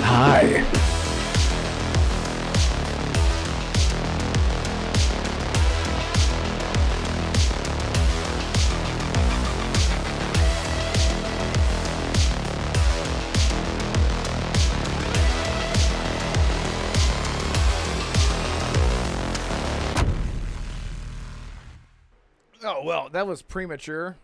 Hi. Oh, well, that was premature.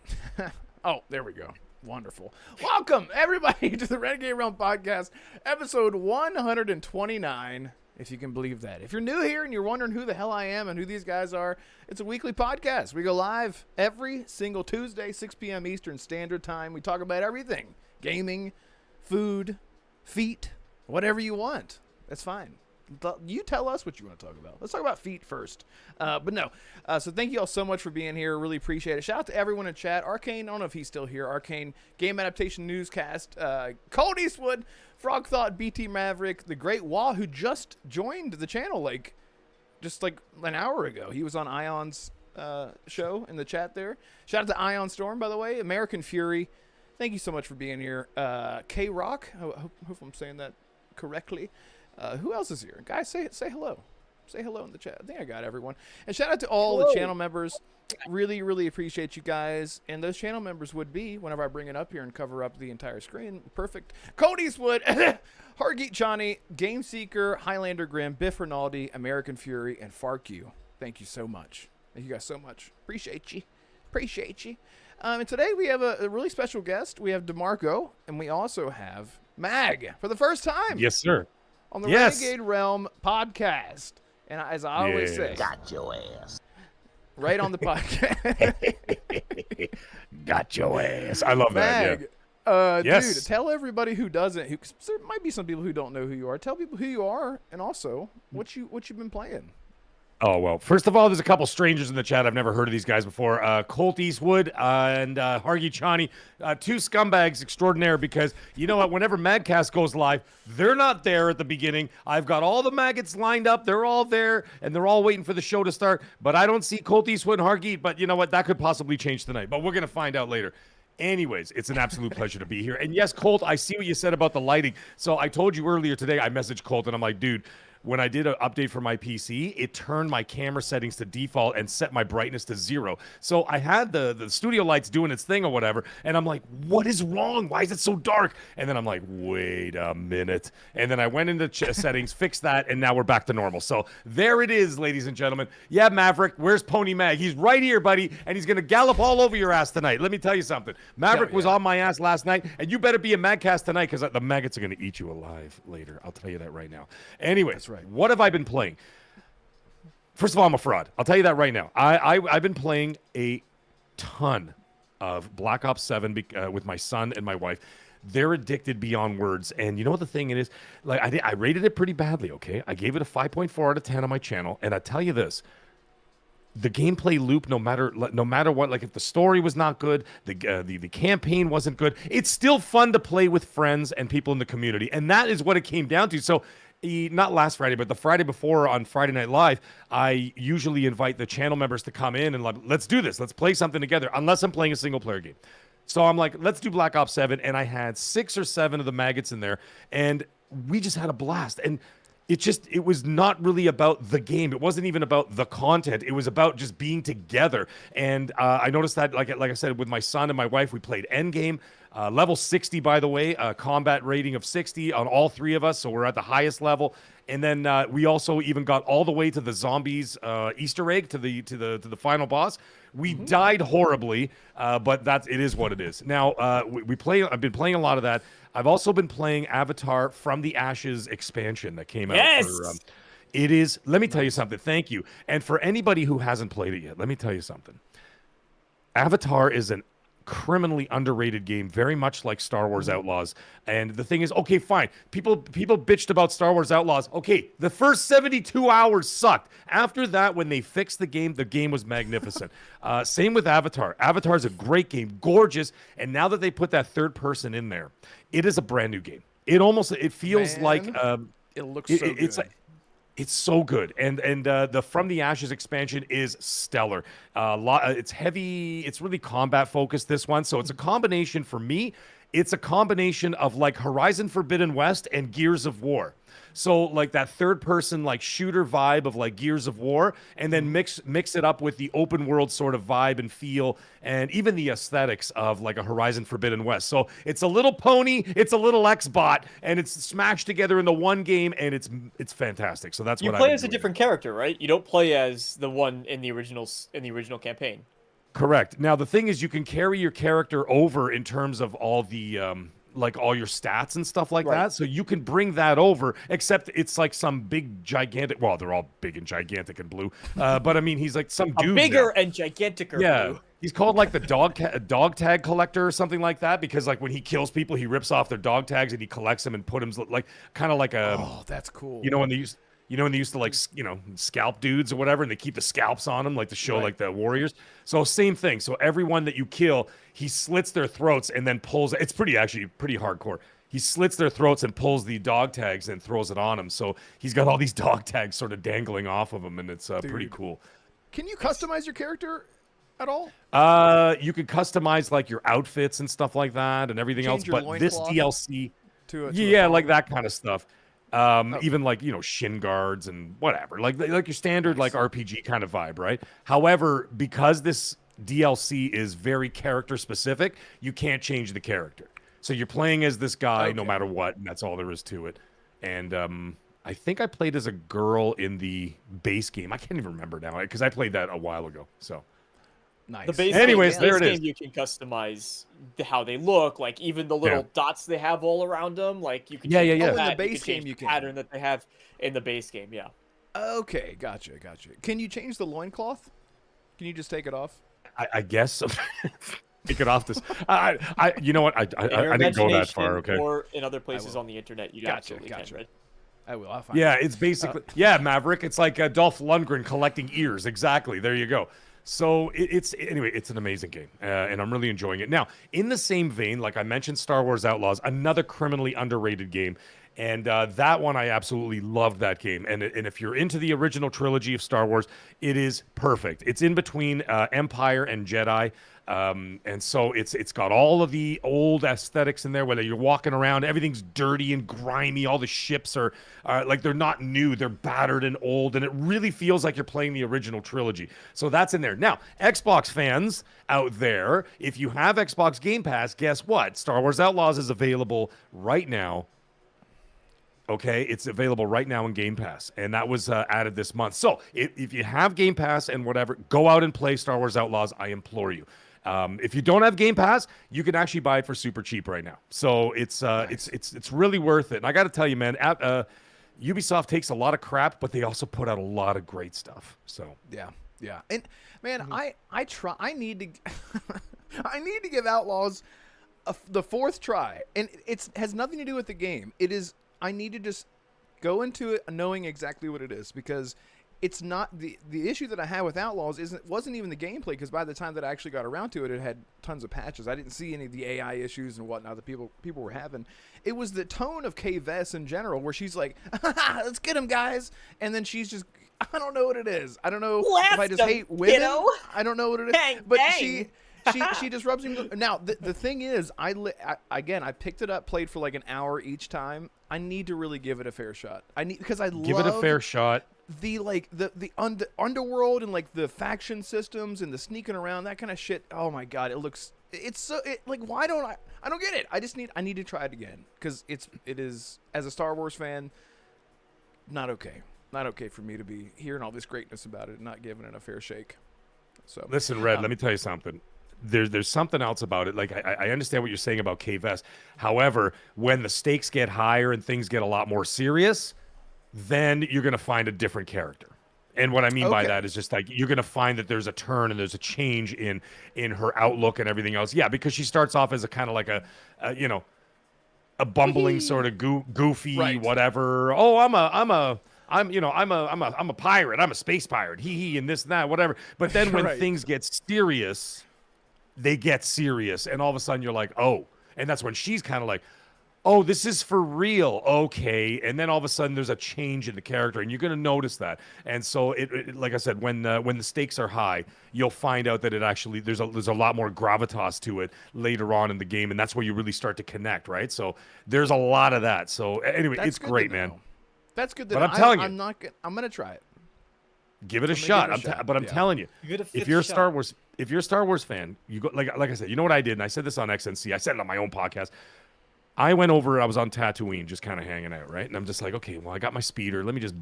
Oh, there we go. Wonderful. Welcome, everybody, to the Renegade Realm Podcast, episode 129, if you can believe that. If you're new here and you're wondering who the hell I am and who these guys are, it's a weekly podcast. We go live every single Tuesday, 6 p.m. Eastern Standard Time. We talk about everything. Gaming, food, feet, whatever you want. That's fine. You tell us what you want to talk about. Let's talk about feet first. So thank you all so much for being here. Really appreciate it. Shout out to everyone in chat. Arcane, I don't know if he's still here. Arcane, Game Adaptation Newscast. Cold Eastwood, Frog Thought, BT Maverick, the Great Wah, who just joined the channel just an hour ago. He was on Ion's show in the chat there. Shout out to Ion Storm, by the way. American Fury, thank you so much for being here. K-Rock, I hope I'm saying that correctly. Who else is here? Guys, say hello. Say hello in the chat. I think I got everyone. And shout out to all the channel members. Really, really appreciate you guys. And those channel members would be, whenever I bring it up here and cover up the entire screen, perfect. Cody Eastwood, Hargeet Johnny, Game Seeker, Highlander Grim, Biff Rinaldi, American Fury, and FarQ. Thank you so much. Thank you guys so much. Appreciate you. Appreciate you. And today we have a really special guest. We have DeMarco, and we also have Mag for the first time. Yes, sir. On the Renegade Realm podcast. And as I always say, got your ass. Right on the podcast. Got your ass. I love Mag, that. Yeah. Dude, tell everybody who doesn't, cause there might be some people who don't know who you are. Tell people who you are and also what you've been playing. Oh, well, first of all, there's a couple strangers in the chat. I've never heard of these guys before. Colt Eastwood and Hargi Chani, two scumbags extraordinaire because, you know what, whenever Magcast goes live, they're not there at the beginning. I've got all the maggots lined up. They're all there, and they're all waiting for the show to start. But I don't see Colt Eastwood and Hargi. But you know what? That could possibly change tonight. But we're going to find out later. Anyways, it's an absolute pleasure to be here. And yes, Colt, I see what you said about the lighting. So I told you earlier today, I messaged Colt, and I'm like, dude, when I did an update for my PC, it turned my camera settings to default and set my brightness to 0. So I had the studio lights doing its thing or whatever, and I'm like, what is wrong? Why is it so dark? And then I'm like, wait a minute. And then I went into settings, fixed that, and now we're back to normal. So there it is, ladies and gentlemen. Yeah, Maverick, where's Pony Mag? He's right here, buddy, and he's going to gallop all over your ass tonight. Let me tell you something. Maverick was on my ass last night, and you better be a Magcast tonight because the maggots are going to eat you alive later. I'll tell you that right now. Anyways. Right. What have I been playing? First of all, I'm a fraud. I'll tell you that right now. I've been playing a ton of Black Ops 7 with my son and my wife. They're addicted beyond words. And you know what the thing is? I rated it pretty badly, okay? I gave it a 5.4 out of 10 on my channel. And I tell you this. The gameplay loop, no matter what, like if the story was not good, the campaign wasn't good, it's still fun to play with friends and people in the community. And that is what it came down to. So not last Friday, but the Friday before on Friday Night Live, I usually invite the channel members to come in and let's do this. Let's play something together, unless I'm playing a single player game. So I'm like, let's do Black Ops 7. And I had 6 or 7 of the maggots in there. And we just had a blast. And it was not really about the game. It wasn't even about the content. It was about just being together. And I noticed that, like I said, with my son and my wife, we played Endgame. Level 60, by the way, combat rating of 60 on all 3 of us. So we're at the highest level. And then we also even got all the way to the zombies Easter egg to the final boss. We died horribly, but it is what it is. Now we play. I've been playing a lot of that. I've also been playing Avatar From the Ashes expansion that came out. Yes. It is. Let me tell you something. Thank you. And for anybody who hasn't played it yet, let me tell you something. Avatar is an criminally underrated game, very much like Star Wars Outlaws. And the thing is, okay, fine. People bitched about Star Wars Outlaws. Okay, the first 72 hours sucked. After that, when they fixed the game was magnificent. Same with Avatar. Avatar is a great game, gorgeous. And now that they put that third person in there, it is a brand new game. It feels like it looks so good. It's so good, and the From the Ashes expansion is stellar. It's heavy. It's really combat focused, this one. So it's a combination for me. It's a combination of like Horizon Forbidden West and Gears of War. So like that third person like shooter vibe of like Gears of War, and then mix it up with the open world sort of vibe and feel, and even the aesthetics of like a Horizon Forbidden West. So it's a little pony, it's a little Xbot, and it's smashed together into one game, and it's fantastic. So that's You what play I've as a different character, right? You don't play as the one in the original campaign. Correct. Now the thing is, you can carry your character over in terms of all the like all your stats and stuff like that. So you can bring that over, except it's like some big gigantic, well, they're all big and gigantic and blue. But I mean, he's like some dude. Bigger and giganticer. Yeah. Blue. He's called like the dog tag collector or something like that, because like when he kills people, he rips off their dog tags and he collects them and put them like kind of like a, oh, that's cool. when they used to like, scalp dudes or whatever, and they keep the scalps on them, like to show like the warriors. So same thing. So everyone that you kill, he slits their throats and then pulls. It's pretty hardcore. He slits their throats and pulls the dog tags and throws it on them. So he's got all these dog tags sort of dangling off of him, and it's pretty cool. Can you customize your character at all? You could customize like your outfits and stuff like that and everything else. But this DLC, like that kind of stuff. Even like, shin guards and whatever, like your standard like RPG kind of vibe, right? However, because this DLC is very character specific, you can't change the character. So you're playing as this guy no matter what, and that's all there is to it. And I think I played as a girl in the base game. I can't even remember now because I played that a while ago. So nice. The base Anyways, game, there it is. You can customize how they look, like even the little dots they have all around them. Like you can Oh, in the base game you can pattern that they have in the base game. Yeah. Okay, gotcha. Can you change the loincloth? Can you just take it off? I guess so. Take it off this. You know what? I didn't go that far. Okay. Or in other places on the internet, you absolutely can. Right? I will. I'll find it's basically Maverick. It's like Dolph Lundgren collecting ears. Exactly. There you go. So it's an amazing game, and I'm really enjoying it. Now, in the same vein, like I mentioned, Star Wars Outlaws, another criminally underrated game, and that one I absolutely loved that game. And if you're into the original trilogy of Star Wars, it is perfect. It's in between Empire and Jedi. And so it's got all of the old aesthetics in there, whether you're walking around, everything's dirty and grimy. All the ships are like, they're not new, they're battered and old. And it really feels like you're playing the original trilogy. So that's in there. Now, Xbox fans out there, if you have Xbox Game Pass, guess what? Star Wars Outlaws is available right now. Okay, it's available right now in Game Pass, and that was added this month. So if you have Game Pass and whatever, go out and play Star Wars Outlaws. I implore you. If you don't have Game Pass, you can actually buy it for super cheap right now. So it's really worth it. And I got to tell you, man, Ubisoft takes a lot of crap, but they also put out a lot of great stuff. So yeah. And man, I need to I need to give Outlaws the fourth try, and it has nothing to do with the game. It is. I need to just go into it knowing exactly what it is, because it's not the issue that I had with Outlaws wasn't even the gameplay, because by the time that I actually got around to it, it had tons of patches. I didn't see any of the AI issues and whatnot that people were having. It was the tone of Kay Vess in general, where she's like, let's get him, guys, and then she's just, I don't know what it is. I don't know if I just hate women. I don't know what it is. Bang, but bang. she just rubs him. Now the thing is, again I picked it up, played for like an hour each time. I need to really give it a fair shot. Because I Give it a fair shot. the underworld and like the faction systems and the sneaking around, that kind of shit. Oh my god, it's so like, why don't I don't get it. I need to try it again, because it is, as a Star Wars fan, not okay for me to be hearing all this greatness about it and not giving it a fair shake. So Listen, Red, let me tell you something. There's something else about it. Like, I understand what you're saying about K-Vest. However, when the stakes get higher and things get a lot more serious, then you're going to find a different character. And what I mean by that is just like, you're going to find that there's a turn and there's a change in her outlook and everything else. Yeah, because she starts off as a kind of like a bumbling sort of goofy whatever. Oh, I'm a pirate. I'm a space pirate. And this and that, whatever. But then when things get serious, they get serious, and all of a sudden you're like, oh, and that's when she's kind of like, oh, this is for real, okay. And then all of a sudden there's a change in the character, and you're going to notice that. And so it like I said, when the stakes are high, you'll find out that it actually there's a lot more gravitas to it later on in the game, and that's where you really start to connect, right? So there's a lot of that. So anyway, it's great, man. That's good. But I'm telling you, I'm gonna try it. Give it a shot. I'm telling you, if you're a Star Wars fan, you go like I said. You know what I did, and I said this on XNC. I said it on my own podcast. I went over. I was on Tatooine, just kind of hanging out, right? And I'm just like, okay, well, I got my speeder. Let me just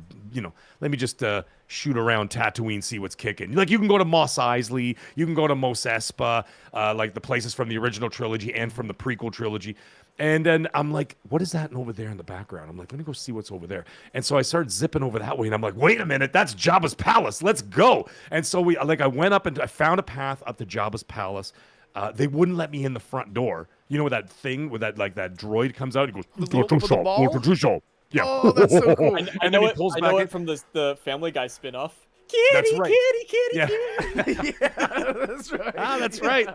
shoot around Tatooine, see what's kicking. Like, you can go to Mos Eisley, you can go to Mos Espa, like the places from the original trilogy and from the prequel trilogy. And then I'm like, what is that over there in the background? I'm like, let me go see what's over there. And so I started zipping over that way, and I'm like, wait a minute, that's Jabba's palace. Let's go. And so I went up and I found a path up to Jabba's palace. They wouldn't let me in the front door. You know, with that thing, with that droid comes out, he goes, yeah. Oh, that's so cool. I know it from the Family Guy spinoff. Kitty, that's right. Kitty, yeah, that's right. That's right.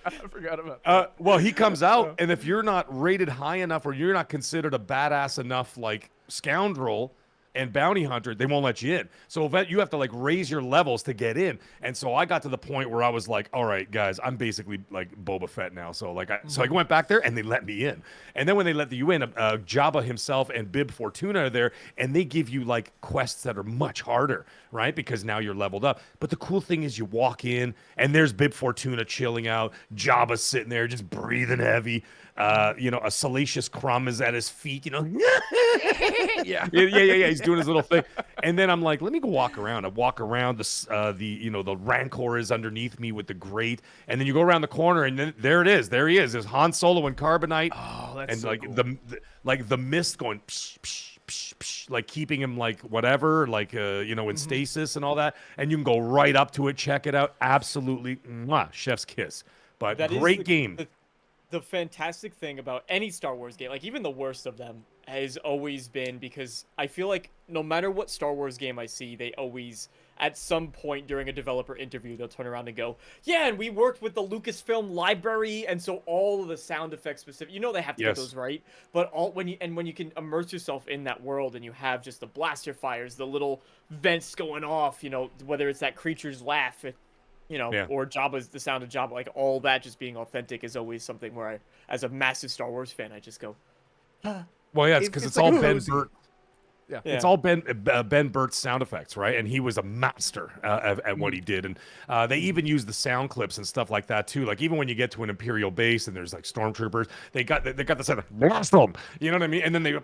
I forgot about that. Well, he comes out, and if you're not rated high enough, or you're not considered a badass enough, like scoundrel and bounty hunter, they won't let you in. So you have to like raise your levels to get in. And so I got to the point where I was like, all right, guys, I'm basically like Boba Fett now. So like, so I went back there, and they let me in. And then when they let you in, Jabba himself and Bib Fortuna are there, and they give you like quests that are much harder, right? Because now you're leveled up. But the cool thing is, you walk in, and there's Bib Fortuna chilling out. Jabba's sitting there just breathing heavy. A Salacious Crumb is at his feet, yeah. He's doing his little thing. And then I'm like, let me go walk around. I walk around, the Rancor is underneath me with the grate. And then you go around the corner, and then there it is. There he is. There's Han Solo and Carbonite. Oh, that's and so like cool. the mist going psh, psh, psh, psh, like keeping him like whatever, like in stasis and all that. And you can go right up to it, check it out. Absolutely, chef's kiss. But great game. The fantastic thing about any Star Wars game, like even the worst of them, has always been, because I feel like no matter what Star Wars game I see, they always, at some point during a developer interview, they'll turn around and go, yeah, and we worked with the Lucasfilm library, and so all of the sound effects specific, they have to get those right, but when you can immerse yourself in that world, and you have just the blaster fires, the little vents going off, whether it's that creature's laugh, or the sound of Jabba, like all that just being authentic is always something where I, as a massive Star Wars fan, I just go, Well, yeah, it's because it's all Ben Burt. Yeah. It's all Ben Burt's sound effects, right? And he was a master at what he did. And they even use the sound clips and stuff like that too. Like even when you get to an Imperial base and there's like stormtroopers, they got the sound of blast them. You know what I mean? And then they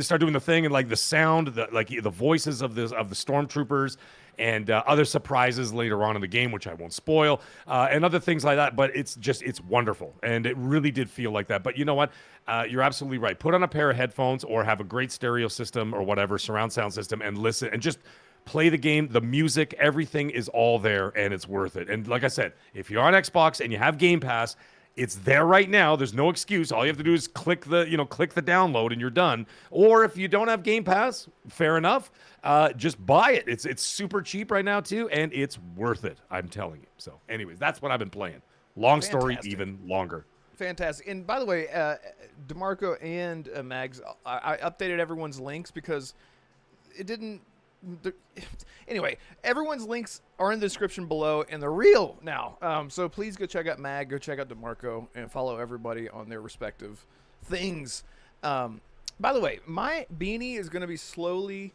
start doing the thing, and like the sound, the voices of the stormtroopers. And other surprises later on in the game, which I won't spoil, and other things like that. But it's wonderful. And it really did feel like that. But you know what? You're absolutely right. Put on a pair of headphones or have a great stereo system or whatever, surround sound system, and listen and just play the game. The music, everything is all there, and it's worth it. And like I said, if you're on Xbox and you have Game Pass, it's there right now. There's no excuse. All you have to do is click the download, and you're done. Or if you don't have Game Pass, fair enough. Just buy it. It's super cheap right now too, and it's worth it. I'm telling you. So, anyways, that's what I've been playing. Long story, even longer. Fantastic. And by the way, DeMarco and Mags, I updated everyone's links because it didn't Anyway, everyone's links are in the description below, and they're real now. So please go check out Mag, go check out DeMarco, and follow everybody on their respective things. By the way, my beanie is going to be slowly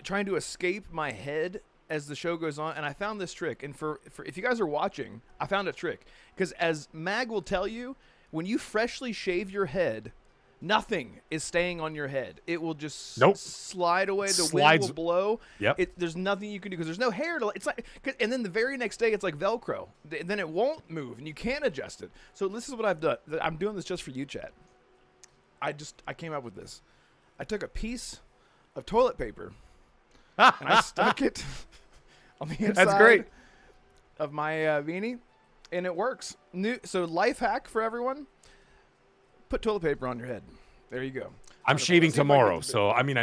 trying to escape my head as the show goes on, and I found this trick. And for if you guys are watching, I found a trick. Because as Mag will tell you, when you freshly shave your head, nothing is staying on your head. It will just slide away. The wind will blow. Yep. There's nothing you can do because there's no hair to. It's like, and then the very next day it's like Velcro. Then it won't move and you can't adjust it. So this is what I've done. I'm doing this just for you, chat. I came up with this. I took a piece of toilet paper and I stuck it on the inside. That's great. Of my beanie, and it works. So life hack for everyone. Put toilet paper on your head. There you go. I'm shaving tomorrow, so I mean,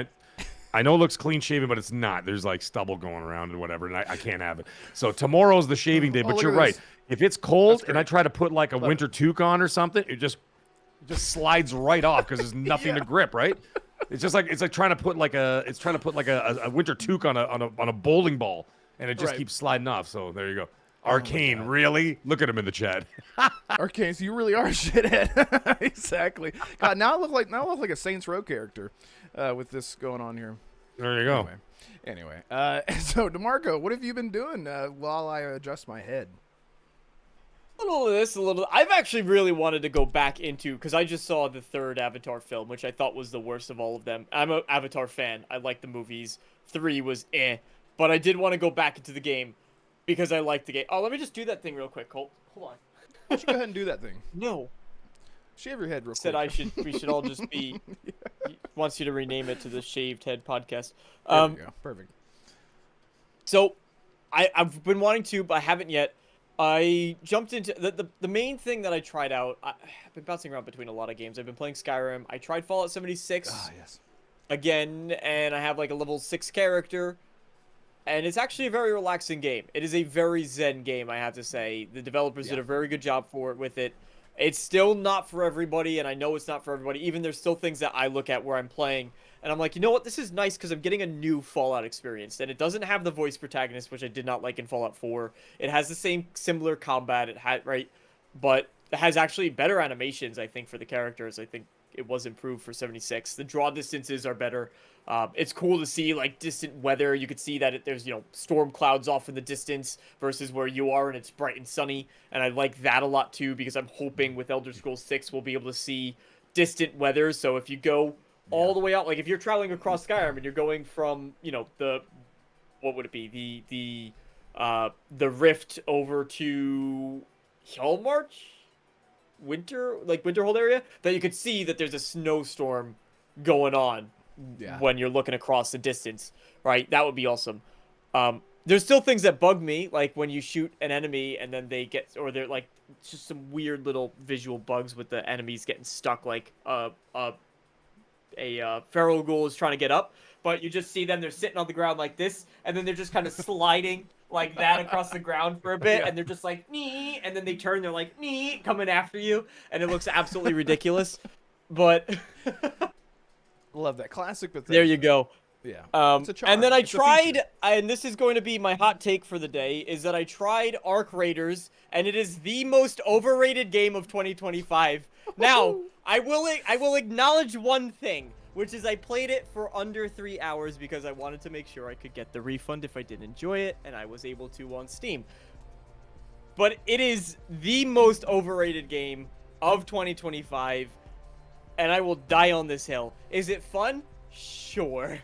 I know it looks clean shaven, but it's not. There's like stubble going around and whatever, and I can't have it. So tomorrow's the shaving day. But you're right. If it's cold and I try to put like a winter toque on or something, it just slides right off because there's nothing to grip. Right? It's just like trying to put like a winter toque on a bowling ball, and it just keeps sliding off. So there you go. Arcane, really? Look at him in the chat. Arcane, so you really are a shithead. Exactly. God, now I look like a Saints Row character with this going on here. There you go. Anyway, so DeMarco, what have you been doing while I adjust my head? A little of this, a little. I've actually really wanted to go back into, because I just saw the third Avatar film, which I thought was the worst of all of them. I'm an Avatar fan. I like the movies. 3 was but I did want to go back into the game. Because I like the game. Oh, let me just do that thing real quick, Colt. Hold on. Why don't you go ahead and do that thing? No. Shave your head real Said quick. we should all just be. He wants you to rename it to the Shaved Head Podcast. There we go. Perfect. So, I've been wanting to, but I haven't yet. I jumped into the main thing that I tried out. I've been bouncing around between a lot of games. I've been playing Skyrim. I tried Fallout 76. Ah, yes. Again, and I have like a level 6 character. And it's actually a very relaxing game. It is a very zen game, I have to say. The developers did a very good job with it. It's still not for everybody, and I know it's not for everybody. Even there's still things that I look at where I'm playing, and I'm like, you know what? This is nice because I'm getting a new Fallout experience. And it doesn't have the voice protagonist, which I did not like in Fallout 4. It has the same similar combat, but it has actually better animations, I think, for the characters. I think it was improved for 76. The draw distances are better. It's cool to see like distant weather. You could see that there's storm clouds off in the distance versus where you are and it's bright and sunny. And I like that a lot too because I'm hoping with Elder Scrolls 6 we'll be able to see distant weather. So if you go all the way out, like if you're traveling across Skyrim and you're going from what would it be, the Rift over to Hjalmarch, Winterhold area, that you could see that there's a snowstorm going on. When you're looking across the distance, right? That would be awesome. There's still things that bug me, like when you shoot an enemy and then they're like just some weird little visual bugs with the enemies getting stuck, like a feral ghoul is trying to get up, but you just see them, they're sitting on the ground like this, and then they're just kind of sliding like that across the ground for a bit, and they're just like, nee, and then they turn, they're like, nee, coming after you, and it looks absolutely ridiculous, but... Love that classic, but there you go. Yeah. And then I tried, and this is going to be my hot take for the day, is that I tried Arc Raiders, and it is the most overrated game of 2025. Now, I will acknowledge one thing, which is I played it for under 3 hours because I wanted to make sure I could get the refund if I didn't enjoy it, and I was able to on Steam. But it is the most overrated game of 2025. And I will die on this hill. Is it fun? Sure.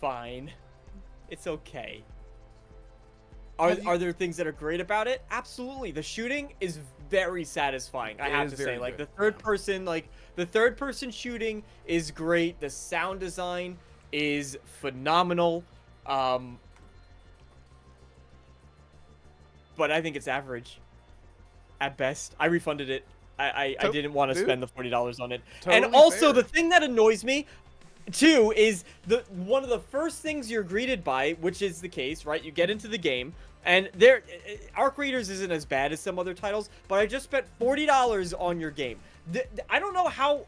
Fine. It's okay. Are there things that are great about it? Absolutely. The shooting is very satisfying, I have to say. Like the third person shooting is great. The sound design is phenomenal. But I think it's average. At best. I refunded it. I didn't want to spend the $40 on it. Totally and also, fair. the thing that annoys me, too, is one of the first things you're greeted by, which is the case, right? You get into the game, and Arc Raiders isn't as bad as some other titles, but I just spent $40 on your game. I don't know how...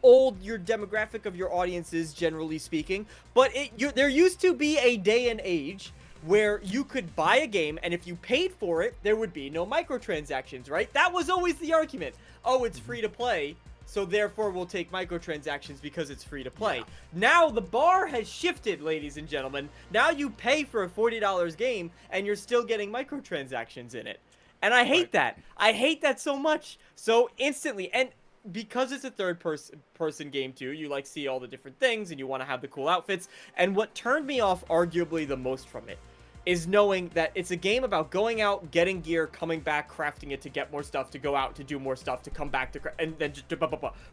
old your demographic of your audience is, generally speaking, but there used to be a day and age where you could buy a game, and if you paid for it, there would be no microtransactions, right? That was always the argument. Oh, it's free to play, so therefore we'll take microtransactions because it's free to play. Yeah. Now the bar has shifted, ladies and gentlemen. Now you pay for a $40 game, and you're still getting microtransactions in it. And I hate that. I hate that so much. So instantly, and because it's a third person game too, you like see all the different things and you want to have the cool outfits. And what turned me off arguably the most from it is knowing that it's a game about going out, getting gear, coming back, crafting it to get more stuff, to go out to do more stuff, to come back to and then just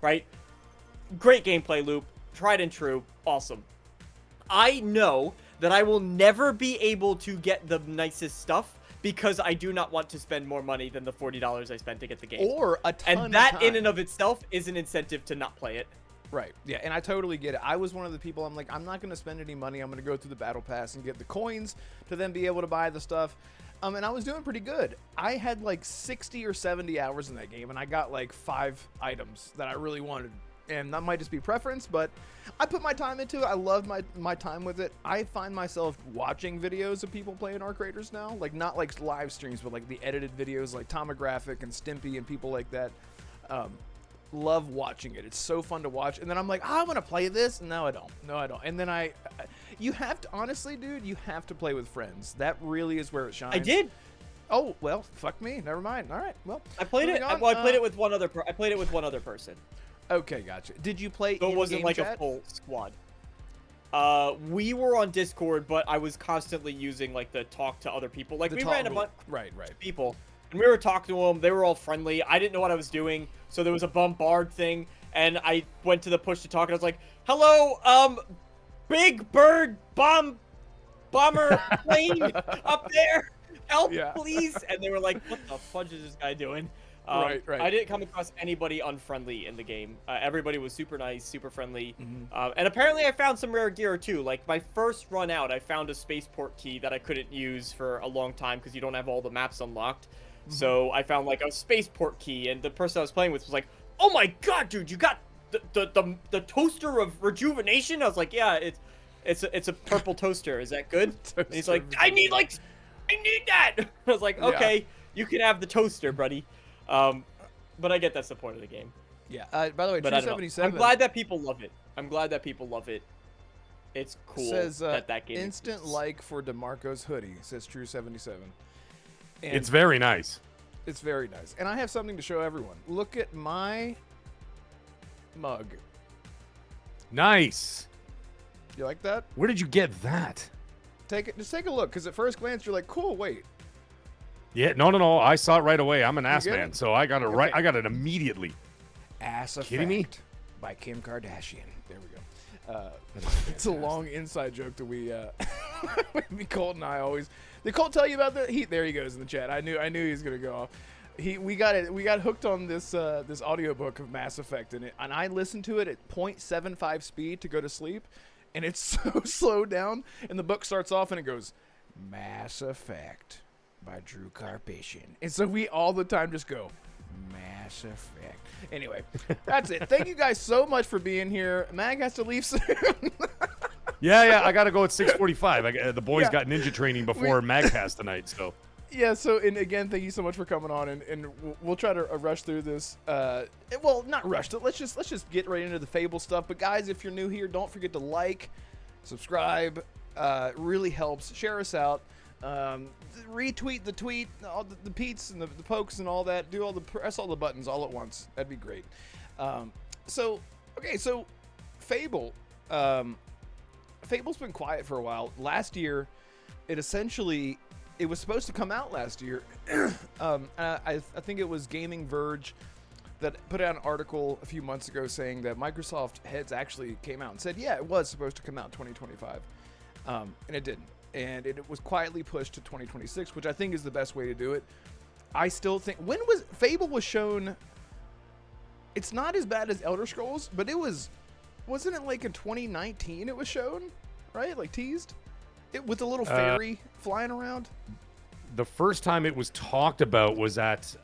right? Great gameplay loop, tried and true, awesome. I know that I will never be able to get the nicest stuff because I do not want to spend more money than the $40 I spent to get the game. Or a ton and that of time. in and of itself is an incentive to not play it. Right. Yeah, and I totally get it. I was one of the people, I'm like, I'm not going to spend any money. I'm going to go through the battle pass and get the coins to then be able to buy the stuff. And I was doing pretty good. I had like 60 or 70 hours in that game, and I got like 5 items that I really wanted. And that might just be preference, but I put my time into it. I loved my time with it. I find myself watching videos of people playing Arc Raiders now. Like, not like live streams, but like the edited videos like Tomographic and Stimpy and people like that. Love watching it. It's so fun to watch. And then I'm like, I want to play this. No, I don't. No, I don't. And then you have to, honestly, dude, you have to play with friends. That really is where it shines. I did. Oh, well, fuck me. Never mind. All right. Well, I played it. Well, I played it with one other I played it with one other person. Okay, gotcha. Did you play So it wasn't like chat? a full squad. We were on Discord, but I was constantly using like the talk to other people. Like we ran a bunch of people. And we were talking to them. They were all friendly. I didn't know what I was doing. So there was a bombard thing. And I went to the push to talk. And I was like, hello, big bird bomber plane up there. Help, please. And they were like, what the fudge is this guy doing? Right. I didn't come across anybody unfriendly in the game. Everybody was super nice, super friendly. And apparently I found some rare gear too. Like my first run out, I found a spaceport key that I couldn't use for a long time because you don't have all the maps unlocked. So I found like a spaceport key, and the person I was playing with was like, "Oh my god, dude, you got the toaster of rejuvenation?" I was like, "Yeah, it's a purple toaster. Is that good?" And he's like, I need that." I was like, "Okay, you can have the toaster, buddy." But I get that's the point of the game. Yeah. By the way, but 277. I'm glad that people love it. It's cool says, that game instant exists. like for DeMarco's hoodie, says True77. And It's very nice. it's very nice. And I have something to show everyone. Look at my mug. Nice. You like that? Where did you get that? Just take a look, because at first glance you're like, cool, wait. Yeah, no. I saw it right away. I'm an ass get man, it? so I got it Okay. right. I got it immediately. Ass Effect Kidding me? by Kim Kardashian. There we go. It's a long inside joke that we Colt and I always. Did Colt tell you about that? There he goes in the chat. I knew he was gonna go off. We got hooked on this this audiobook of Mass Effect, and I listened to it at 0.75 speed to go to sleep, and it's so slowed down, and the book starts off and it goes Mass Effect by Drew Karpyshyn, and so we all the time just go Mass Effect. Anyway, that's it. Thank you guys so much for being here. Mag has to leave soon. Yeah. I got to go at 6:45. The boys got ninja training before MagCast tonight, so. Yeah, so, and again, thank you so much for coming on, and we'll try to rush through this. Well, not rush it. Let's just get right into the Fable stuff. But guys, if you're new here, don't forget to like, subscribe. It really helps. Share us out. Retweet the tweet, all the Pete's and the pokes and all that. Press all the buttons all at once. That'd be great. So Fable. Fable's been quiet for a while. Last year, it was supposed to come out last year. I think it was Gaming Verge that put out an article a few months ago saying that Microsoft heads actually came out and said, yeah, it was supposed to come out in 2025. And it didn't. And it was quietly pushed to 2026, which I think is the best way to do it. I still think, Fable was shown, it's not as bad as Elder Scrolls, but wasn't it like in 2019 it was shown, right? Like teased? It with a little fairy flying around? The first time it was talked about was at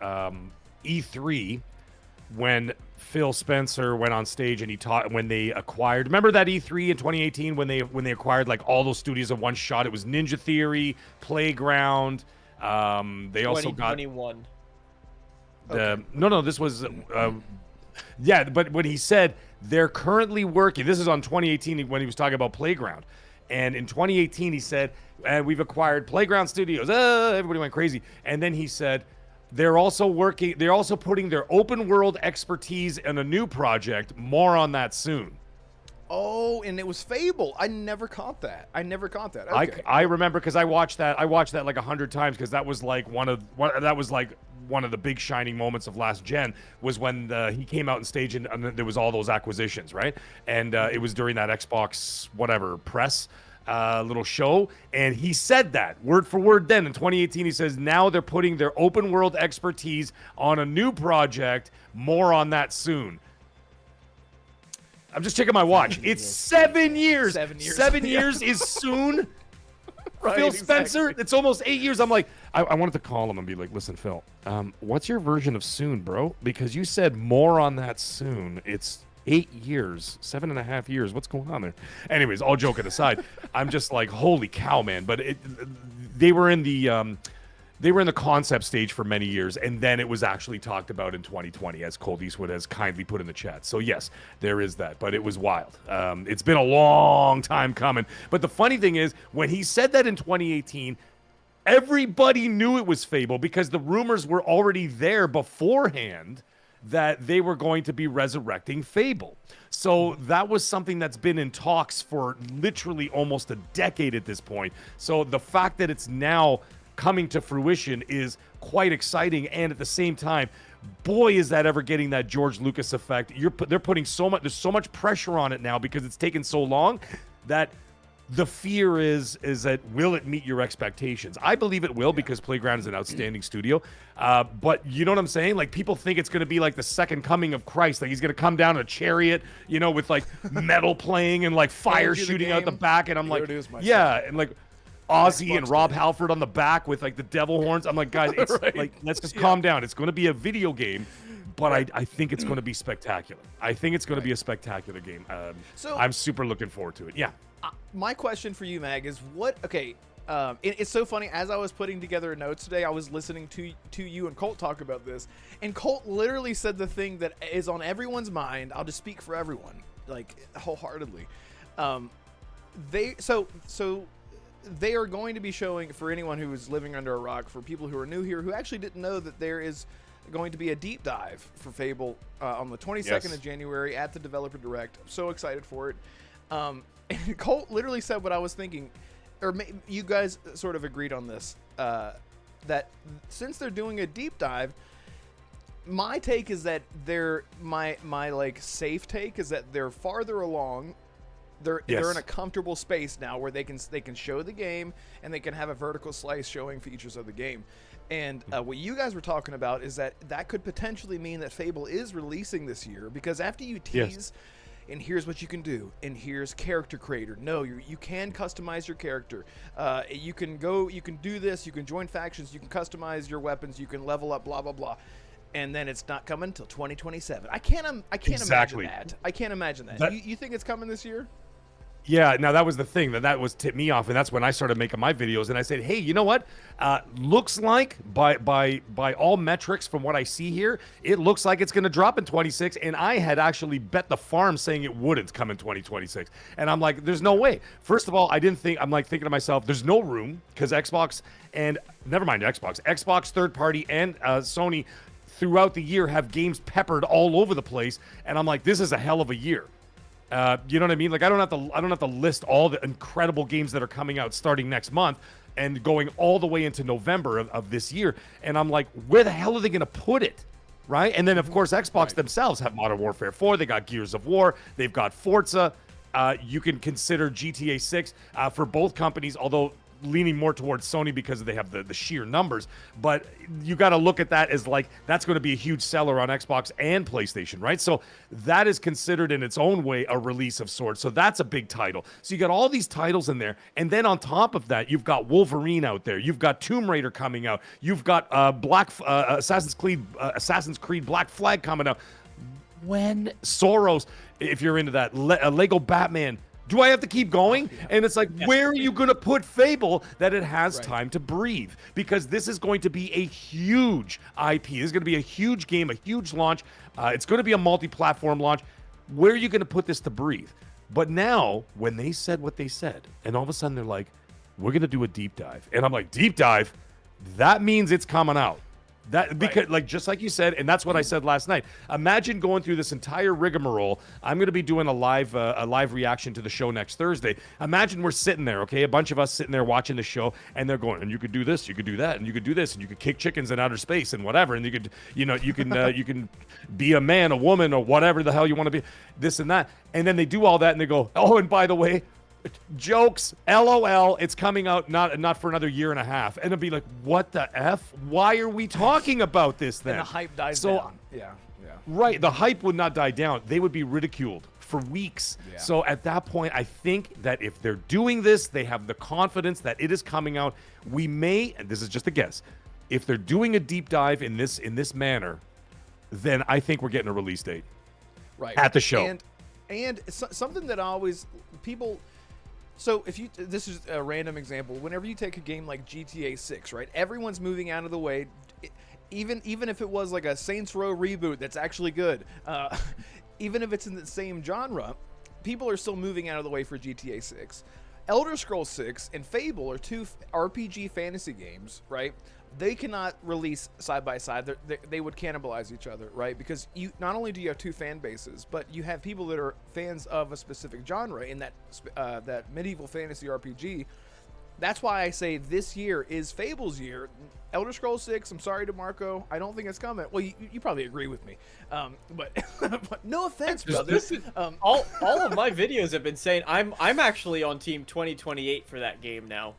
E3, when Phil Spencer went on stage and he taught when they acquired. Remember that E3 in 2018 when they acquired like all those studios in one shot? It was Ninja Theory, Playground. They also got 2021. no. This was yeah. But when he said they're currently working, this is on 2018 when he was talking about Playground. And in 2018, he said, and we've acquired Playground Studios. Everybody went crazy. And then he said, they're also putting their open world expertise in a new project. More on that soon. Oh, and it was Fable. I never caught that. Okay. I remember because I watched that like 100 times because that was like one of the big shining moments of last gen was when he came out on stage and there was all those acquisitions, right? And it was during that Xbox whatever press little show, and he said that word for word. Then in 2018, he says now they're putting their open world expertise on a new project. More on that soon. I'm just checking my watch. It's 7 years. 7 years. 7 years is soon. Right, Phil exactly. Spencer, it's almost 8 years. I'm like, I wanted to call him and be like, listen, Phil, what's your version of soon, bro? Because you said more on that soon. It's 8 years, 7.5 years. What's going on there? Anyways, all joking aside, I'm just like, holy cow, man. But they were in the concept stage for many years, and then it was actually talked about in 2020, as Colt Eastwood has kindly put in the chat. So yes, there is that, but it was wild. It's been a long time coming. But the funny thing is, when he said that in 2018, everybody knew it was Fable because the rumors were already there beforehand that they were going to be resurrecting Fable. So that was something that's been in talks for literally almost a decade at this point. So the fact that it's now coming to fruition is quite exciting, and at the same time, boy, is that ever getting that George Lucas effect. They're putting there's so much pressure on it now because it's taken so long that the fear is that will it meet your expectations? I believe it will because Playground is an outstanding studio. But you know what I'm saying? Like people think it's going to be like the second coming of Christ. Like he's going to come down in a chariot, with like metal playing and like fire shooting out the back. And I'm like, yeah, and like Ozzy and Rob Halford on the back with like the devil horns. I'm like, guys, it's Right. like let's just calm down. It's going to be a video game. But I think it's going to be spectacular. I think it's going to be a spectacular game. So- I'm super looking forward to it. Yeah. My question for you, Mag, is what? Okay, it's so funny. As I was putting together notes today, I was listening to you and Colt talk about this, and Colt literally said the thing that is on everyone's mind. I'll just speak for everyone, like wholeheartedly. They are going to be showing, for anyone who is living under a rock, for people who are new here who actually didn't know, that there is going to be a deep dive for Fable on the 22nd of January at the Developer Direct. I'm so excited for it. And Colt literally said what I was thinking, or you guys sort of agreed on this, that since they're doing a deep dive, my take is that my like safe take is that they're farther along. They're in a comfortable space now where they can show the game and they can have a vertical slice showing features of the game. And what you guys were talking about is that could potentially mean that Fable is releasing this year, because after you tease, and here's what you can do, and here's character creator. No, you can customize your character. You can do this. You can join factions. You can customize your weapons. You can level up. Blah blah blah. And then it's not coming until 2027. I can't imagine that. I can't imagine that. You think it's coming this year? Yeah, now that was the thing that was tipped me off, and that's when I started making my videos. And I said, hey, you know what? Looks like by all metrics from what I see here, it looks like it's going to drop in 26. And I had actually bet the farm saying it wouldn't come in 2026. And I'm like, there's no way. First of all, I'm thinking to myself, there's no room because Xbox and never mind Xbox third party and Sony throughout the year have games peppered all over the place. And I'm like, this is a hell of a year. You know what I mean? Like I don't have to list all the incredible games that are coming out starting next month and going all the way into November of this year. And I'm like, where the hell are they going to put it? Right? And then of course Xbox themselves have Modern Warfare 4. They got Gears of War. They've got Forza. You can consider GTA 6 for both companies, although leaning more towards Sony because they have the sheer numbers. But you got to look at that as like that's going to be a huge seller on Xbox and PlayStation, right? So that is considered in its own way a release of sorts. So that's a big title. So you got all these titles in there, and then on top of that, you've got Wolverine out there. You've got Tomb Raider coming out. You've got Assassin's Creed Black Flag coming out. When Soros, if you're into that, Lego Batman. Do I have to keep going? Yeah. And it's like, where are you going to put Fable that it has time to breathe? Because this is going to be a huge IP. This is going to be a huge game, a huge launch. It's going to be a multi-platform launch. Where are you going to put this to breathe? But now, when they said what they said, and all of a sudden they're like, we're going to do a deep dive. And I'm like, deep dive? That means it's coming out. That because like just like you said, and that's what I said last night. Imagine going through this entire rigmarole. I'm going to be doing a live reaction to the show next Thursday. Imagine we're sitting there, okay, a bunch of us sitting there watching the show, and they're going, and you could do this, you could do that, and you could do this, and you could kick chickens in outer space and whatever, and you could, you can be a man, a woman, or whatever the hell you want to be, this and that, and then they do all that, and they go, oh, and by the way, jokes, LOL, it's coming out not for another year and a half. And it'll be like, what the F? Why are we talking about this then? And the hype dies down. Yeah. Right. The hype would not die down. They would be ridiculed for weeks. Yeah. So at that point, I think that if they're doing this, they have the confidence that it is coming out. We may, and this is just a guess, if they're doing a deep dive in this manner, then I think we're getting a release date. Right. At the show. And something that always people. So this is a random example. Whenever you take a game like GTA 6, right? Everyone's moving out of the way. Even if it was like a Saints Row reboot that's actually good, even if it's in the same genre, people are still moving out of the way for GTA 6. Elder Scrolls 6 and Fable are two RPG fantasy games, right? They cannot release side by side. They would cannibalize each other, right? Because you not only do you have two fan bases, but you have people that are fans of a specific genre in that medieval fantasy RPG. That's why I say this year is Fable's year. Elder Scrolls 6, I'm sorry to Marco, I don't think it's coming. Well, you probably agree with me. But no offense, brother. All of my videos have been saying I'm actually on team 2028 for that game now.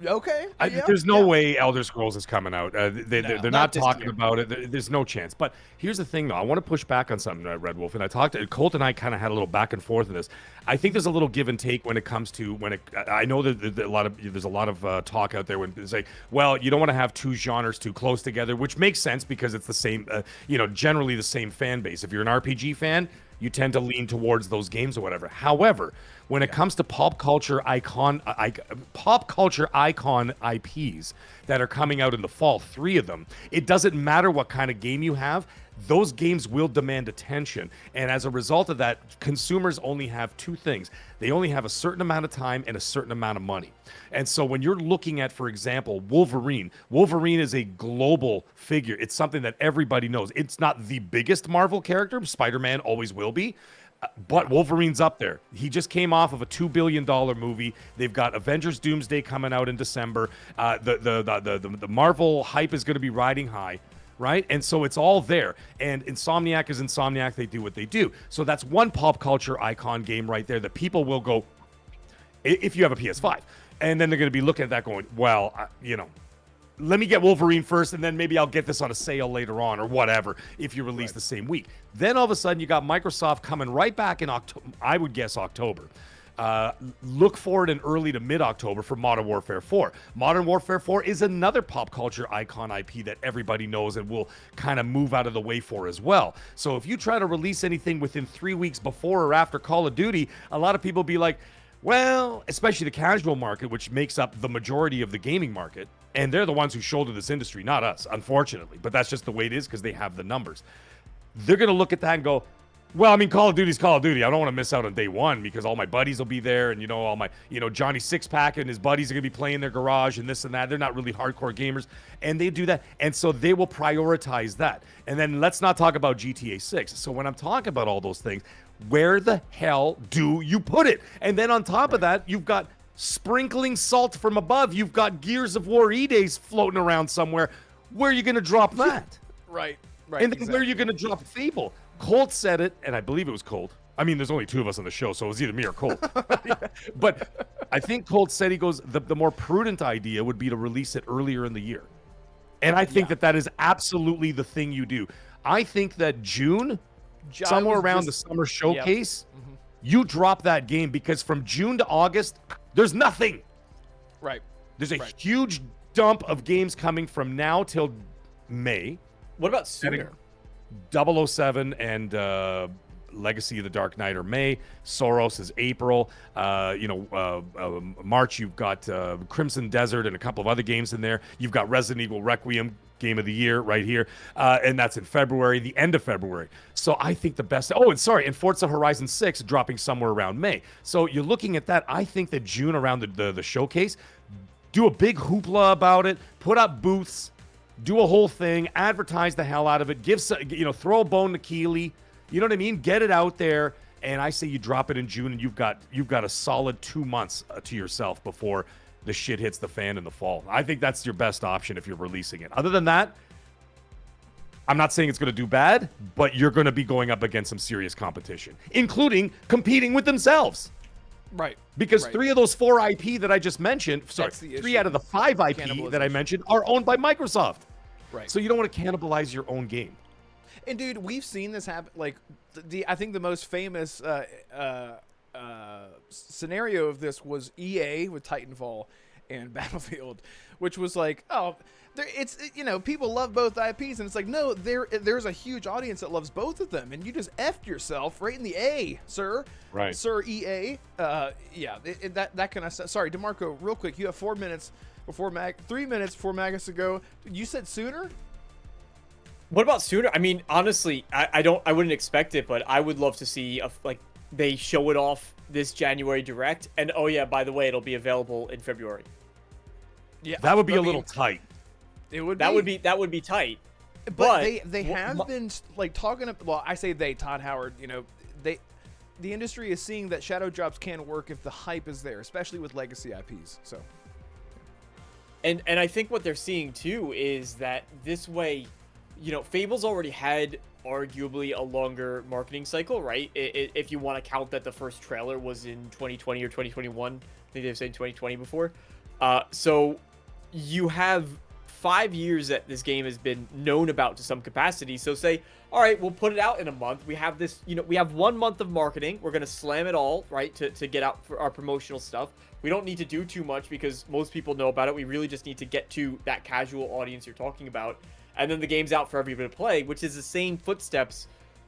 Okay. There's no way Elder Scrolls is coming out. They're not talking about it. There's no chance. But here's the thing, though. I want to push back on something, Red Wolf. And I talked to Colt and I kind of had a little back and forth in this. I think there's a little give and take when it comes to I know that there's a lot of talk out there when it's like, well, you don't want to have two genres too close together, which makes sense because it's the same, generally the same fan base. If you're an RPG fan, you tend to lean towards those games or whatever. However, when it comes to pop culture icon IPs that are coming out in the fall, 3 of them, it doesn't matter what kind of game you have. Those games will demand attention. And as a result of that, consumers only have 2 things. They only have a certain amount of time and a certain amount of money. And so when you're looking at, for example, Wolverine is a global figure. It's something that everybody knows. It's not the biggest Marvel character. Spider-Man always will be. But Wolverine's up there. He just came off of a $2 billion movie. They've got Avengers Doomsday coming out in December. The Marvel hype is going to be riding high. Right? And so it's all there. And Insomniac is Insomniac. They do what they do. So that's one pop culture icon game right there that people will go, if you have a PS5. And then they're going to be looking at that going, well, let me get Wolverine first, and then maybe I'll get this on a sale later on or whatever if you release the same week. Then all of a sudden you got Microsoft coming right back in October. I would guess October. Look forward in early to mid-October for Modern Warfare 4. Modern Warfare 4 is another pop culture icon IP that everybody knows and will kind of move out of the way for as well. So if you try to release anything within 3 weeks before or after Call of Duty, a lot of people be like, well, especially the casual market, which makes up the majority of the gaming market, and they're the ones who shoulder this industry, not us, unfortunately. But that's just the way it is because they have the numbers. They're going to look at that and go, well, I mean, Call of Duty's Call of Duty. I don't want to miss out on day one because all my buddies will be there, and all my, Johnny Sixpack and his buddies are gonna be playing their garage and this and that. They're not really hardcore gamers, and they do that, and so they will prioritize that. And then let's not talk about GTA 6. So when I'm talking about all those things, where the hell do you put it? And then on top of that, you've got sprinkling salt from above. You've got Gears of War E-Days floating around somewhere. Where are you gonna drop that? Right. And then where are you gonna drop Fable? Colt said it, and I believe it was Colt. I mean, there's only 2 of us on the show, so it was either me or Colt. But I think Colt said he goes, the more prudent idea would be to release it earlier in the year. And I think that is absolutely the thing you do. I think that June, somewhere around the summer showcase, you drop that game, because from June to August, there's nothing. Right. There's a huge dump of games coming from now till May. What about sooner? 007 and Legacy of the Dark Knight are May. Soros is April. March, you've got Crimson Desert and a couple of other games in there. You've got Resident Evil Requiem, Game of the Year right here. And that's in February, the end of February. So I think the best... and Forza Horizon 6 dropping somewhere around May. So you're looking at that. I think that June, around the showcase, do a big hoopla about it, put up booths, do a whole thing, advertise the hell out of it, throw a bone to Keeley. You know what I mean? Get it out there, and I say you drop it in June, and you've got a solid 2 months to yourself before the shit hits the fan in the fall. I think that's your best option if you're releasing it. Other than that, I'm not saying it's going to do bad, but you're going to be going up against some serious competition, including competing with themselves. Right. Because 3 of those 4 IP that I just mentioned, 3 out of the 5 IP that I mentioned are owned by Microsoft. Right. So you don't want to cannibalize your own game. And dude, we've seen this happen. Like, I think the most famous scenario of this was EA with Titanfall and Battlefield, which was like, people love both IPs, and it's like, no, there's a huge audience that loves both of them, and you just effed yourself right in the A, sir. Right. Sir EA. That kind of stuff. Sorry, DeMarco, real quick, you have 4 minutes before 3 minutes before Magus to go. You said sooner? What about sooner? I mean, honestly, I wouldn't expect it, but I would love to see they show it off this January Direct, and by the way, it'll be available in February. Yeah, that would be a little tight. It would. That would be tight. But they have been like talking. Well, I say they, Todd Howard. The industry is seeing that shadow drops can work if the hype is there, especially with legacy IPs. So. And I think what they're seeing too is that this way, Fable's already had arguably a longer marketing cycle, right? If you want to count that the first trailer was in 2020 or 2021. I think they've said 2020 before. So you have 5 years that this game has been known about to some capacity. So say, all right, we'll put it out in a month. We have this, we have 1 month of marketing. We're going to slam it all, right, to get out for our promotional stuff. We don't need to do too much because most people know about it. We really just need to get to that casual audience you're talking about. And then the game's out for everybody to play, which is the same footsteps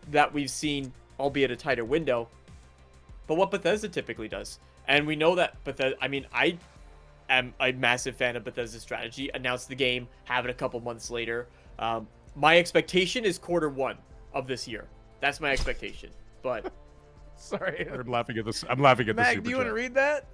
that we've seen, albeit a tighter window. But what Bethesda typically does. And we know that Bethesda, I am a massive fan of Bethesda's strategy. Announce the game, have it a couple months later. My expectation is Q1 of this year. That's my expectation. But sorry, I'm laughing at this. I'm laughing at this. Mag, do you want to read that?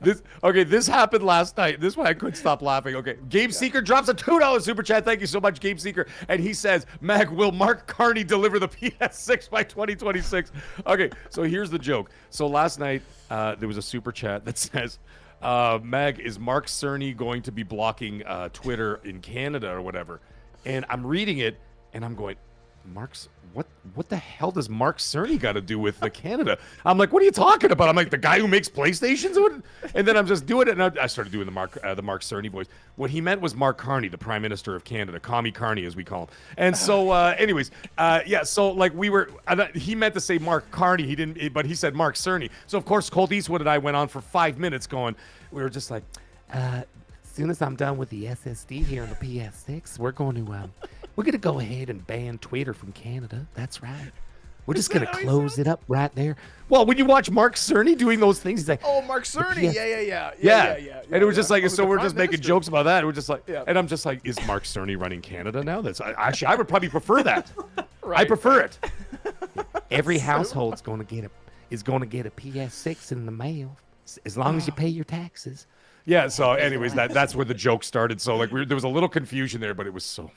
This happened last night. This is why I couldn't stop laughing. Okay, Game Seeker drops a $2 super chat. Thank you so much, Game Seeker. And he says, Mag, will Mark Carney deliver the PS6 by 2026? Okay, so here's the joke. So last night, there was a super chat that says, Mag, is Mark Cerny going to be blocking Twitter in Canada or whatever? And I'm reading it, and I'm going, what the hell does Mark Cerny got to do with the Canada? I'm like, what are you talking about? I'm like, the guy who makes PlayStations? And then I'm just doing it, and I started doing the Mark Cerny voice. What he meant was Mark Carney, the Prime Minister of Canada, Commie Carney as we call him. And so, so like he meant to say Mark Carney, he didn't, but he said Mark Cerny. So of course, Colt Eastwood and I went on for 5 minutes going, we were just like, as soon as I'm done with the SSD here on the PS6, we're going to go ahead and ban Twitter from Canada. That's right. We're just going to close it up right there. Well, when you watch Mark Cerny doing those things, he's like, oh, Mark Cerny. Yeah. And it was just like, so we're just making jokes about that. We're just like, and I'm just like, is Mark Cerny running Canada now? I would probably prefer that. I prefer it. Every household's going to get a PS6 in the mail as long as you pay your taxes. Yeah, so anyways, that's where the joke started. So like there was a little confusion there, but it was so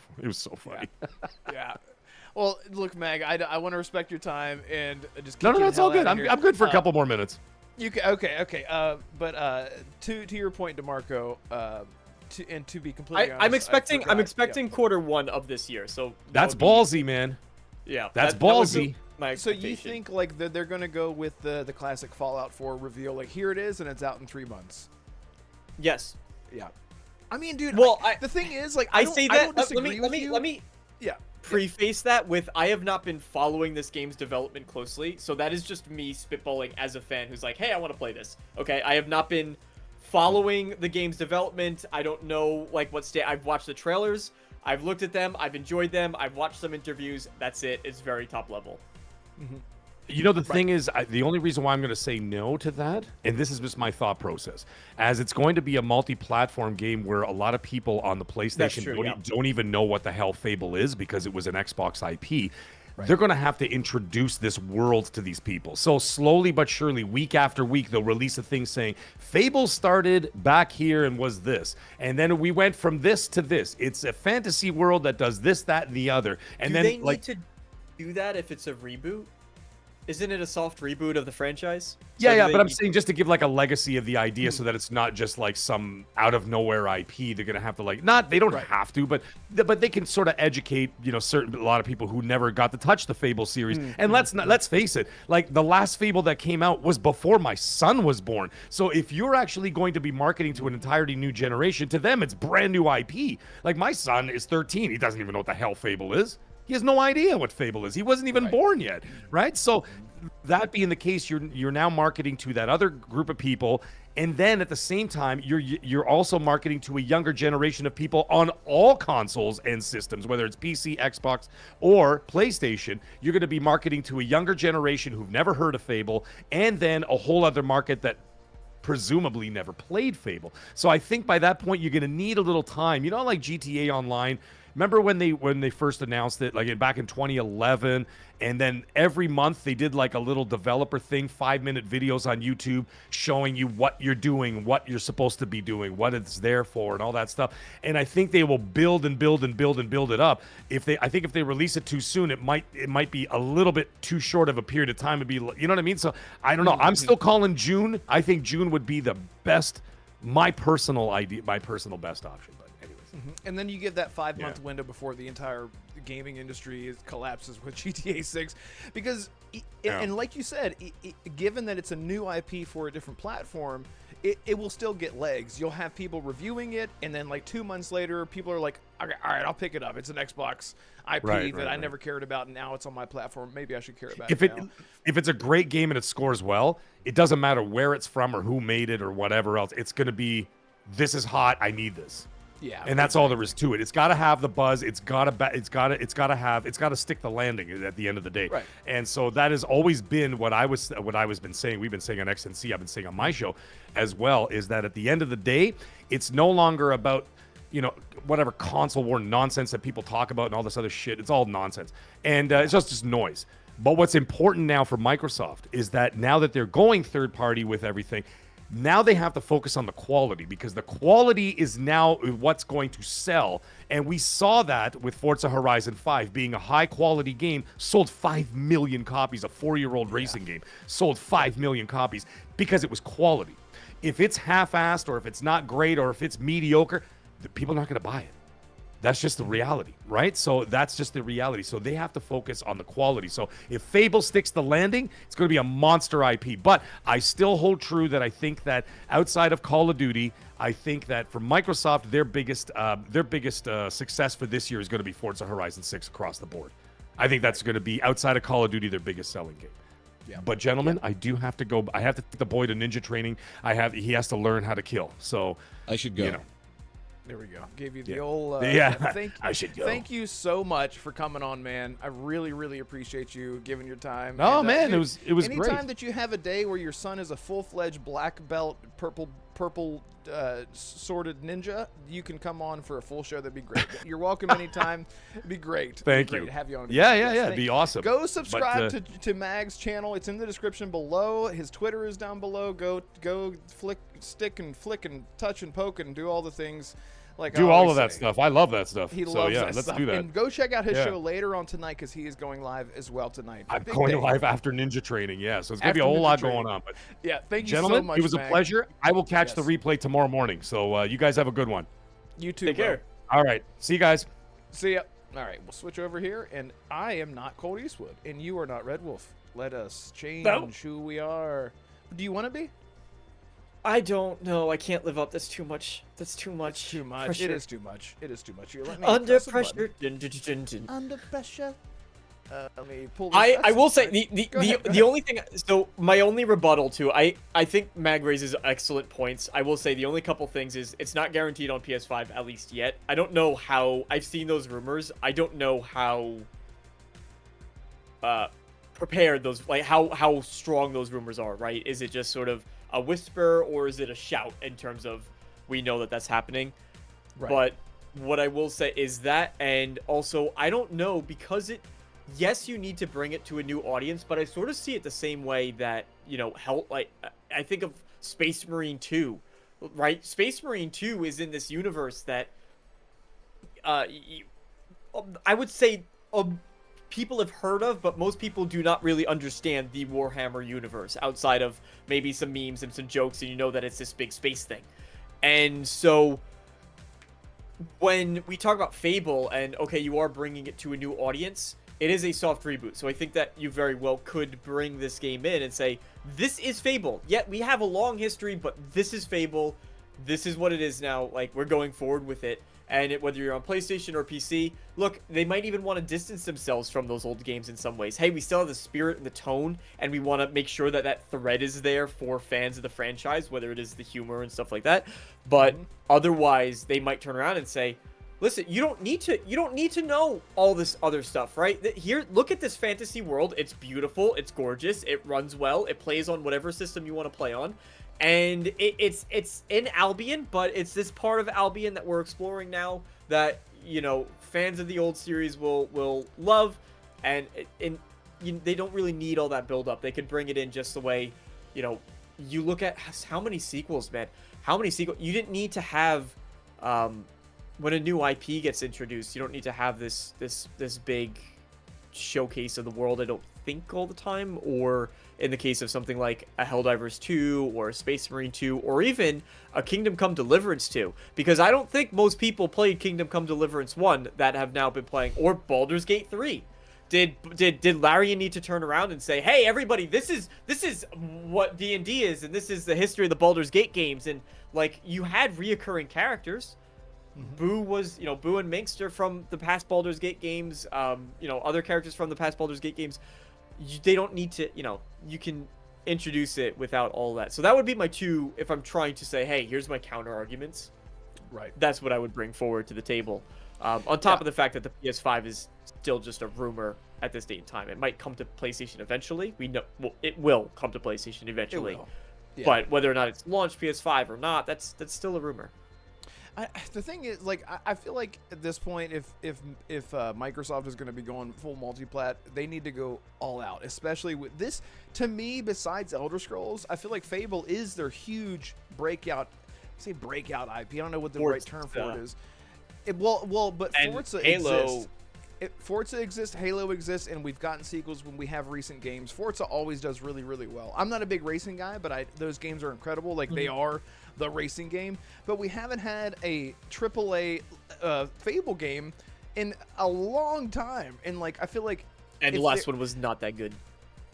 funny. Yeah. Well, look, Mag, I want to respect your time and just no, it's all good. I'm good for a couple more minutes. You can, okay. But to your point, DeMarco, to be completely honest, I'm expecting Q1 of this year. So that's ballsy, man. Yeah, that's ballsy. my So you expectation. think like they're gonna go with the classic Fallout 4 reveal, like here it is and it's out in 3 months? Yes. Yeah. I mean, dude. Well, the thing is, like, I don't, say I that. don't disagree let with you. me Yeah. preface that with I have not been following this game's development closely, so that is just me spitballing as a fan who's like, hey, I want to play this. Okay, I have not been following the game's development. I don't know like what state. I've watched the trailers. I've looked at them. I've enjoyed them. I've watched some interviews. That's it. It's very top level. You know, the thing is, the only reason why I'm going to say no to that, and this is just my thought process, as it's going to be a multi-platform game where a lot of people on the PlayStation true, don't even know what the hell Fable is because it was an Xbox IP. They're going to have to introduce this world to these people. So slowly but surely, week after week, they'll release a thing saying, Fable started back here and was this. And then we went from this to this. It's a fantasy world that does this, that, and the other. And Do then, they need like, to do that if it's a reboot? Isn't it a soft reboot of the franchise? yeah, So yeah, do but they I'm need- saying just to give like a legacy of the idea so that it's not just like some out of nowhere IP. They're gonna have to like they don't have to, but they can sort of educate a lot of people who never got to touch the Fable series. And let's face it, like the last Fable that came out was before my son was born. So if you're actually going to be marketing to an entirely new generation, to them it's brand new IP. Like my son is 13, he doesn't even know what the hell Fable is. He has no idea what Fable is. He wasn't even born yet, right? So that being the case, you're now marketing to that other group of people, and then at the same time, you're also marketing to a younger generation of people on all consoles and systems, whether it's PC, Xbox, or PlayStation. You're going to be marketing to a younger generation who've never heard of Fable, and then a whole other market that presumably never played Fable. So I think by that point, you're going to need a little time. You know, like GTA Online. Remember when they first announced it, like back in 2011, and then every month they did like a little developer thing, 5-minute videos on YouTube showing you what you're doing, what you're supposed to be doing, what it's there for, and all that stuff. And I think they will build and build and build and build it up. I think if they release it too soon, it might be a little bit too short of a period of time to be, you know what I mean? So I don't know. I'm still calling June. I think June would be the best, my personal best option. And then you give that 5-month window before the entire gaming industry collapses with GTA 6, because and like you said, given that it's a new IP for a different platform, it will still get legs. You'll have people reviewing it, and then like 2 months later, people are like, okay, all right, I'll pick it up. It's an Xbox IP that I never cared about, and now it's on my platform. Maybe I should care about it now. If it's a great game and it scores well, it doesn't matter where it's from or who made it or whatever else. It's going to be, this is hot, I need this. Yeah, and that's all there is to it. It's got to have the buzz. It's got to stick the landing at the end of the day. Right. And so that has always been what I was been saying. We've been saying on XNC. I've been saying on my show as well. Is that at the end of the day, it's no longer about whatever console war nonsense that people talk about and all this other shit. It's all nonsense, and it's just noise. But what's important now for Microsoft is that now that they're going third party with everything, now they have to focus on the quality, because the quality is now what's going to sell. And we saw that with Forza Horizon 5 being a high quality game, sold 5 million copies, a 4-year-old racing game, sold 5 million copies because it was quality. If it's half-assed or if it's not great or if it's mediocre, the people are not going to buy it. That's just the reality, right? So that's just the reality. So they have to focus on the quality. So if Fable sticks the landing, it's going to be a monster IP. But I still hold true that I think that outside of Call of Duty, I think that for Microsoft, their biggest success for this year is going to be Forza Horizon 6 across the board. I think that's going to be, outside of Call of Duty, their biggest selling game. Yeah. But gentlemen, I do have to go. I have to take the boy to ninja training. He has to learn how to kill. So I should go. There we go. Gave you the old. I should go. Thank you so much for coming on, man. I really, really appreciate you giving your time. Oh, and, man, dude, it was anytime great. that you have a day where your son is a full-fledged black belt, purple sorted ninja, you can come on for a full show. That'd be great. You're welcome anytime. It'd be great. Thank you. Great to have you on. Yeah. It'd be awesome. Go subscribe to Mag's channel. It's in the description below. His Twitter is down below. Go stick and flick and touch and poke and do all the things. Like do all of that stuff. I love that stuff. He loves that let's stuff. do that. And go check out his show later on tonight, because he is going live as well tonight. I'm going live after ninja training, so it's going to be a whole lot going on. But yeah, thank you gentlemen, so much, it was a pleasure. I will catch the replay tomorrow morning. So you guys have a good one. You too. Take care. All right. See you guys. See ya. All right, we'll switch over here, and I am not Colt Eastwood, and you are not Red Wolf. Let us change who we are. Do you want to be? I don't know. I can't live up. That's too much. That's too much. It's too much. Pressure. It is too much. It is too much. You're letting me Under press a button. pressure. Dun, dun, dun, dun, dun. Under pressure. Let me pull this. I will say Go ahead. the only thing, so my only rebuttal to I think Mag raises excellent points. I will say the only couple things is it's not guaranteed on PS5 at least yet. I don't know how, I've seen those rumors. I don't know how prepared those, like how strong those rumors are, right? Is it just sort of a whisper, or is it a shout in terms of we know that that's happening? Right. But what I will say is that, and also I don't know, because yes, you need to bring it to a new audience, but I sort of see it the same way that, you know, I think of Space Marine 2, right? Space Marine 2 is in this universe that I would say people have heard of, but most people do not really understand the Warhammer universe outside of maybe some memes and some jokes, and you know that it's this big space thing. And so when we talk about Fable and, okay, you are bringing it to a new audience, it is a soft reboot. So I think that you very well could bring this game in and say, this is Fable. Yet we have a long history, but this is Fable. This is what it is now. Like, we're going forward with it. And whether you're on PlayStation or PC, look, they might even want to distance themselves from those old games in some ways. Hey, we still have the spirit and the tone, and we want to make sure that that thread is there for fans of the franchise, whether it is the humor and stuff like that. But otherwise, they might turn around and say, listen, you don't need to know all this other stuff, right? Here, look at this fantasy world. It's beautiful, it's gorgeous, it runs well, it plays on whatever system you want to play on. And it's in Albion, but it's this part of Albion that we're exploring now that, you know, fans of the old series will love, and they don't really need all that build up. They could bring it in just the way, you know, you look at how many sequels, man. How many sequels? You didn't need to have when a new IP gets introduced, you don't need to have this big showcase of the world, I don't think, all the time. Or in the case of something like a Helldivers 2 or a Space Marine 2 or even a Kingdom Come Deliverance 2, because I don't think most people played Kingdom Come Deliverance 1 that have now been playing, or Baldur's Gate 3. Did Larian need to turn around and say, hey, everybody, this is what D&D is, and this is the history of the Baldur's Gate games? And like, you had reoccurring characters. Boo was, you know, Boo and Minkster from the past Baldur's Gate games, you know, other characters from the past Baldur's Gate games. They don't need to, you know, you can introduce it without all that. So that would be my two, if I'm trying to say, hey, here's my counter arguments. Right. That's what I would bring forward to the table. On top of the fact that the PS5 is still just a rumor at this date and time. It might come to PlayStation eventually. We know, well, it will come to PlayStation eventually. It will. Yeah. But whether or not it's launched PS5 or not, that's still a rumor. The thing is, like, I feel like at this point, if Microsoft is going to be going full multi-plat, they need to go all out. Especially with this, to me, besides Elder Scrolls, I feel like Fable is their huge breakout. Say breakout IP. I don't know what the right term for it is. But And Forza Halo. exists. Forza exists, Halo exists, and we've gotten sequels when we have recent games. Forza always does really, really well. I'm not a big racing guy, but those games are incredible. Like, they are the racing game. But we haven't had a AAA Fable game in a long time. And, like, I feel like... And the last one was not that good.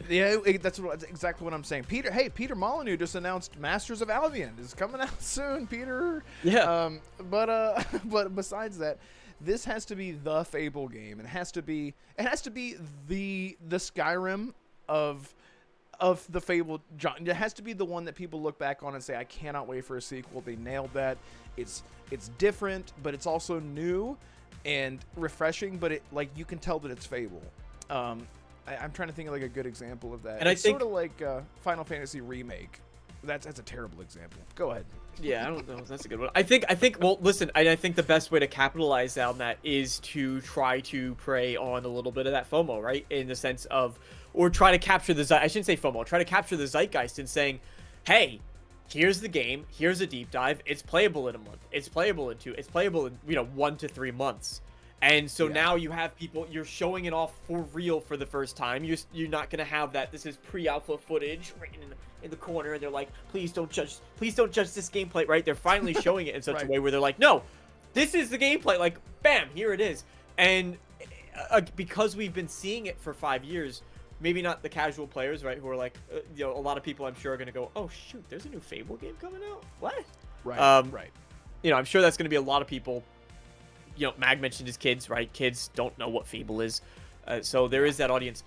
Yeah, that's exactly what I'm saying. Peter Molyneux just announced Masters of Albion is coming out soon, Peter. Yeah. But besides that, this has to be the Fable game. It has to be the Skyrim of the Fable genre. It has to be the one that people look back on and say, I cannot wait for a sequel. They nailed that. It's different, but it's also new and refreshing, but it, like, you can tell that it's Fable. I'm trying to think of like a good example of that. And it's I think sort of like Final Fantasy Remake. That's a terrible example. Go ahead. Yeah, I don't know. That's a good one. I think. Well, listen. I think the best way to capitalize on that is to try to prey on a little bit of that FOMO, right? In the sense of, or try to capture I shouldn't say FOMO. Try to capture the zeitgeist in saying, hey, here's the game. Here's a deep dive. It's playable in a month. It's playable in 2. It's playable in 1 to 3 months. And so now you have people, you're showing it off for real for the first time. You're not going to have that, this is pre-alpha footage right in the corner, and they're like, please don't judge this gameplay, right? They're finally showing it in such a way where they're like, no, this is the gameplay, like, bam, here it is. And because we've been seeing it for 5 years, maybe not the casual players, right, who are like, a lot of people I'm sure are going to go, oh, shoot, there's a new Fable game coming out? What? Right, right. I'm sure that's going to be a lot of people. Mag mentioned his kids, right? Kids don't know what Fable is. So there is that audience.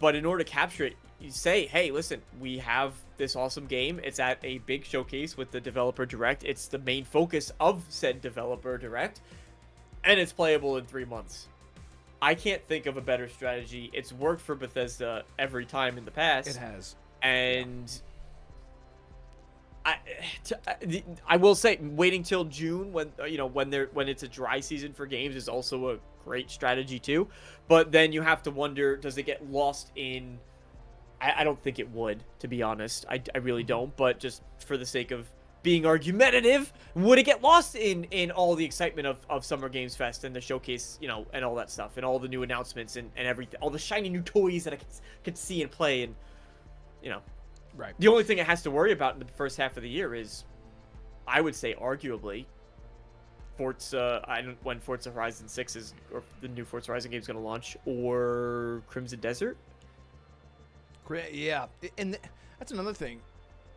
But in order to capture it, you say, hey, listen, we have this awesome game. It's at a big showcase with the Developer Direct. It's the main focus of said Developer Direct. And it's playable in 3 months. I can't think of a better strategy. It's worked for Bethesda every time in the past. It has. And I will say, waiting till June when it's a dry season for games is also a great strategy too. But then you have to wonder, does it get lost in? I don't think it would, to be honest. I really don't. But just for the sake of being argumentative, would it get lost in all the excitement of Summer Games Fest and the showcase, and all that stuff, and all the new announcements and everything, all the shiny new toys that I could see and play, and right. The only thing it has to worry about in the first half of the year is, I would say, arguably, Forza. When Forza Horizon 6 is, or the new Forza Horizon game is going to launch, or Crimson Desert. Yeah, and that's another thing.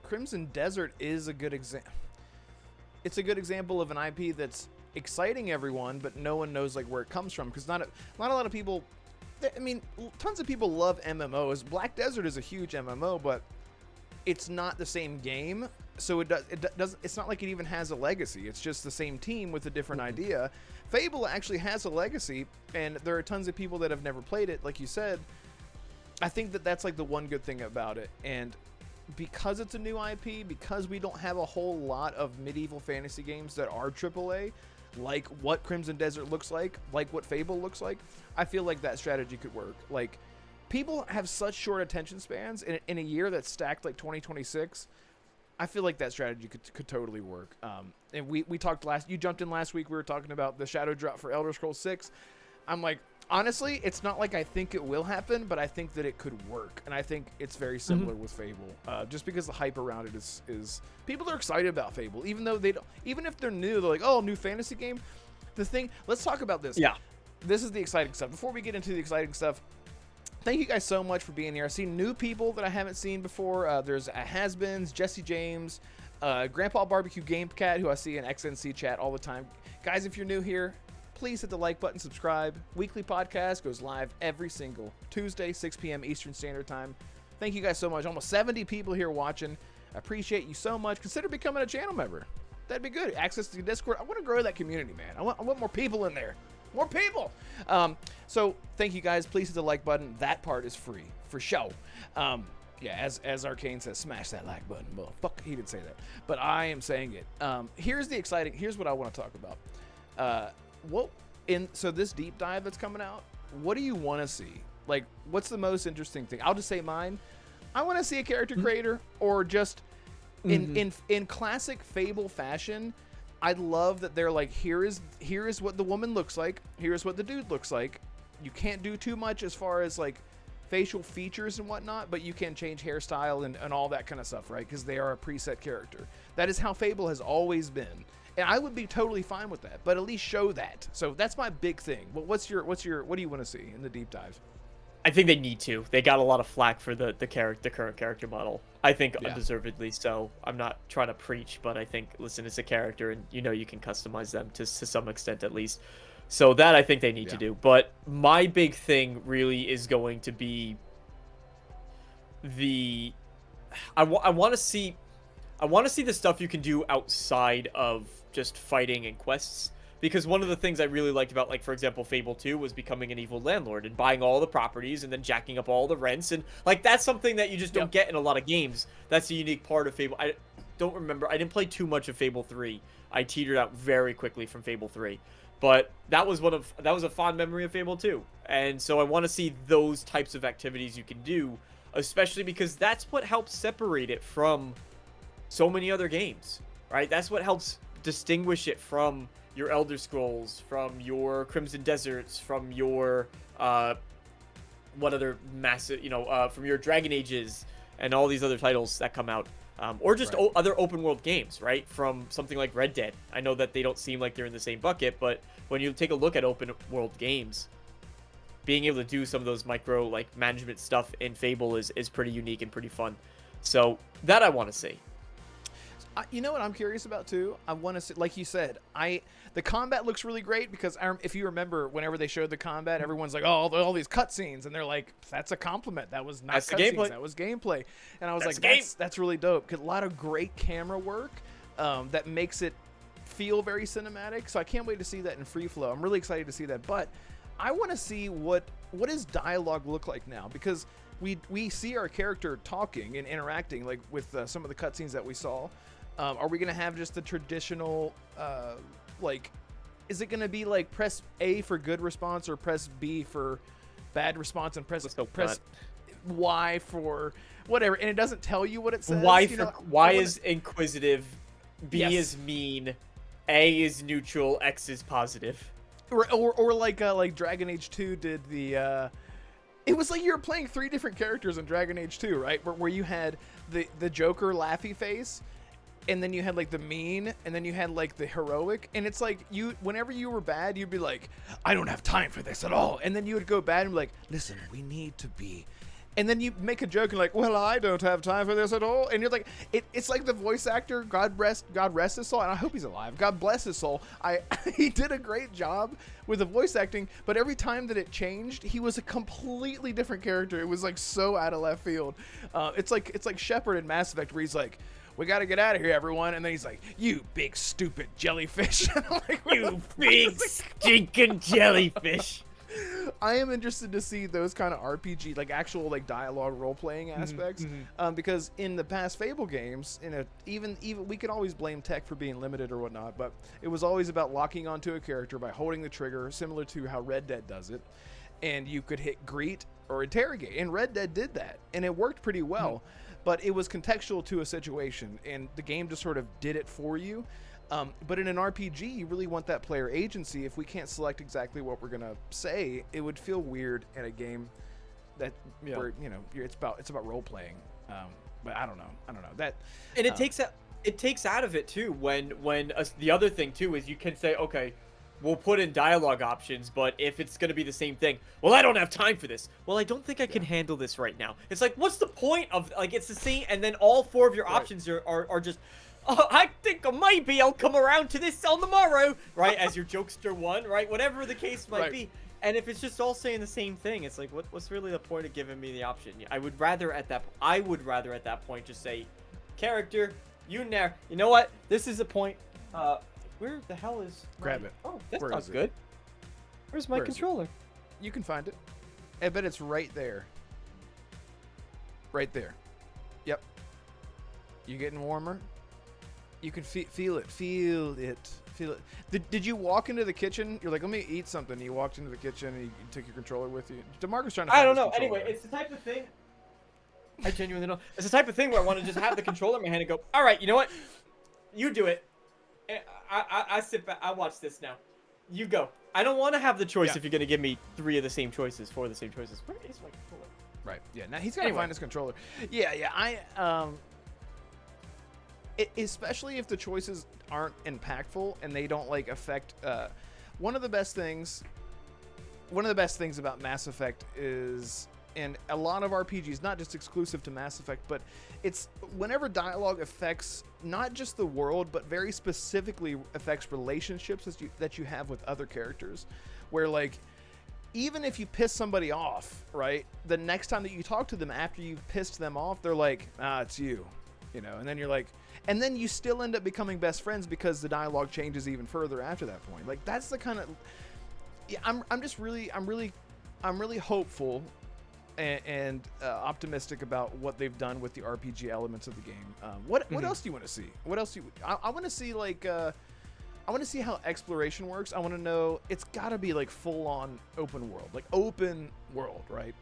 Crimson Desert is a good example. It's a good example of an IP that's exciting everyone, but no one knows where it comes from, because not a lot of people. I mean, tons of people love MMOs. Black Desert is a huge MMO, but it's not the same game, so it doesn't. It's not like it even has a legacy. It's just the same team with a different idea. Fable actually has a legacy, and there are tons of people that have never played it. Like you said, I think that's the one good thing about it, and because it's a new IP, because we don't have a whole lot of medieval fantasy games that are AAA, like what Crimson Desert looks like what Fable looks like, I feel like that strategy could work. People have such short attention spans in a year that's stacked like 2026. I feel like that strategy could totally work. And we talked you jumped in last week. We were talking about the shadow drop for Elder Scrolls 6. I'm like, honestly, it's not like I think it will happen, but I think that it could work. And I think it's very similar with Fable. Just because the hype around it is people are excited about Fable, even though even if they're new, they're like, oh, new fantasy game. Let's talk about this. Yeah. This is the exciting stuff. Before we get into the exciting stuff, thank you guys so much for being here. I've seen new people that I haven't seen before. There's Has-Beens, Jesse James, Grandpa Barbecue Game Cat, who I see in XNC chat all the time. Guys, if you're new here, please hit the like button, subscribe. Weekly podcast goes live every single Tuesday, 6 p.m. Eastern Standard Time. Thank you guys so much. Almost 70 people here watching. I appreciate you so much. Consider becoming a channel member. That'd be good. Access to Discord. I want to grow that community, man. I want more people in there. More people. So thank you guys. Please hit the like button. That part is free for show. Yeah, as Arcane says, smash that like button. Well, fuck, he didn't say that, but I am saying it. Here's what I want to talk about. So this deep dive that's coming out, what do you want to see? What's the most interesting thing? I'll just say mine. I want to see a character creator, or just in classic Fable fashion. I love that they're like, here is what the woman looks like. Here's what the dude looks like. You can't do too much as far as facial features and whatnot, but you can change hairstyle and all that kind of stuff, right? Because they are a preset character. That is how Fable has always been. And I would be totally fine with that, but at least show that. So that's my big thing. But what do you want to see in the deep dive? I think they need to. They got a lot of flack for the current character model. I think undeservedly so. I'm not trying to preach, but I think, listen, it's a character, and you can customize them to some extent at least. So that I think they need to do. But my big thing really is going to be I want to see the stuff you can do outside of just fighting and quests. Because one of the things I really liked about, for example, Fable 2 was becoming an evil landlord and buying all the properties and then jacking up all the rents. And, that's something that you just don't get in a lot of games. That's a unique part of Fable. I don't remember. I didn't play too much of Fable 3. I teetered out very quickly from Fable 3. But that was a fond memory of Fable 2. And so I want to see those types of activities you can do, especially because that's what helps separate it from so many other games, right? That's what helps distinguish it from your Elder Scrolls, from your Crimson Deserts, from your what other massive, from your Dragon Ages and all these other titles that come out. or just Right. other open world games, right? From something like Red Dead. I know that they don't seem like they're in the same bucket, but when you take a look at open world games, being able to do some of those micro like management stuff in Fable is pretty unique and pretty fun. So that I want to see. You know what I'm curious about too? I want to see, like you said, the combat looks really great because if you remember, whenever they showed the combat, everyone's like, "Oh, all these cutscenes," and they're like, "That's a compliment. That was not That's the cutscenes. gameplay. That was gameplay." And I was That's like, the game. "That's really dope." 'Cause a lot of great camera work that makes it feel very cinematic. So I can't wait to see that in free flow. I'm really excited to see that, but I want to see what does dialogue look like now, because we see our character talking and interacting like with some of the cutscenes that we saw. Are we gonna have just the traditional like? Is it gonna be like press A for good response or press B for bad response and press Y for whatever? And it doesn't tell you what it says. Y is inquisitive, B Yes. is mean, A is neutral, X is positive. or like Dragon Age 2 did the. It was like you were playing 3 different characters in Dragon Age 2, right? Where you had the Joker laughy face, and then you had like the mean, and then you had like the heroic, and it's like whenever you were bad, you'd be like, I don't have time for this at all, and then you would go bad and be like, listen, we need to be. And then you make a joke and like, well, I don't have time for this at all. And you're like, it's like the voice actor, God rest his soul, and I hope he's alive. God bless his soul. He did a great job with the voice acting, but every time that it changed, he was a completely different character. It was like so out of left field. It's like Shepard in Mass Effect, where he's like, we got to get out of here, everyone. And then he's like, you big stupid jellyfish. And I'm like, You big stinking jellyfish. I am interested to see those kind of RPG, like actual like dialogue role-playing aspects, because in the past Fable games, even we can always blame tech for being limited or whatnot, but it was always about locking onto a character by holding the trigger, similar to how Red Dead does it, and you could hit greet or interrogate, and Red Dead did that, and it worked pretty well, but it was contextual to a situation, and the game just sort of did it for you. But in an RPG, you really want that player agency. If we can't select exactly what we're gonna say, it would feel weird in a game that where it's about role playing. But I don't know that. And it takes out of it too when the other thing too is you can say, okay, we'll put in dialogue options, but if it's going to be the same thing, well, I don't have time for this. Well, I don't think I can handle this right now. It's like, what's the point of, like, it's the same, and then all 4 of your options are just, oh, I think maybe I'll come around to this on the morrow, right? As your jokester one, right? Whatever the case might be. And if it's just all saying the same thing, it's like, what's really the point of giving me the option? I would rather at that point just say, character, you know what? This is a point. Where the hell is grab it? Oh, that Where sounds is it? good. Where's my controller? You can find it. I bet it's right there. Right there. Yep. You getting warmer? You can feel it. Feel it. Did you walk into the kitchen? You're like, let me eat something. You walked into the kitchen and you took your controller with you. DeMarco's trying to. I don't know. Anyway, it's the type of thing. I genuinely don't. It's the type of thing where I want to just have the controller in my hand and go, all right, you know what? You do it. I sit back. I watch this now. You go. I don't want to have the choice if you're gonna give me 3 of the same choices, 4 of the same choices. Where is my controller? Right. Yeah. Now he's gotta find his controller. Yeah. Especially if the choices aren't impactful and they don't like affect. One of the best things about Mass Effect is, and a lot of RPGs, not just exclusive to Mass Effect, but it's whenever dialogue affects not just the world, but very specifically affects relationships that you have with other characters, where like, even if you piss somebody off, right, the next time that you talk to them after you've pissed them off, they're like, it's you, and then you're like, and then you still end up becoming best friends because the dialogue changes even further after that point. Like, that's the kind of, I'm really hopeful and optimistic about what they've done with the RPG elements of the game. What else do you want to see? What else do you? I want to see like I want to see how exploration works. I want to know, it's got to be like full on open world, right?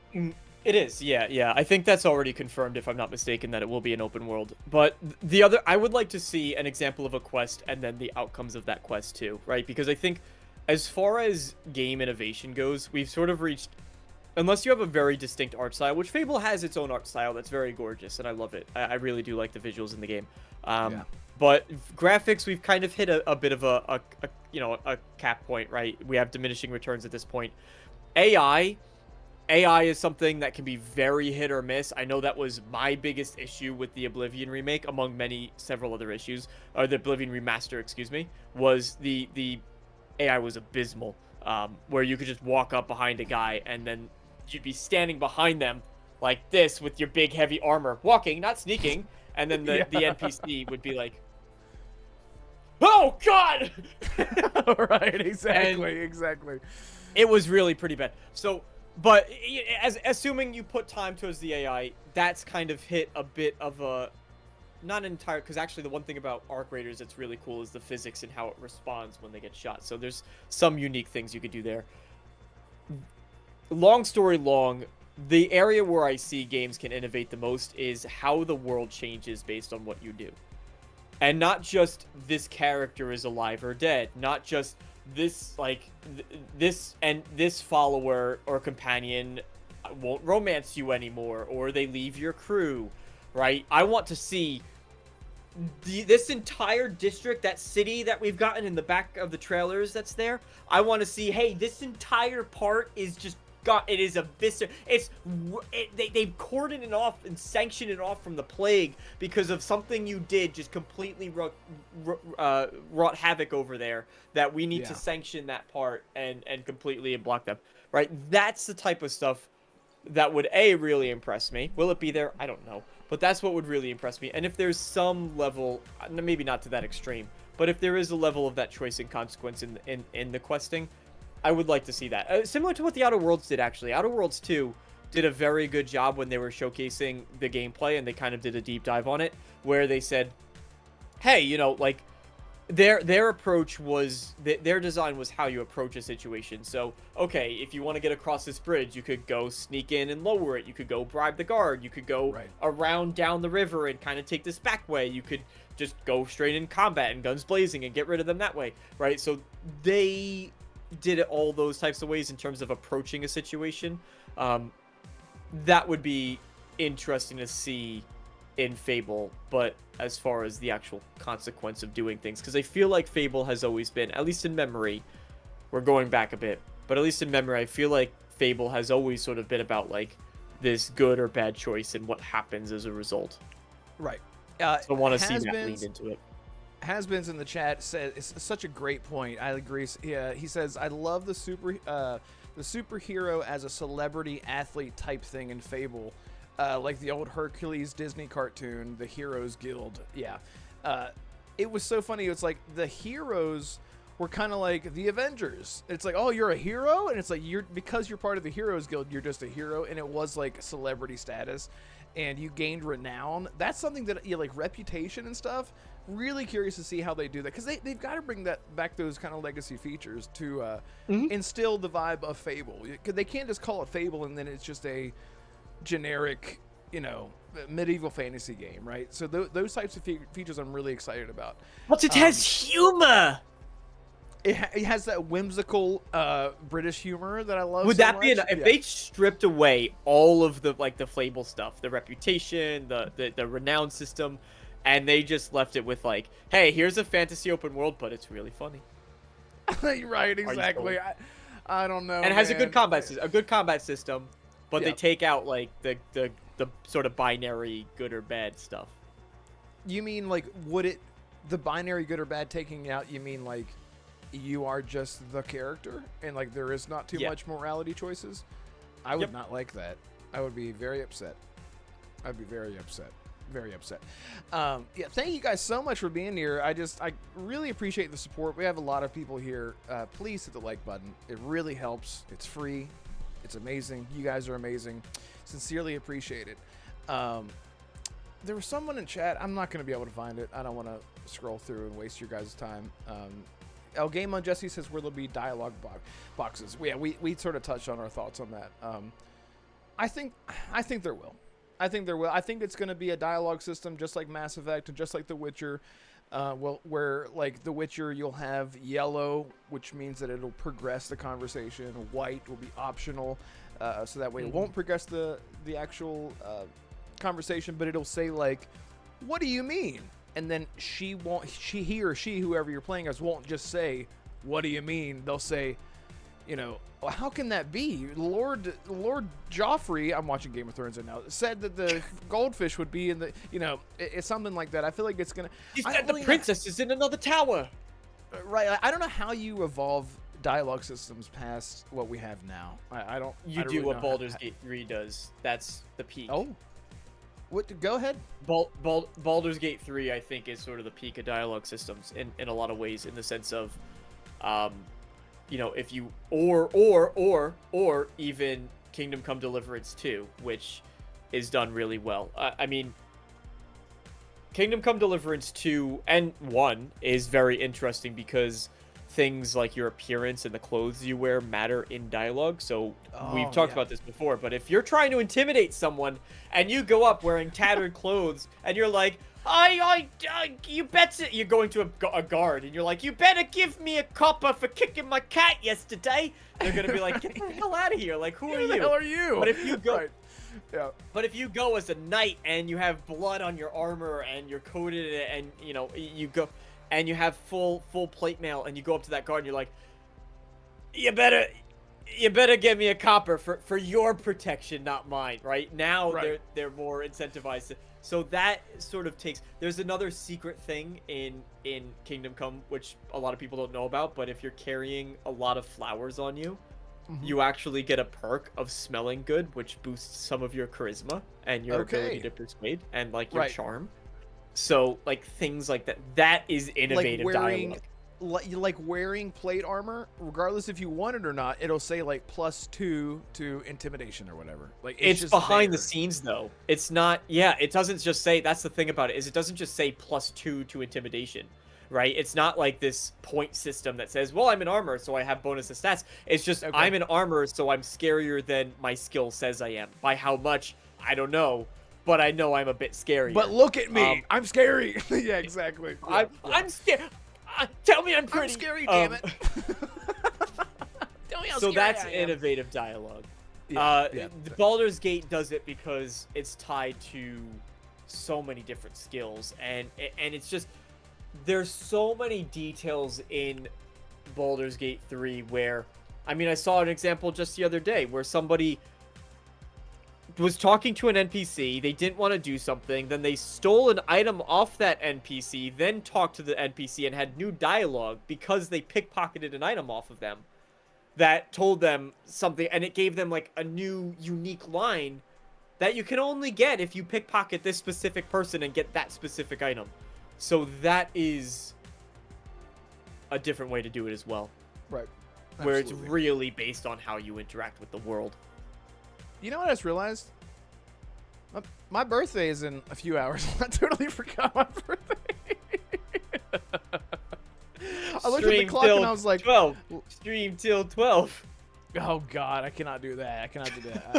It is, yeah. I think that's already confirmed, if I'm not mistaken, that it will be an open world. But I would like to see an example of a quest and then the outcomes of that quest too, right? Because I think as far as game innovation goes, we've sort of reached unless you have a very distinct art style, which Fable has its own art style that's very gorgeous, and I love it. I really do like the visuals in the game. Yeah. But graphics, we've kind of hit a bit of a cap point, right? We have diminishing returns at this point. AI is something that can be very hit or miss. I know that was my biggest issue with the Oblivion remake, among several other issues, or the Oblivion remaster, excuse me, was the AI was abysmal, where you could just walk up behind a guy and then you'd be standing behind them like this with your big heavy armor, walking, not sneaking, and then the NPC would be like, "Oh God!" Right, exactly. It was really pretty bad. So, but assuming you put time towards the AI, that's kind of hit a bit of a not entire, because actually the one thing about Arc Raiders that's really cool is the physics and how it responds when they get shot. So there's some unique things you could do there. Long story long, the area where I see games can innovate the most is how the world changes based on what you do. And not just this character is alive or dead, not just this this follower or companion won't romance you anymore, or they leave your crew, right? I want to see this entire district, that city that we've gotten in the back of the trailers that's there. I want to see, hey, this entire part is just it is a vista. They've cordoned it off and sanctioned it off from the plague because of something you did, just completely wrought havoc over there, that we need to sanction that part and completely block them, right? That's the type of stuff that would really impress me. Will it be there? I don't know, but that's what would really impress me. And if there's some level, maybe not to that extreme, but if there is a level of that choice and consequence in the questing, I would like to see that. Similar to what the Outer Worlds did, actually. Outer Worlds 2 did a very good job when they were showcasing the gameplay, and they kind of did a deep dive on it, where they said, hey, you know, like, their approach was, their design was how you approach a situation. So, okay, if you want to get across this bridge, you could go sneak in and lower it. You could go bribe the guard. You could go around down the river and kind of take this back way. You could just go straight in combat and guns blazing and get rid of them that way, right? So they did it all those types of ways in terms of approaching a situation. That would be interesting to see in Fable, but as far as the actual consequence of doing things, because I feel like Fable has always been, at least in memory, we're going back a bit, but at least in memory, I feel like Fable has always sort of been about like this good or bad choice and what happens as a result. Right. So I want to see that leaned into it. Has-beens in the chat said it's such a great point. I agree. He says, I love the superhero as a celebrity athlete type thing in Fable, like the old Hercules Disney cartoon, the Heroes Guild. Yeah, it was so funny. It's like the heroes were kind of like the Avengers. It's like, oh, you're a hero, and it's like because you're part of the Heroes Guild, you're just a hero, and it was like celebrity status, and you gained renown. That's something that like reputation and stuff. Really curious to see how they do that, because they've got to bring that back, those kind of legacy features to instill the vibe of Fable. They can't just call it Fable and then it's just a generic, you know, medieval fantasy game, right? So those types of features I'm really excited about. But it has humor. It has that whimsical British humor that I love. Would that be if they stripped away all of the like the Fable stuff, the reputation, the renown system, and they just left it with like, hey, here's a fantasy open world, but it's really funny. Right, exactly. I don't know. And it has a good combat system, but they take out like the sort of binary good or bad stuff. You mean like the binary good or bad taking out? You mean like you are just the character and like there is not too much morality choices? I would not like that. I would be very upset. I'd be very upset. Very upset. Thank you guys so much for being here. I really appreciate the support. We have a lot of people here. Please hit the like button. It really helps. It's free. It's amazing. You guys are amazing. Sincerely appreciate it. There was someone in chat. I'm not going to be able to find it. I don't want to scroll through and waste your guys' time. Game on Jesse says where there'll be dialogue boxes. We sort of touched on our thoughts on that. I think there will. I think it's going to be a dialogue system just like Mass Effect and just like The Witcher. Where like The Witcher, you'll have yellow, which means that it'll progress the conversation. White will be optional. so that way it won't progress the actual conversation, but it'll say like, "What do you mean?" And then he or she, whoever you're playing as, won't just say, "What do you mean?" They'll say, well, how can that be? Lord Joffrey, I'm watching Game of Thrones right now, said that the goldfish would be in the, it's something like that. I feel like it's gonna. He said the princess is in another tower. Right. I don't know how you evolve dialogue systems past what we have now. I don't. You I don't do really what know Baldur's Gate 3 does. That's the peak. Oh. Go ahead. Baldur's Gate 3, I think, is sort of the peak of dialogue systems in a lot of ways, in the sense of, if you or even Kingdom Come Deliverance 2, which is done really well. I mean, Kingdom Come Deliverance 2 and 1 is very interesting because things like your appearance and the clothes you wear matter in dialogue. So we've talked about this before, but if you're trying to intimidate someone and you go up wearing tattered clothes and you're like, you better, you're going to a guard and you're like, you better give me a copper for kicking my cat yesterday. They're going to be like, get the hell out of here. Like, who are you? Who the hell are you? But if you go, right. Yeah. But if you go as a knight and you have blood on your armor and you're coated in it and, you go and you have full plate mail and you go up to that guard and you're like, you better give me a copper for your protection, not mine, right? Now they're more incentivized. So that sort of takes, there's another secret thing in Kingdom Come, which a lot of people don't know about, but if you're carrying a lot of flowers on you, you actually get a perk of smelling good, which boosts some of your charisma and your ability to persuade and like your charm. So like things like that is innovative dialogue. Like wearing plate armor, regardless if you want it or not, it'll say like +2 to intimidation or whatever. Like it's behind the scenes though. It's not. Yeah, it doesn't just say. That's the thing about it, is it doesn't just say +2 to intimidation, right? It's not like this point system that says, well, I'm in armor, so I have bonus to stats. It's just I'm in armor, so I'm scarier than my skill says I am. By how much, I don't know, but I know I'm a bit scary. But look at me, I'm scary. Yeah, exactly. Yeah, I'm scared. Tell me I'm pretty. I'm scary, damn it. Tell me how so scary that's I am. innovative dialogue. The Baldur's Gate does it because it's tied to so many different skills, and it's just, there's so many details in Baldur's Gate 3 where, I mean, I saw an example just the other day where somebody was talking to an NPC, they didn't want to do something, then they stole an item off that NPC, then talked to the NPC and had new dialogue because they pickpocketed an item off of them that told them something, and it gave them like a new unique line that you can only get if you pickpocket this specific person and get that specific item. So that is a different way to do it as well. Right. Where it's really based on how you interact with the world. You know what I just realized? My birthday is in a few hours. I totally forgot my birthday. I looked at the clock and I was like, 12. Stream till 12. Oh God, I cannot do that.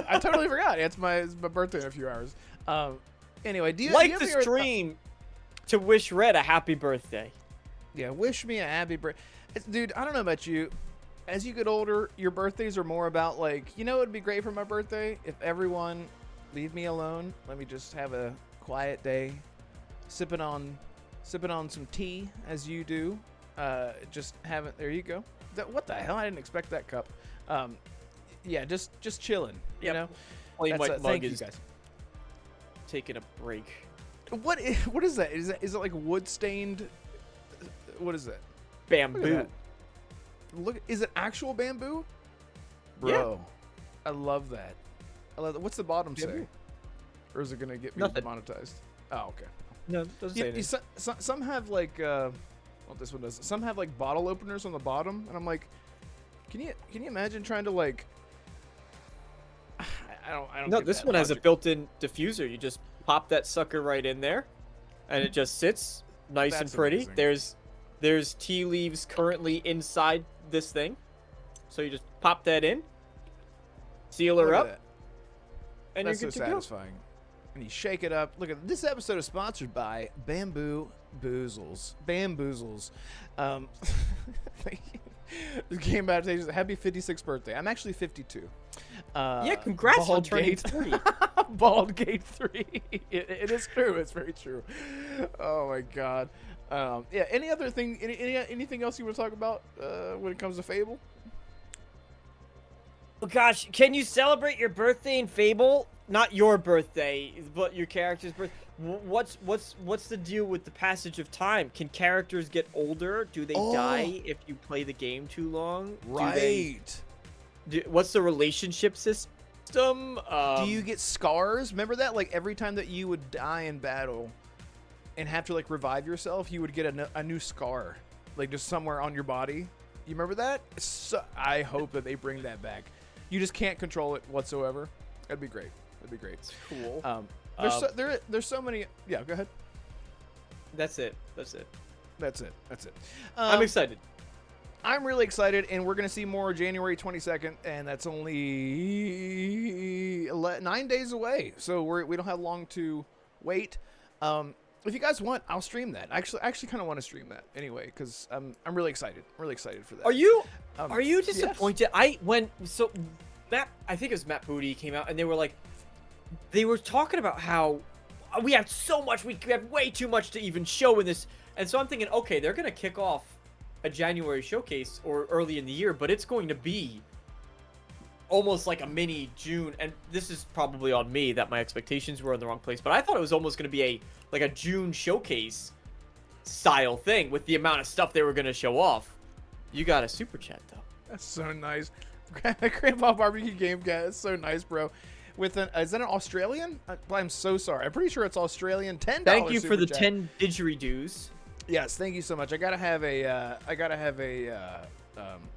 I totally forgot. It's my birthday in a few hours. Anyway, do you like do the stream to wish Red a happy birthday? Yeah, wish me a happy birthday, dude. I don't know about you. As you get older, your birthdays are more about like, it would be great for my birthday if everyone leave me alone. Let me just have a quiet day, sipping on some tea as you do. Just haven't. There you go. What the hell? I didn't expect that cup. Yeah, just chilling. You know. Plain white mug thank you is guys. Taking a break. What is that? Is it like wood stained? What is that? Bamboo. Look, is it actual bamboo? Bro, I love that. What's the bottom say? Or is it gonna get me demonetized? Oh, okay. No, it doesn't say anything. Some have like, well, this one does. Some have like bottle openers on the bottom, and I'm like, can you imagine trying to like? I don't. No, get this that one has a logic. built-in diffuser. You just pop that sucker right in there, and it just sits nice That's and pretty. amazing. There's tea leaves currently inside this thing, so you just pop that in, seal her Look at up, that. and That's you're so good to go. satisfying. And you shake it up. Look at this episode is sponsored by Bamboo Boozles. Bamboozles. This game adaptations. Happy 56th birthday. I'm actually 52. Yeah, congrats on turning 30. Bald Gate 3. It is true. It's very true. Oh my god. Yeah. Any other thing? Anything else you want to talk about when it comes to Fable? Oh gosh, can you celebrate your birthday in Fable? Not your birthday, but your character's birthday. What's the deal with the passage of time? Can characters get older? Do they die if you play the game too long? Right. What's the relationship system? Do you get scars? Remember that? Like every time that you would die in battle and have to like revive yourself, you would get a new scar, like just somewhere on your body. You remember that? So, I hope that they bring that back. You just can't control it whatsoever. That'd be great. That'd be great. It's cool. There's so many. Yeah, go ahead. That's it. That's it. I'm excited. I'm really excited, and we're going to see more January 22nd, and that's only 9 days away. So we don't have long to wait. If you guys want, I'll stream that. I actually kind of want to stream that anyway, because I'm really excited. Really excited for that. Are you disappointed? Yes. Matt, I think it was Matt Booty came out, and they were talking about how we have so much, we have way too much to even show in this, and so I'm thinking, okay, they're gonna kick off a January showcase or early in the year, but it's going to be almost like a mini June, and this is probably on me that my expectations were in the wrong place, but I thought it was almost going to be a June showcase style thing with the amount of stuff they were going to show off. You got a super chat though. That's so nice. Grandpa Barbecue Game Cat, that's so nice, bro. Is that an Australian? I'm so sorry. I'm pretty sure it's Australian. $10. Thank you for the chat. 10 didgeridoos. Yes, thank you so much. I gotta have a.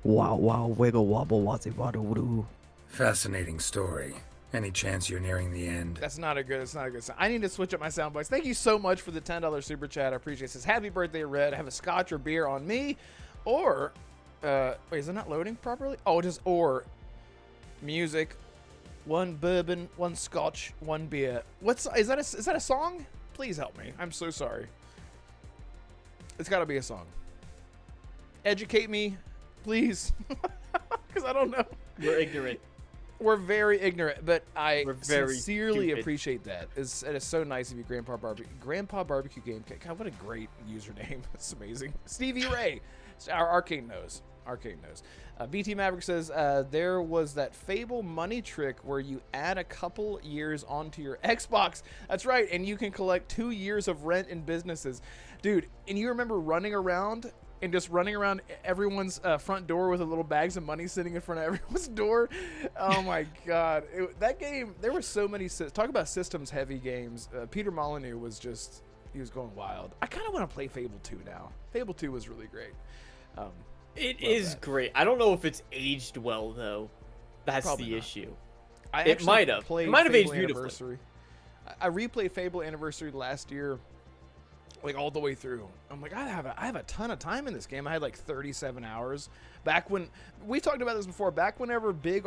Wow, wiggle wobble wazzy waddle. Fascinating story. Any chance you're nearing the end? That's not a good sign. I need to switch up my sound bites. Thank you so much for the $10 super chat. I appreciate it. It says, happy birthday, Red. Have a scotch or beer on me. Or, wait, is it not loading properly? Oh, it is or. Music. 1 bourbon, 1 scotch, 1 beer. Is that a song? Please help me. I'm so sorry. It's got to be a song. Educate me, please. Because I don't know. We're ignorant. We're very ignorant, but I very sincerely stupid. Appreciate that. It is so nice of you, Grandpa Barbecue Game. God, what a great username. It's amazing. Stevie Ray. Our Arcade knows. BT Maverick says, there was that Fable money trick where you add a couple years onto your Xbox. That's right, and you can collect 2 years of rent in businesses. Dude, and you remember running around everyone's front door with a little bags of money sitting in front of everyone's door? Oh my god. That game, there were so many, talk about systems heavy games. Peter Molyneux he was going wild. I kind of want to play Fable 2 now. Fable 2 was really great. It is great. I don't know if it's aged well though. That's Probably the not. issue. It might have. It might have aged beautifully. Anniversary. I replayed Fable Anniversary last year, like all the way through. I'm like, I have a ton of time in this game. I had like 37 hours. Back when we talked about this before. Back whenever big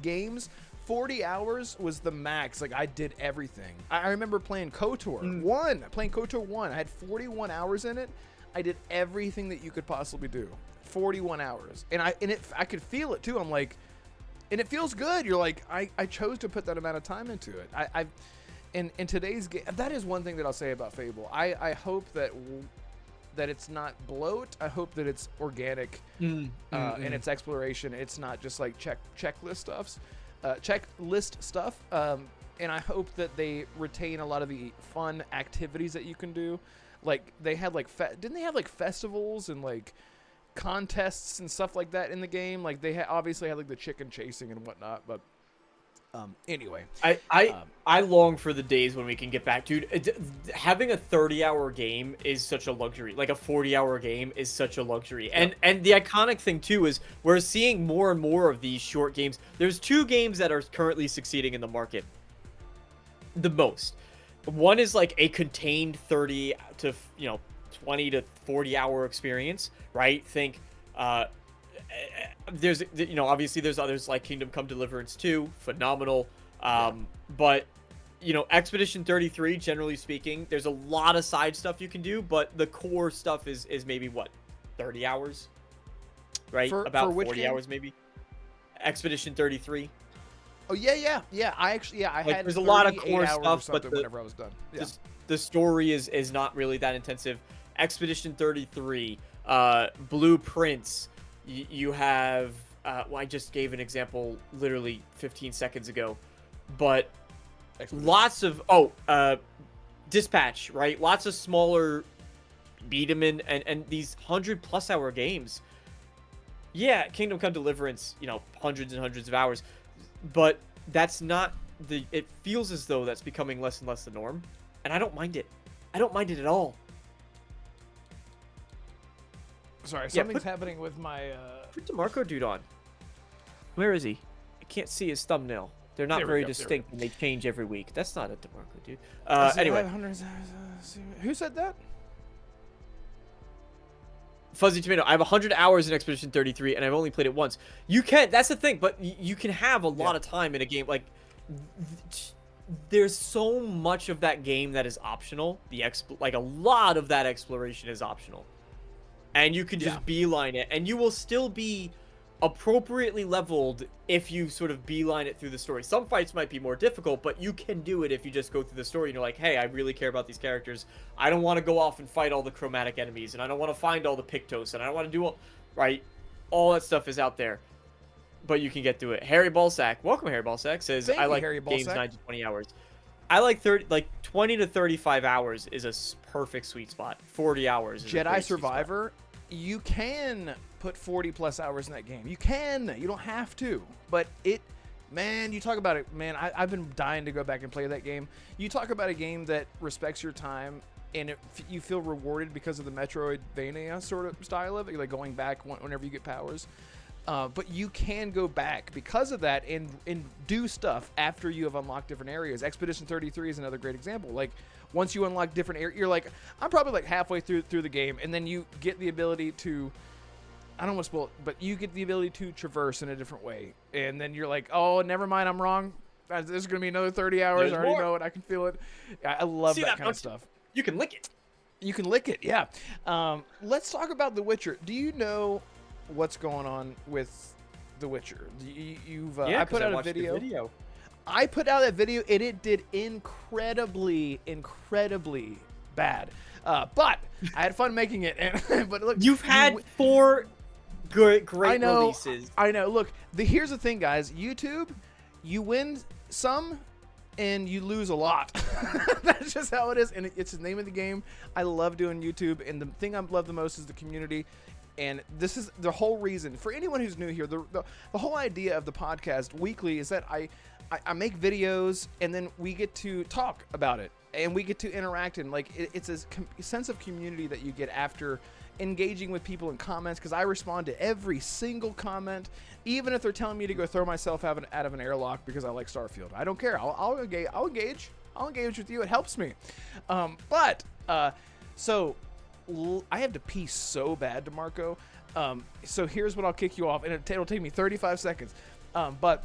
games, 40 hours was the max. Like I did everything. I remember playing KOTOR 1. Playing KOTOR 1. I had 41 hours in it. I did everything that you could possibly do. 41 hours. And I could feel it too. I'm like, and it feels good. You're like, I chose to put that amount of time into it. In today's game, that is one thing that I'll say about Fable. I hope that it's not bloat. I hope that it's organic in its exploration. It's not just like checklist stuff. And I hope that they retain a lot of the fun activities that you can do. Like they had didn't they have like festivals and like contests and stuff like that in the game? Like they obviously had like the chicken chasing and whatnot, but anyway, I long for the days when we can get back, dude. Having a 30-hour game is such a luxury. Like a 40-hour game is such a luxury. And the iconic thing too is we're seeing more and more of these short games. There's 2 games that are currently succeeding in the market the most. One is like a contained 30 to 20 to 40 hour experience, right? Think there's obviously there's others like Kingdom Come Deliverance 2, phenomenal. But Expedition 33, generally speaking, there's a lot of side stuff you can do, but the core stuff is maybe what, 30 hours, right? About for which 40 game? hours maybe. Expedition 33. Oh yeah. I actually I Like, had there's a lot of 38 core hours or stuff, but something the- whenever I was done. Yeah. The story is not really that intensive. Expedition 33, Blueprints. You have. Well, I just gave an example literally 15 seconds ago, but lots of Dispatch, right? Lots of smaller beat 'em in and these 100+ hour games. Yeah, Kingdom Come Deliverance, hundreds and hundreds of hours, but that's not the. It feels as though that's becoming less and less the norm, and I don't mind it. I don't mind it at all. Sorry, Yeah, something's happening with my. Put DeMarco dude on. Where is he? I can't see his thumbnail. They're not There we very go, there we distinct, and they change every week. That's not a DeMarco dude. Does it Anyway, have hundreds- who said that? Fuzzy Tomato. I have 100 hours in Expedition 33, and I've only played it once. You can. That's the thing, but you can have a lot of time in a game. Like, there's so much of that game that is optional. Like a lot of that exploration is optional, and you can just beeline it, and you will still be appropriately leveled if you sort of beeline it through the story. Some fights might be more difficult, but you can do it if you just go through the story and you're like, hey, I really care about these characters. I don't want to go off and fight all the chromatic enemies, and I don't want to find all the Pictos, and I don't want to do all that stuff is out there. But you can get through it. Harry Ballsack, welcome Harry Ballsack, says Thank I you, like Harry games Ballsack. 9 to 20 hours. I like 20 to 35 hours is a perfect sweet spot. 40 hours is a Jedi great sweet spot. Survivor. You can put 40+ hours in that game. You can. You don't have to. But man, you talk about it. Man, I've been dying to go back and play that game. You talk about a game that respects your time, and you feel rewarded because of the Metroidvania sort of style of it, like going back whenever you get powers. But you can go back because of that and do stuff after you have unlocked different areas. Expedition 33 is another great example. Like, once you unlock different areas, you're like, I'm probably like halfway through the game, and then you get the ability to, I don't want to spoil it, but you get the ability to traverse in a different way. And then you're like, oh, never mind, I'm wrong. This is going to be another 30 hours. There's I already more. know it. I can feel it. I love See that that, kind of don't you? stuff. You can lick it. You can lick it, yeah. Let's talk about The Witcher. Do you know what's going on with The Witcher? I put out a video. I put out that video, and it did incredibly bad. But I had fun making it. But look, You've had 4 great releases. I know. Look, here's the thing, guys. YouTube, you win some, and you lose a lot. That's just how it is, and it's the name of the game. I love doing YouTube, and the thing I love the most is the community. And this is the whole reason. For anyone who's new here, the whole idea of the podcast weekly is that I make videos, and then we get to talk about it, and we get to interact, and like it's a sense of community that you get after engaging with people in comments, because I respond to every single comment, even if they're telling me to go throw myself out of an airlock because I like Starfield. I don't care. I'll engage with you. It helps me. So I have to pee so bad, DeMarco. So here's what I'll kick you off, and it'll take me 35 seconds. But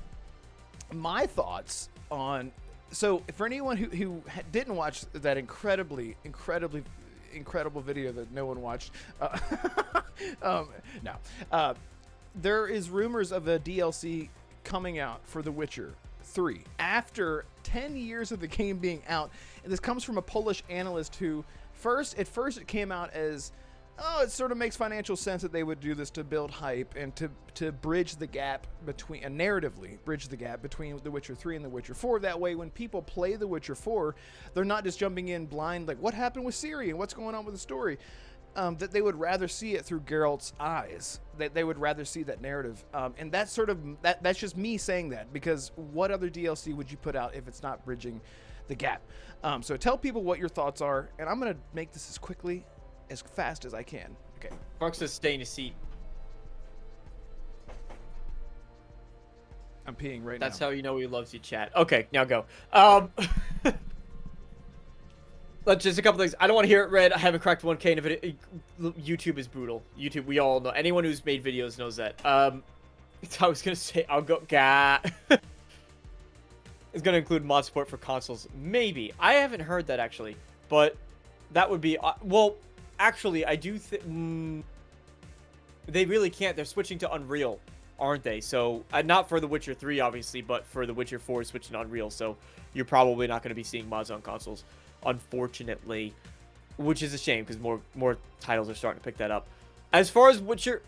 my thoughts on, so for anyone who didn't watch that incredible video that no one watched, there is rumors of a DLC coming out for The Witcher 3 after 10 years of the game being out, and this comes from a Polish analyst who at first it came out as, it sort of makes financial sense that they would do this to build hype and to bridge the gap between, and narratively bridge the gap between The Witcher 3 and The Witcher 4. That way, when people play The Witcher 4, they're not just jumping in blind, like, what happened with Ciri and what's going on with the story? That they would rather see it through Geralt's eyes. That they would rather see that narrative. And that's sort of, that's just me saying that, because what other DLC would you put out if it's not bridging the gap? So tell people what your thoughts are, and I'm going to make this as fast as I can. Okay. Mark says stay in your seat. I'm peeing right now. That's how you know he loves you, chat. Okay, now go. Let's just a couple things. I don't want to hear it read. I haven't cracked 1K in a video. YouTube is brutal. YouTube, we all know. Anyone who's made videos knows that. I was going to say, I'll go. It's going to include mod support for consoles. Maybe. I haven't heard that, actually. But that would be... well, actually, I do think... they really can't. They're switching to Unreal. aren't they? So not for The Witcher 3, obviously, but for The Witcher 4 switching to Unreal. So you're probably not going to be seeing mods on consoles, unfortunately, which is a shame because more titles are starting to pick that up. As far as Witcher,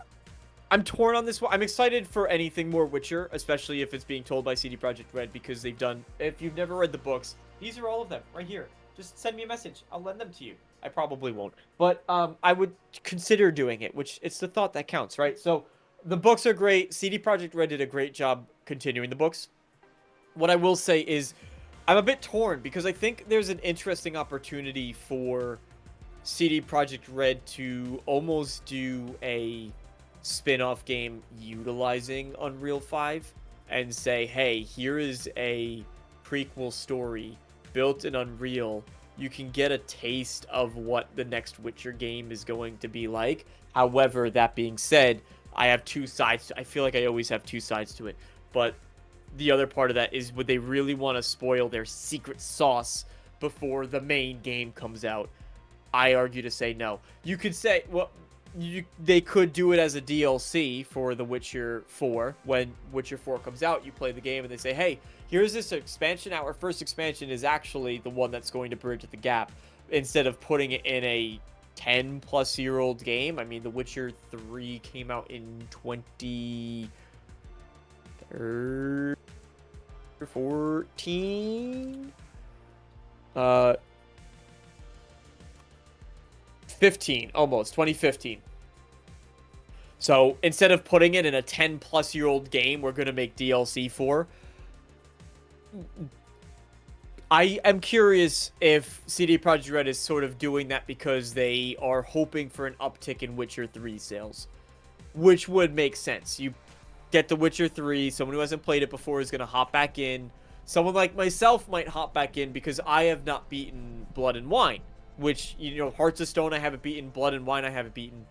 I'm torn on this one. I'm excited for anything more Witcher, especially if it's being told by CD Projekt Red, because they've done. If you've never read the books, these are all of them right here. Just send me a message. I'll lend them to you. I probably won't, but I would consider doing it. Which it's the thought that counts, right? So the books are great. CD Projekt Red did a great job continuing the books. What I will say is, I'm a bit torn because I think there's an interesting opportunity for CD Projekt Red to almost do a spin-off game utilizing Unreal 5 and say, hey, here is a prequel story built in Unreal. You can get a taste of what the next Witcher game is going to be like. However, that being said, I have two sides. I feel like I always have two sides to it. But the other part of that is, would they really want to spoil their secret sauce before the main game comes out? I argue to say no. You could say, well, they could do it as a DLC for The Witcher 4. When Witcher 4 comes out, you play the game and they say, hey, here's this expansion. Our first expansion is actually the one that's going to bridge the gap, instead of putting it in a 10-plus-year-old game. I mean, The Witcher 3 came out in 2014? 15, almost 2015. So instead of putting it in a 10-plus-year-old game we're going to make DLC for, I am curious if CD Projekt Red is sort of doing that because they are hoping for an uptick in Witcher 3 sales, which would make sense. You get The Witcher 3, someone who hasn't played it before is going to hop back in. Someone like myself might hop back in because I have not beaten Blood and Wine, which, you know, Hearts of Stone I haven't beaten, Blood and Wine I haven't beaten,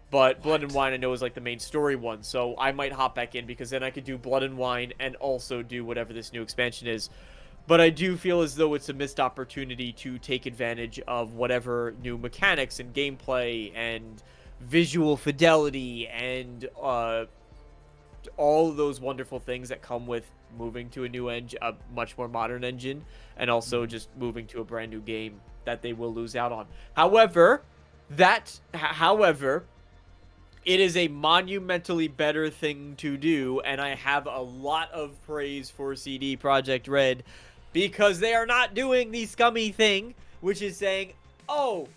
but Blood and Wine I know is like the main story one, so I might hop back in because then I could do Blood and Wine and also do whatever this new expansion is. But I do feel as though it's a missed opportunity to take advantage of whatever new mechanics and gameplay and visual fidelity and all of those wonderful things that come with moving to a new engine, a much more modern engine, and also just moving to a brand new game that they will lose out on. However, it is a monumentally better thing to do, and I have a lot of praise for CD Projekt Red because they are not doing the scummy thing, which is saying, oh,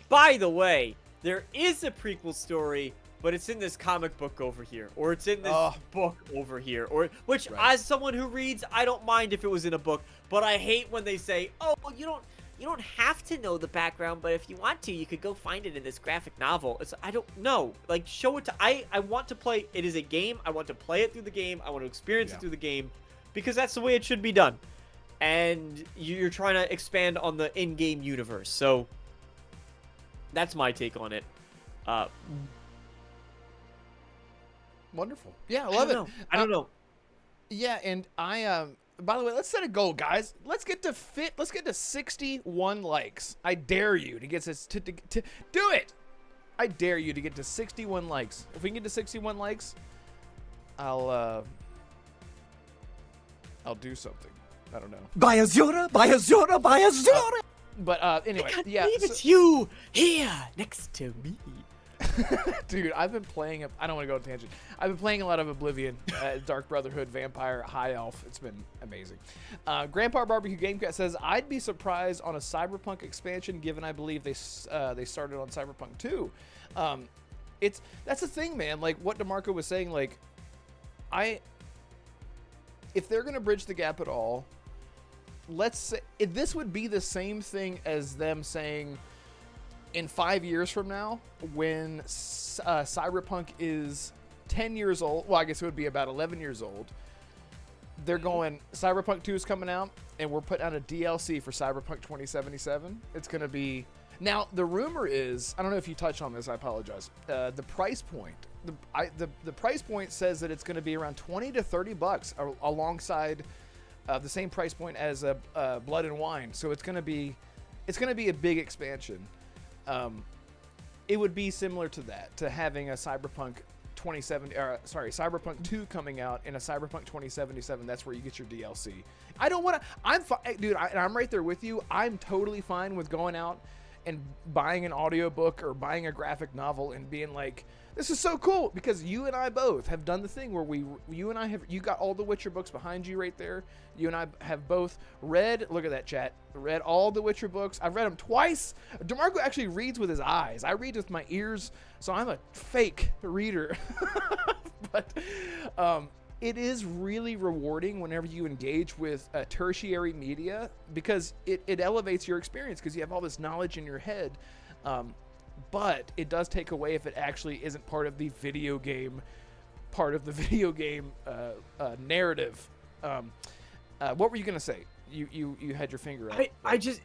by the way, there is a prequel story, but it's in this comic book over here, or it's in this book over here, or which, as someone who reads, I don't mind if it was in a book, but I hate when they say, oh, well, you don't have to know the background, but if you want to, you could go find it in this graphic novel. It's, I don't know. Like, show it to... I want to play... It is a game. I want to play it through the game. I want to experience it through the game. Because that's the way it should be done. And you're trying to expand on the in-game universe. So, that's my take on it. Wonderful. Yeah, I love it. I don't know. Yeah, and by the way, let's set a goal, guys. Let's get to 61 likes. I dare you to get to do it. I dare you to get to 61 likes. If we can get to 61 likes, I'll do something. I don't know. Buy a Zora, buy a Zora, buy a Zora. But anyway, yeah. It's you here next to me. Dude, I've been playing I don't want to go on a tangent. I've been playing a lot of Oblivion, Dark Brotherhood, Vampire, High Elf. It's been amazing. Grandpa Barbecue Gamecat says, I'd be surprised on a Cyberpunk expansion, given I believe they started on Cyberpunk 2. That's the thing, man. Like what DeMarco was saying, like if they're gonna bridge the gap at all, let's say this would be the same thing as them saying, in 5 years from now, when Cyberpunk is 10 years old, well, I guess it would be about 11 years old, they're going, Cyberpunk 2 is coming out, and we're putting out a DLC for Cyberpunk 2077. It's going to be... Now, the rumor is, I don't know if you touched on this, I apologize, the price point. The price point says that it's going to be around $20 to $30 alongside the same price point as Blood and Wine. So it's going to be a big expansion. It would be similar to that, to having a Cyberpunk Cyberpunk 2 coming out and a Cyberpunk 2077. That's where you get your DLC. I don't want to. Dude, I'm right there with you. I'm totally fine with going out and buying an audiobook or buying a graphic novel and being like, this is so cool, because you and I both have done the thing where you got all the Witcher books behind you right there. You and I have both read, look at that chat, read all the Witcher books. I've read them twice. DeMarco actually reads with his eyes. I read with my ears, so I'm a fake reader. But it is really rewarding whenever you engage with tertiary media, because it elevates your experience because you have all this knowledge in your head. But it does take away if it actually isn't part of the video game narrative. What were you gonna say? You had your finger up.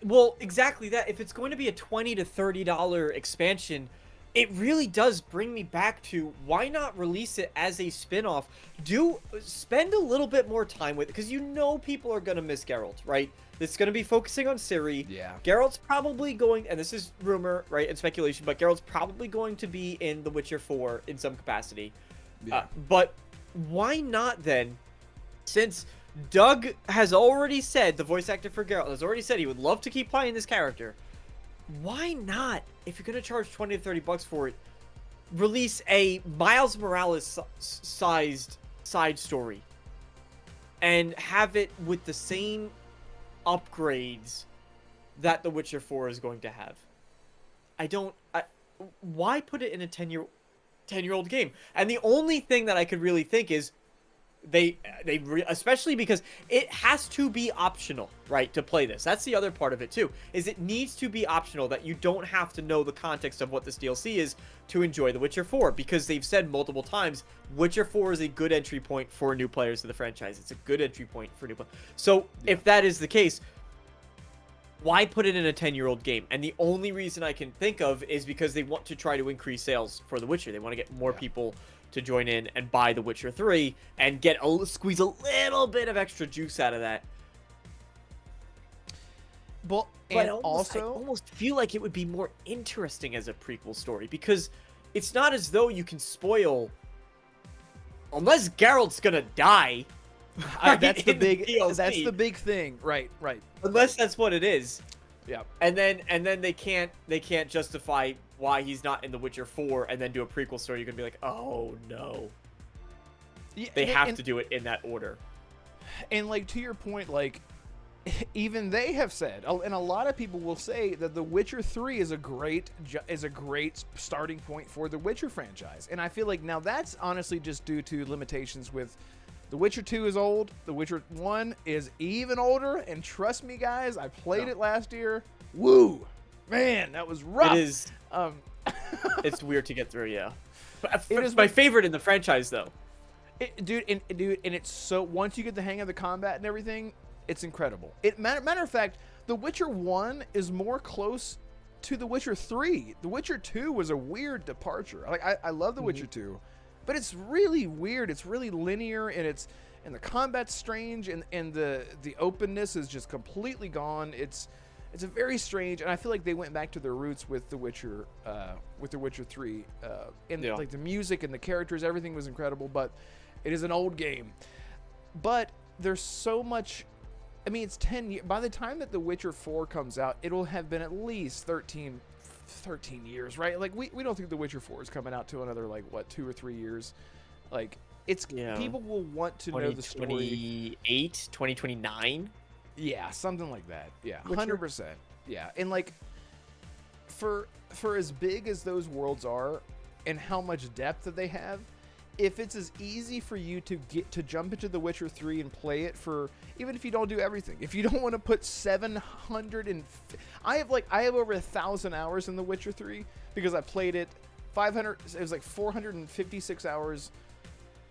Well, exactly that. If it's going to be a $20 to $30 expansion, it really does bring me back to, why not release it as a spin-off? Spend a little bit more time with it, because people are going to miss Geralt, right? It's going to be focusing on Ciri. Yeah. Geralt's probably going, and this is rumor, right, and speculation, but Geralt's probably going to be in The Witcher 4 in some capacity. Yeah. But why not then, since Doug has already said, the voice actor for Geralt has already said he would love to keep playing this character, why not, if you're going to charge $20 to $30 for it, release a Miles Morales sized side story and have it with the same upgrades that The Witcher 4 is going to have? Why put it in a 10-year-old game? And the only thing that I could really think is especially because it has to be optional, right, to play this. That's the other part of it too, is it needs to be optional, that you don't have to know the context of what this DLC is to enjoy The Witcher 4, because they've said multiple times Witcher 4 is a good entry point for new players to the franchise. It's a good entry point for new players. So if that is the case, why put it in a 10-year-old game? And the only reason I can think of is because they want to try to increase sales for The Witcher. They want to get more people to join in and buy The Witcher 3 and squeeze a little bit of extra juice out of that. But I almost feel like it would be more interesting as a prequel story, because it's not as though you can spoil, unless Geralt's gonna die. That's the big thing, right? Unless that's what it is. Yeah. And then they can't justify why he's not in The Witcher 4 and then do a prequel story. You're gonna be like, oh no. Yeah, they have to do it in that order. And like, to your point, like, even they have said, and a lot of people will say, that The Witcher 3 is a great starting point for the Witcher franchise. And I feel like now that's honestly just due to limitations with The Witcher 2 is old. The Witcher 1 is even older. And trust me, guys, I played it last year. Woo! Man, that was rough. It is. It's weird to get through, yeah. But it is my favorite in the franchise, though. Dude, and it's so, once you get the hang of the combat and everything, it's incredible. Matter of fact, The Witcher 1 is more close to The Witcher 3. The Witcher 2 was a weird departure. Like, I love The Witcher 2, but it's really weird. It's really linear, and the combat's strange, and the openness is just completely gone. It's a very strange, and I feel like they went back to their roots with The Witcher 3. Like the music and the characters, everything was incredible, but it is an old game. But there's so much. I mean, it's 10 years. By the time that The Witcher 4 comes out, it'll have been at least 13 years, right? Like, we don't think The Witcher 4 is coming out to another, like, what, 2 or 3 years? Like, people will want to know the story. 2028, 2029? Yeah, something like that. Yeah, 100%. Yeah, and like, for as big as those worlds are, and how much depth that they have, if it's as easy for you to get to jump into The Witcher 3 and play it for, even if you don't do everything, if you don't want to put 700 and I have over 1,000 hours in The Witcher 3 because I played it 500. It was like 456 hours.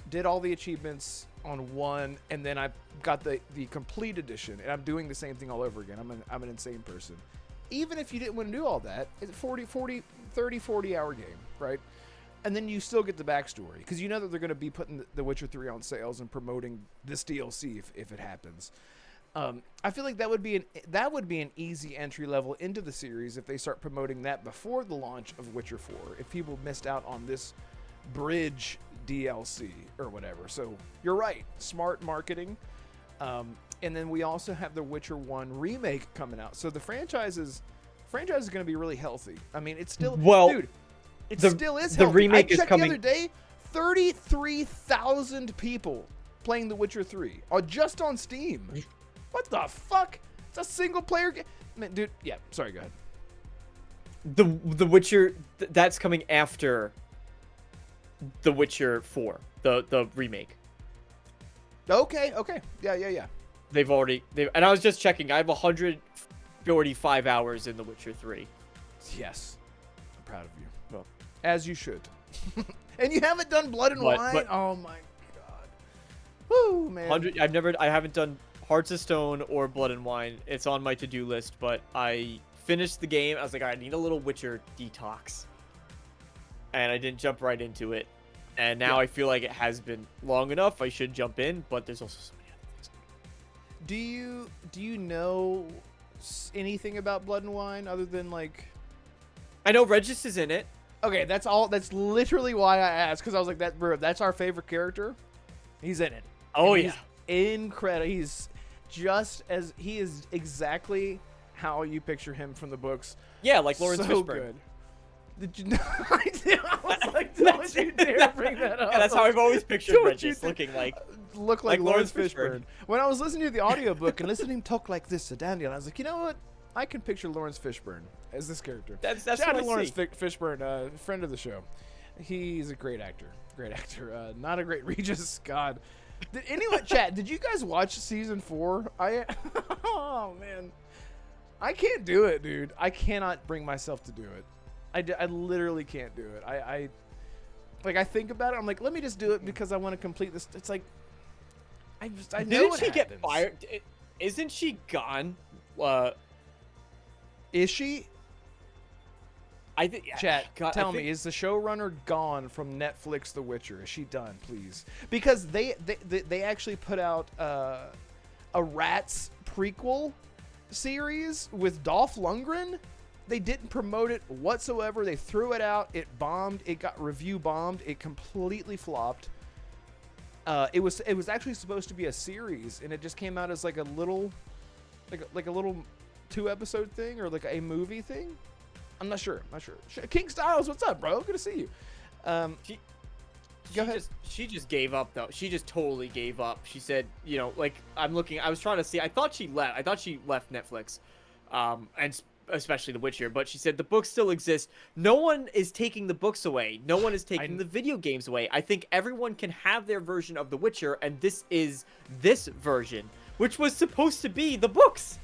Did all the achievements on one, and then I got the complete edition, and I'm doing the same thing all over again. I'm an insane person. Even if you didn't want to do all that, it's a 40 hour game, right? And then you still get the backstory, because you know that they're going to be putting The Witcher 3 on sales and promoting this DLC if it happens. I feel like that would be an easy entry level into the series if they start promoting that before the launch of Witcher 4. If people missed out on this bridge DLC or whatever. So you're right, smart marketing. And then we also have the Witcher 1 remake coming out. So the franchise is going to be really healthy. I mean, it's still dude, it still is the healthy. remake I is checked coming. the other day, 33,000 people playing The Witcher 3 just on Steam. What the fuck? It's a single player game. Man, dude, yeah, sorry, go ahead. The Witcher, that's coming after The Witcher 4, the remake. Okay. Yeah. And I was just checking. I have 145 hours in The Witcher 3. Yes. I'm proud of you. Well, As you should. And you haven't done Blood and But- Wine? but- Oh my god. Woo, man. I haven't done Hearts of Stone or Blood and Wine. It's on my to-do list, but I finished the game. I was like, I need a little Witcher detox. And I didn't jump right into it. And now I feel like it has been long enough. I should jump in, but there's also so many other things. Do you know anything about Blood and Wine other than like? I know Regis is in it. Okay, that's all. That's literally why I asked, because I was like, that's our favorite character. He's in it. Oh, And yeah. he's incredible. He is exactly how you picture him from the books. Yeah, like Lawrence So Fishburne. good. Did you know? I was like, don't you dare bring that up. Yeah, that's how I've always pictured Don't Regis, you looking like. Look like Lawrence Lawrence Fishburne. Fishburne. When I was listening to the audiobook and listening to him talk like this to Daniel, I was like, you know what? I can picture Lawrence Fishburne as this character. That's Shout what out I to Lawrence see. Fishburne, friend of the show. He's a great actor. Not a great Regis. God. Did anyone chat? Did you guys watch season 4? Oh man, I can't do it, dude. I cannot bring myself to do it. I literally can't do it. I think about it. I'm like, let me just do it because I want to complete this. It's like, I know Didn't what she get happens. fired? Isn't she gone? Is she? I think. Chat, God, tell I me, think- is the showrunner gone from Netflix The Witcher? Is she done, please? Because they actually put out a Rats prequel series with Dolph Lundgren. They didn't promote it whatsoever. They threw it out. It bombed. It got review bombed. It completely flopped. It was actually supposed to be a series, and it just came out as like a little 2-episode thing or like a movie thing. I'm not sure. King Styles, what's up, bro? Good to see you. Go ahead. She just gave up though. She just totally gave up. She said, you know, like I was trying to see. I thought she left Netflix, and especially The Witcher. But she said the books still exist. No one is taking the books away. No one is taking the video games away. I think everyone can have their version of The Witcher, and this is this version, which was supposed to be the books.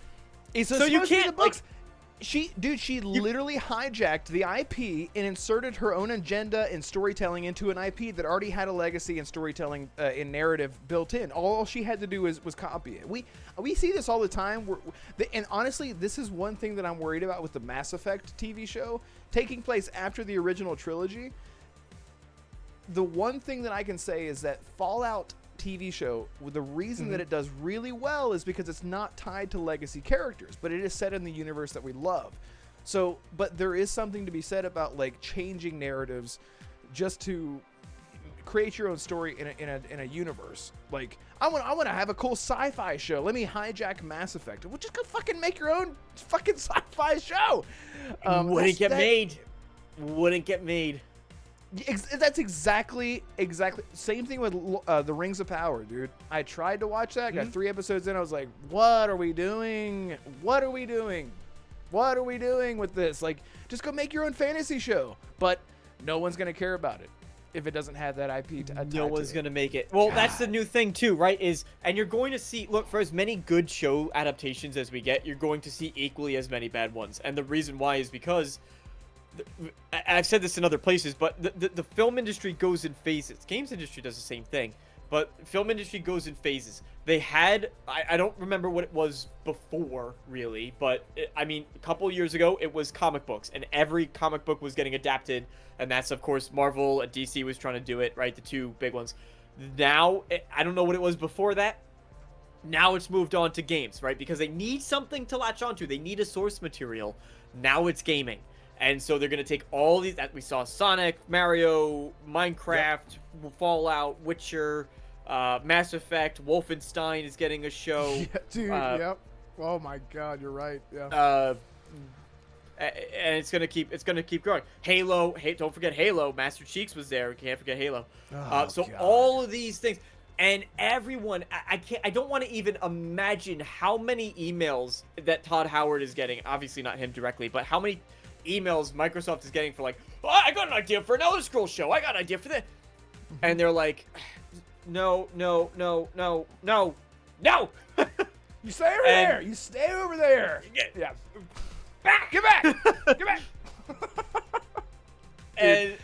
So you can't the books. like, She literally hijacked the IP and inserted her own agenda and storytelling into an IP that already had a legacy and storytelling and narrative built in. All she had to do was copy it. We see this all the time. And honestly, this is one thing that I'm worried about with the Mass Effect TV show taking place after the original trilogy. The one thing that I can say is that Fallout TV show, the reason that it does really well is because it's not tied to legacy characters, but it is set in the universe that we love. So, but there is something to be said about like changing narratives just to create your own story in a universe. Like I want to have a cool sci-fi show. Let me hijack Mass Effect. Well, just go fucking make your own fucking sci-fi show. Wouldn't get made. That's exactly same thing with the Rings of Power, dude. I tried to watch that, got 3 episodes in, I was like, what are we doing with this? Like, just go make your own fantasy show. But no one's gonna care about it if it doesn't have that IP No one's gonna make it. Well, that's the new thing too, right? And you're going to see, look, for as many good show adaptations as we get, you're going to see equally as many bad ones. And the reason why is because I've said this in other places, but the film industry goes in phases. Games industry does the same thing, but film industry goes in phases. They had, I don't remember what it was before, really, but I mean, a couple years ago, it was comic books, and every comic book was getting adapted, and that's, of course, Marvel and DC was trying to do it, right? The two big ones. Now, I don't know what it was before that. Now it's moved on to games, right? Because they need something to latch onto. They need a source material. Now it's gaming. And so they're going to take all these that we saw: Sonic, Mario, Minecraft, Fallout, Witcher, Mass Effect, Wolfenstein is getting a show. Yeah, dude. Yep. Oh my God, you're right. Yeah. And it's gonna keep growing. Halo, don't forget Halo. Master Cheeks was there. Can't forget Halo. So God. all of these things, and everyone, I don't want to even imagine how many emails that Todd Howard is getting. Obviously not him directly, but how many emails Microsoft is getting for like, oh, I got an idea for an Elder Scrolls show. I got an idea for that, and they're like, no. You stay over there. You stay over there. Yeah. Back! Get back! Get back! And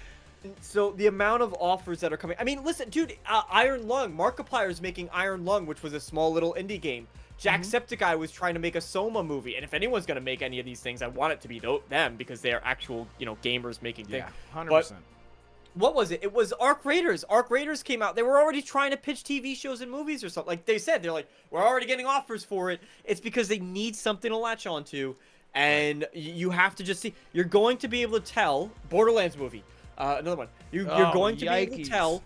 so the amount of offers that are coming. I mean, listen, dude, Iron Lung, Markiplier is making Iron Lung, which was a small little indie game. Jacksepticeye was trying to make a Soma movie, and if anyone's gonna make any of these things, I want it to be them because they are actual, gamers making things. Yeah, 100%. But what was it? It was Arc Raiders. Arc Raiders came out. They were already trying to pitch TV shows and movies or something. Like they said, they're like, we're already getting offers for it. It's because they need something to latch onto. And you have to just see. You're going to be able to tell Borderlands movie, another one. You're going to be able to tell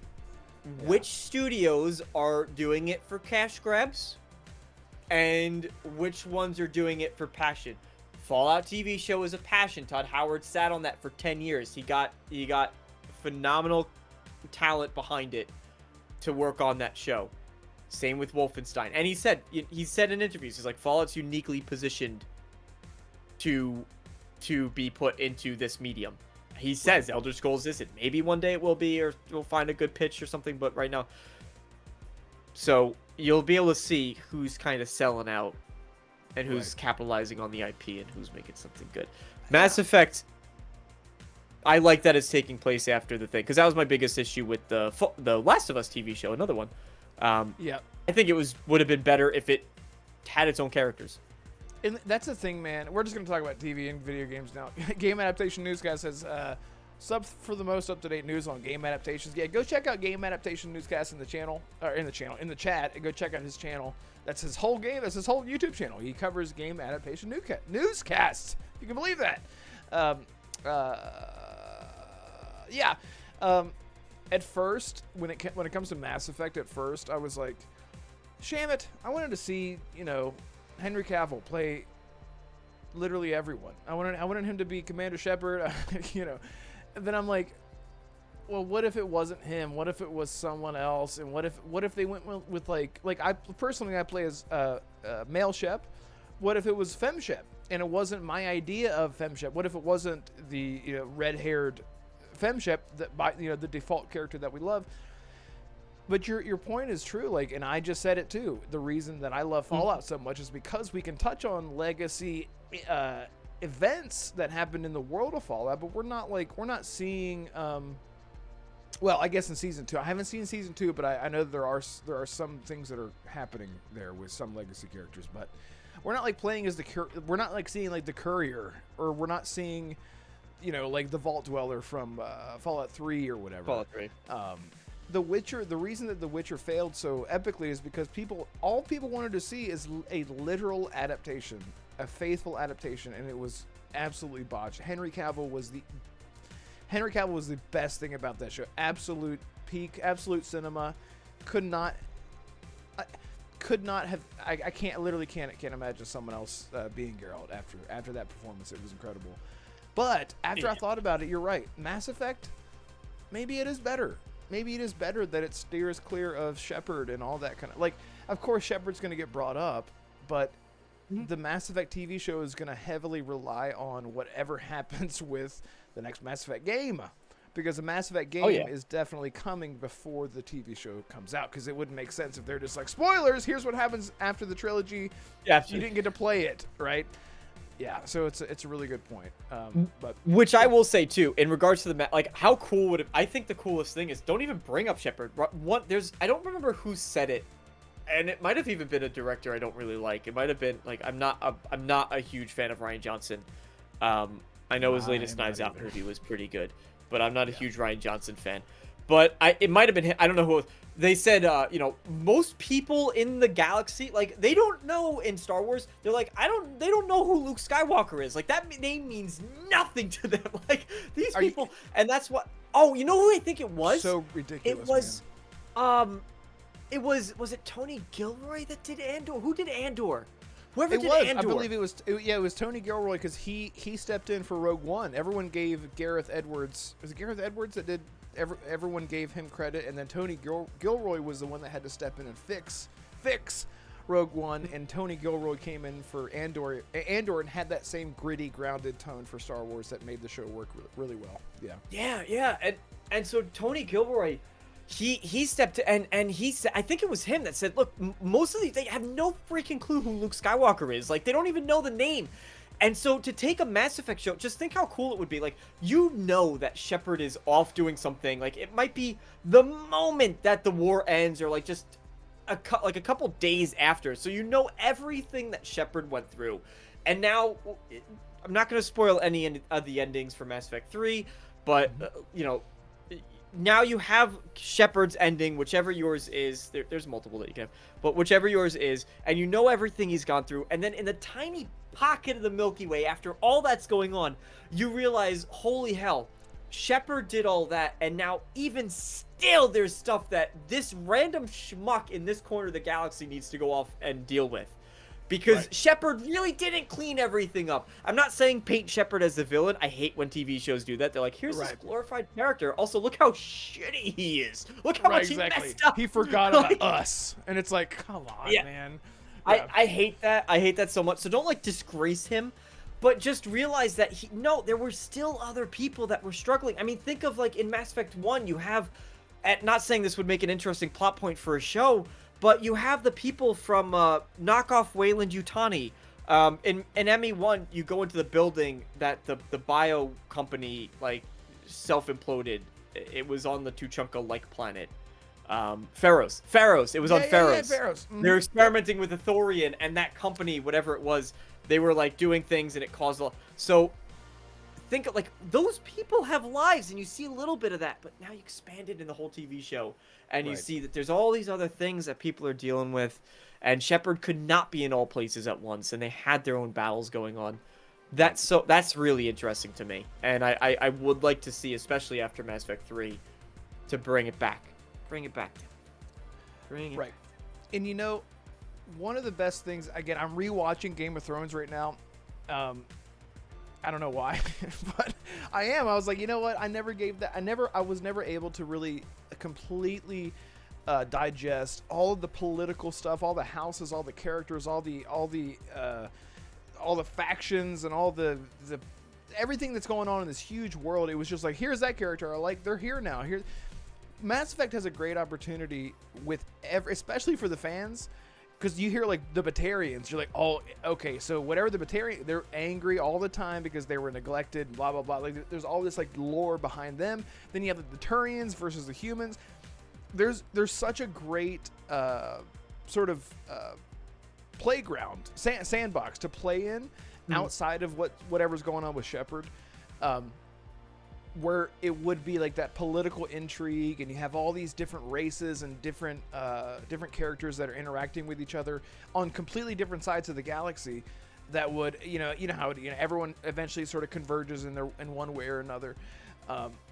which studios are doing it for cash grabs, and which ones are doing it for passion. Fallout TV show is a passion. Todd Howard sat on that for 10 years. He got phenomenal talent behind it to work on that show. Same with Wolfenstein, and he said in interviews, he's like, Fallout's uniquely positioned to be put into this medium. He says Elder Scrolls isn't. Maybe one day it will be, or we'll find a good pitch or something, but right now. So you'll be able to see who's kind of selling out and who's capitalizing on the IP and who's making something good. Mass Effect, I like that it's taking place after the thing, because that was my biggest issue with the Last of Us TV show, another one. Yeah. I think it would have been better if it had its own characters. And that's the thing, man. We're just going to talk about TV and video games now. Game Adaptation Newscast says, sub for the most up-to-date news on game adaptations. Yeah, go check out Game Adaptation Newscast in the chat, and go check out his channel. That's his whole YouTube channel. He covers Game Adaptation Newscasts. You can believe that. Yeah. At first, when it comes to Mass Effect, at first I was like, Shamit, I wanted to see, Henry Cavill play literally everyone. I wanted him to be Commander Shepard, And then I'm like, well, what if it wasn't him? What if it was someone else? And what if they went with I play as male Shep. What if it was Fem Shep and it wasn't my idea of Fem Shep? What if it wasn't the red-haired Fem Shep the default character that we love? But your point is true, and I just said it too. The reason that I love Fallout so much is because we can touch on legacy events that happened in the world of Fallout, but we're not seeing. Well, I guess in season 2, I haven't seen season 2, but I know there are some things that are happening there with some legacy characters. But we're not playing as we're not seeing the Courier, or we're not seeing, the Vault Dweller from Fallout 3 or whatever. Fallout 3. The Witcher, the reason that The Witcher failed so epically is because all people wanted to see is a literal adaptation, a faithful adaptation, and it was absolutely botched. Henry Cavill was the best thing about that show. Absolute peak, absolute cinema. Could not have. I can't imagine someone else being Geralt after that performance. It was incredible. But after I thought about it, you're right. Mass Effect, maybe it is better. Maybe it is better that it steers clear of Shepard and all that kind of of course Shepard's going to get brought up, but the Mass Effect TV show is going to heavily rely on whatever happens with the next Mass Effect game, because the Mass Effect game is definitely coming before the TV show comes out, because it wouldn't make sense if they're just spoilers, here's what happens after the trilogy. Yeah, you didn't get to play it, right? Yeah, so it's a really good point. But which I will say too, in regards to the how cool would it? I think the coolest thing is don't even bring up Shepard. I don't remember who said it, and it might have even been a director I don't really like. It might have been I'm not a huge fan of Rian Johnson. I know his latest Knives Out movie was pretty good, but I'm not a huge Rian Johnson fan. but it might have been him. I don't know who. They said, you know, most people in the galaxy, like, they don't know in Star Wars. They're like, they don't know who Luke Skywalker is. Like, that name means nothing to them. Like, these people, and that's what. Oh, you know who I think it was? So ridiculous. It was, was it Tony Gilroy that did Andor? Who did Andor? Whoever did Andor. I believe it was Tony Gilroy, because he stepped in for Rogue One. Everyone gave Gareth Edwards. Was it Gareth Edwards that did? Everyone gave him credit, and then Tony Gilroy was the one that had to step in and fix Rogue One, and Tony Gilroy came in for Andor and had that same gritty, grounded tone for Star Wars that made the show work really well. Yeah, and so Tony Gilroy, he stepped and he said, I think it was him that said, look, most of these, they have no freaking clue who Luke Skywalker is. Like, they don't even know the name. And so to take a Mass Effect show, just think how cool it would be. Like, you know that Shepard is off doing something. Like, it might be the moment that the war ends, or like just a couple days after. So you know everything that Shepard went through. And now, I'm not going to spoil any of the endings for Mass Effect 3, but, you know, now you have Shepard's ending, whichever yours is. There's multiple that you can have, but whichever yours is, and you know everything he's gone through. And then in the tiny pocket of the Milky Way, after all that's going on, you realize, holy hell, Shepard did all that, and now even still there's stuff that this random schmuck in this corner of the galaxy needs to go off and deal with. Because Shepard really didn't clean everything up. I'm not saying paint Shepard as the villain. I hate when TV shows do that. They're like, here's this glorified character. Also, look how shitty he is. Look how much he messed up. He forgot about us. And it's like, come on, man. Yeah. I hate that. I hate that so much. So don't, like, disgrace him. But just realize that, there were still other people that were struggling. I mean, think of, like, in Mass Effect 1, you have, not saying this would make an interesting plot point for a show, but you have the people from knockoff Wayland Yutani. In ME1, you go into the building that the bio company, like, self-imploded. It was on the Tuchanka-like planet. Pharos. It was on Pharos. Yeah, Pharos. Mm-hmm. They're experimenting with a Thorian, and that company, whatever it was, they were, like, doing things, and it caused a... So, think of, like, those people have lives, and you see a little bit of that, but now you expand it in the whole TV show, and you see that there's all these other things that people are dealing with, and Shepard could not be in all places at once, and they had their own battles going on. That's really interesting to me, and I would like to see, especially after Mass Effect 3, to bring it back. Bring it back. Right. And you know, one of the best things, again, I'm rewatching Game of Thrones right now. I don't know why, but I am. I was like, you know what? I was never able to really completely digest all of the political stuff, all the houses, all the characters, all the factions, and all the everything that's going on in this huge world. It was just like, here's that character. They're here now. Here, Mass Effect has a great opportunity with especially for the fans. Because you hear, like, the Batarians, you're like, oh, okay, so whatever the Batarian, they're angry all the time because they were neglected, blah, blah, blah. Like, there's all this, like, lore behind them. Then you have the Turians versus the humans. There's such a great sort of playground, sandbox to play in outside of whatever's going on with Shepard. Where it would be like that political intrigue, and you have all these different races and different characters that are interacting with each other on completely different sides of the galaxy. That would, you know how everyone eventually sort of converges in one way or another.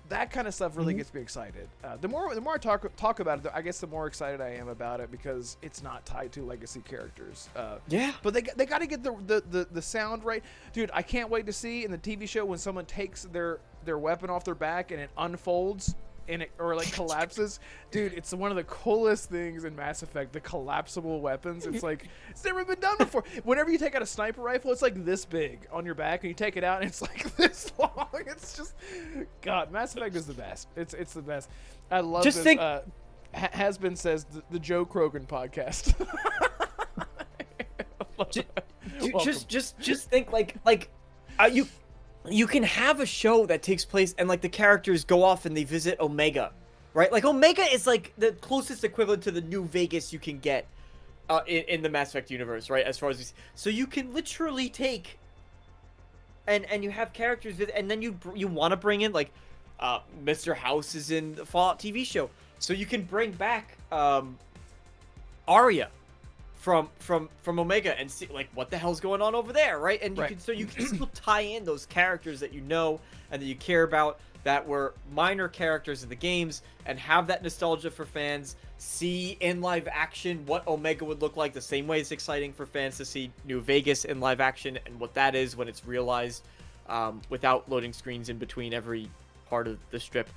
That kind of stuff really gets me excited. The more I talk about it, I guess the more excited I am about it, because it's not tied to legacy characters. But they got to get the sound right, dude. I can't wait to see in the TV show when someone takes their weapon off their back and it unfolds and it like collapses. Dude, it's one of the coolest things in Mass Effect, the collapsible weapons. It's like, it's never been done before. Whenever you take out a sniper rifle, it's like this big on your back, and you take it out and it's like this long. It's just, God, Mass Effect is the best. It's the best. I love just this. Has-Been says the Joe Krogan podcast. just think like you can have a show that takes place and, like, the characters go off and they visit Omega, right? Like, Omega is like the closest equivalent to the New Vegas you can get in the Mass Effect universe, right? As far as so you can literally take and you have characters and then you want to bring in, like, Mr. House is in the Fallout TV show, so you can bring back Arya from Omega and see like what the hell's going on over there, right? And you can still tie in those characters that you know and that you care about that were minor characters in the games and have that nostalgia for fans. See in live action what Omega would look like, the same way it's exciting for fans to see New Vegas in live action and what that is when it's realized, without loading screens in between every part of the strip.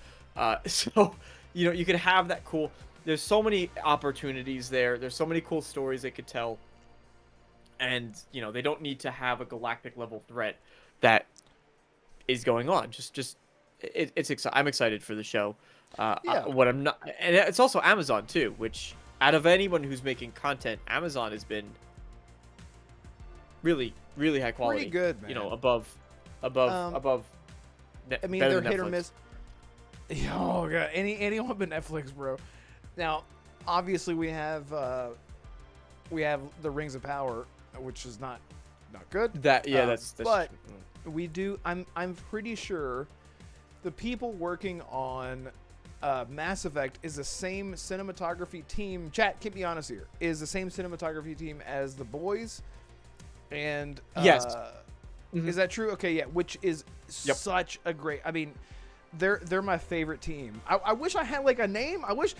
So you can have that cool. There's so many opportunities there. There's so many cool stories they could tell, and they don't need to have a galactic level threat that is going on. It's exciting. I'm excited for the show. What I'm not, and it's also Amazon too, which out of anyone who's making content, Amazon has been really, really high quality. Pretty good, man. Above. I mean, they're hit or miss. Oh god, anyone but Netflix, bro. Now, obviously, we have the Rings of Power, which is not good. That's. But we do. I'm pretty sure the people working on Mass Effect is the same cinematography team. Chat, keep me honest here. Is the same cinematography team as The Boys, and yes. Is that true? Okay, yeah. Which is such a great. I mean, they're my favorite team. I wish I had like a name. I wish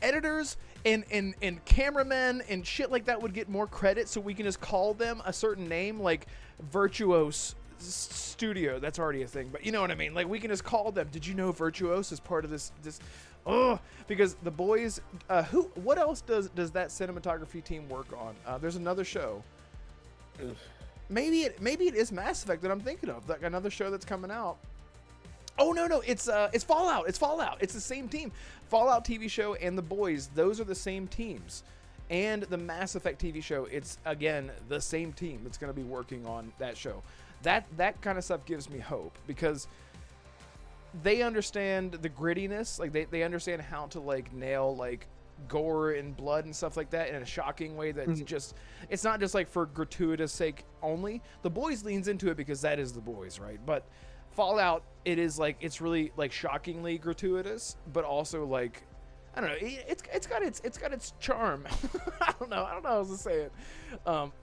editors and cameramen and shit like that would get more credit, so we can just call them a certain name, like Virtuose Studio. That's already a thing, but you know what I mean. Like we can just call them. Did you know Virtuose is part of this? Oh, because The Boys. What else does that cinematography team work on? There's another show. Maybe it is Mass Effect that I'm thinking of. Like another show that's coming out. Oh no, it's Fallout. It's Fallout. It's the same team. Fallout TV show and The Boys. Those are the same teams. And the Mass Effect TV show. It's again the same team that's going to be working on that show. That kind of stuff gives me hope because they understand the grittiness. Like they understand how to like nail like gore and blood and stuff like that in a shocking way that's just it's not just like for gratuitous sake only. The Boys leans into it because that is The Boys, right? But Fallout, it is like it's really like shockingly gratuitous, but also like I don't know, it's got its charm. I don't know how else to say it.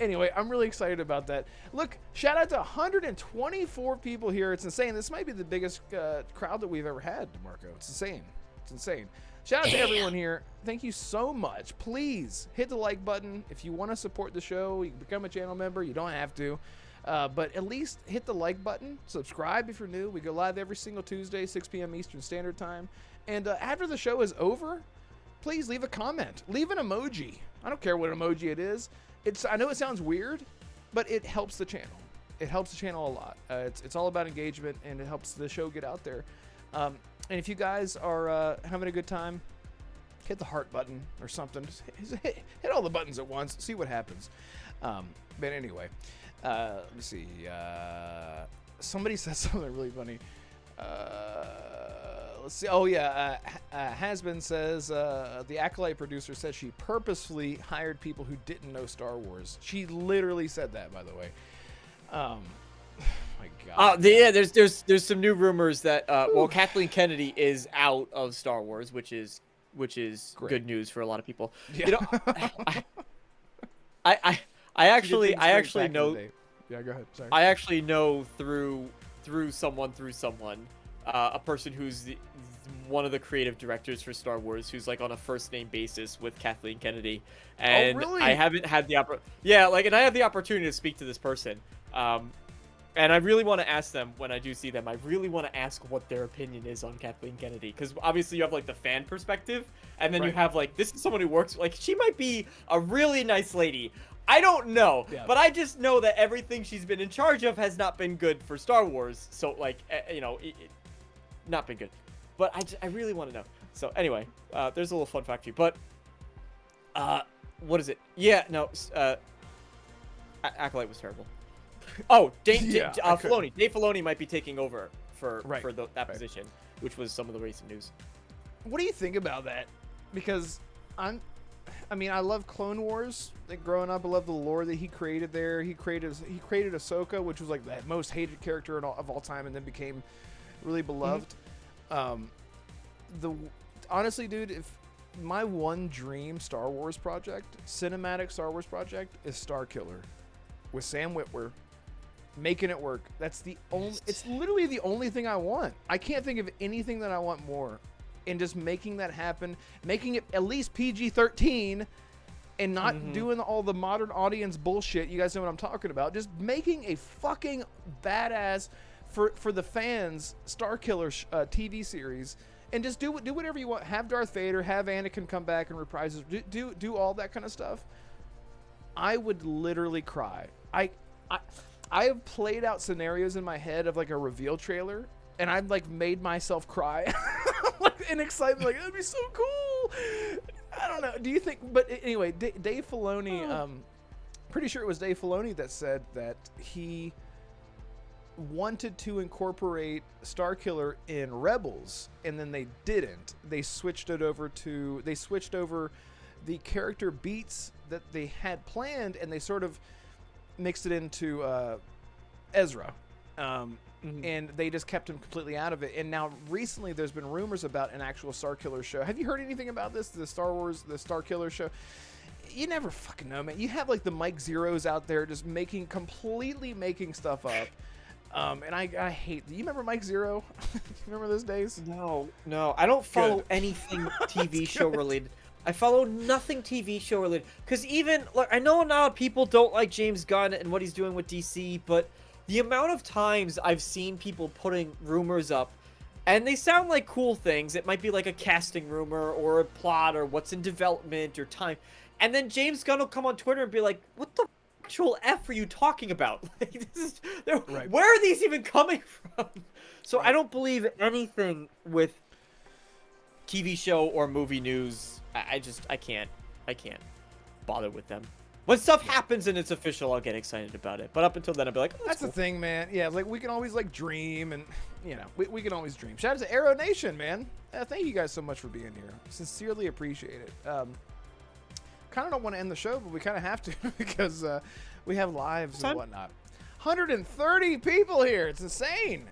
Anyway, I'm really excited about that. Look, shout out to 124 people here. It's insane. This might be the biggest crowd that we've ever had, Marco. It's insane. Shout out to everyone here. Thank you so much. Please hit the like button. If you want to support the show, you can become a channel member. You don't have to. But at least hit the like button. Subscribe if you're new. We go live every single Tuesday, 6 p.m. Eastern Standard Time. And after the show is over, please leave a comment. Leave an emoji. I don't care what emoji it is. I know it sounds weird, but it helps the channel. It helps the channel a lot. It's all about engagement, and it helps the show get out there. And if you guys are having a good time, hit the heart button or something. Just hit all the buttons at once. See what happens. But anyway, let me see. Somebody said something really funny. Let's see. Oh yeah, Hasbin says the Acolyte producer says she purposefully hired people who didn't know Star Wars. She literally said that, by the way. My God. There's some new rumors that Kathleen Kennedy is out of Star Wars, which is Great. good news for a lot of people. Yeah. I actually know. Yeah, go ahead. Sorry. I actually know through someone a person who's one of the creative directors for Star Wars, who's like on a first name basis with Kathleen Kennedy, and really? I haven't had the and I have the opportunity to speak to this person, and I really want to ask them when I do see them. I really want to ask what their opinion is on Kathleen Kennedy, because obviously you have like the fan perspective, and then you have like this is someone who works like she might be a really nice lady. I don't know, but I just know that everything she's been in charge of has not been good for Star Wars. So like, not been good. But I really want to know. So anyway, there's a little fun fact for you. But what is it? Yeah, no, Acolyte was terrible. Oh, Filoni. Dave Filoni might be taking over for that position, which was some of the recent news. What do you think about that? Because I love Clone Wars. Like growing up, I love the lore that he created there. He created Ahsoka, which was like the most hated character of all time, and then became really beloved. The honestly, dude, if my one dream Star Wars project, cinematic Star Wars project, is Starkiller with Sam Witwer making it work. That's the only. It's literally the only thing I want. I can't think of anything that I want more. And just making that happen, making it at least PG-13, and not doing all the modern audience bullshit. You guys know what I'm talking about. Just making a fucking badass for the fans Starkiller TV series, and just do whatever you want. Have Darth Vader, have Anakin come back and reprise it. Do all that kind of stuff. I would literally cry. I have played out scenarios in my head of like a reveal trailer, and I've like made myself cry, like in excitement, like that'd be so cool. I don't know. Do you think? But anyway, Dave Filoni. Pretty sure it was Dave Filoni that said that he wanted to incorporate Starkiller in Rebels, and then they didn't. They switched over the character beats that they had planned, and they sort of mixed it into Ezra. And they just kept him completely out of it. And now recently there's been rumors about an actual Starkiller show. Have you heard anything about this? The Starkiller show? You never fucking know, man. You have like the Mike Zeros out there just completely making stuff up. And I hate. Do you remember Mike Zero? You remember those days? No. I don't follow anything TV show related. I follow nothing TV show related. Because even, like, I know now people don't like James Gunn and what he's doing with DC, but the amount of times I've seen people putting rumors up, and they sound like cool things. It might be like a casting rumor or a plot or what's in development or time. And then James Gunn will come on Twitter and be like, what the actual F are you talking about? Like, Right. Where are these even coming from? So I don't believe anything with TV show or movie news. I can't bother with them. When stuff happens and it's official, I'll get excited about it. But up until then, I'll be like, oh, That's cool. the thing, man. Yeah, like we can always like dream, and we can always dream. Shout out to Arrow Nation, man. Thank you guys so much for being here. Sincerely appreciate it. Kind of don't want to end the show, but we kind of have to because we have lives and whatnot. 130 people here. It's insane.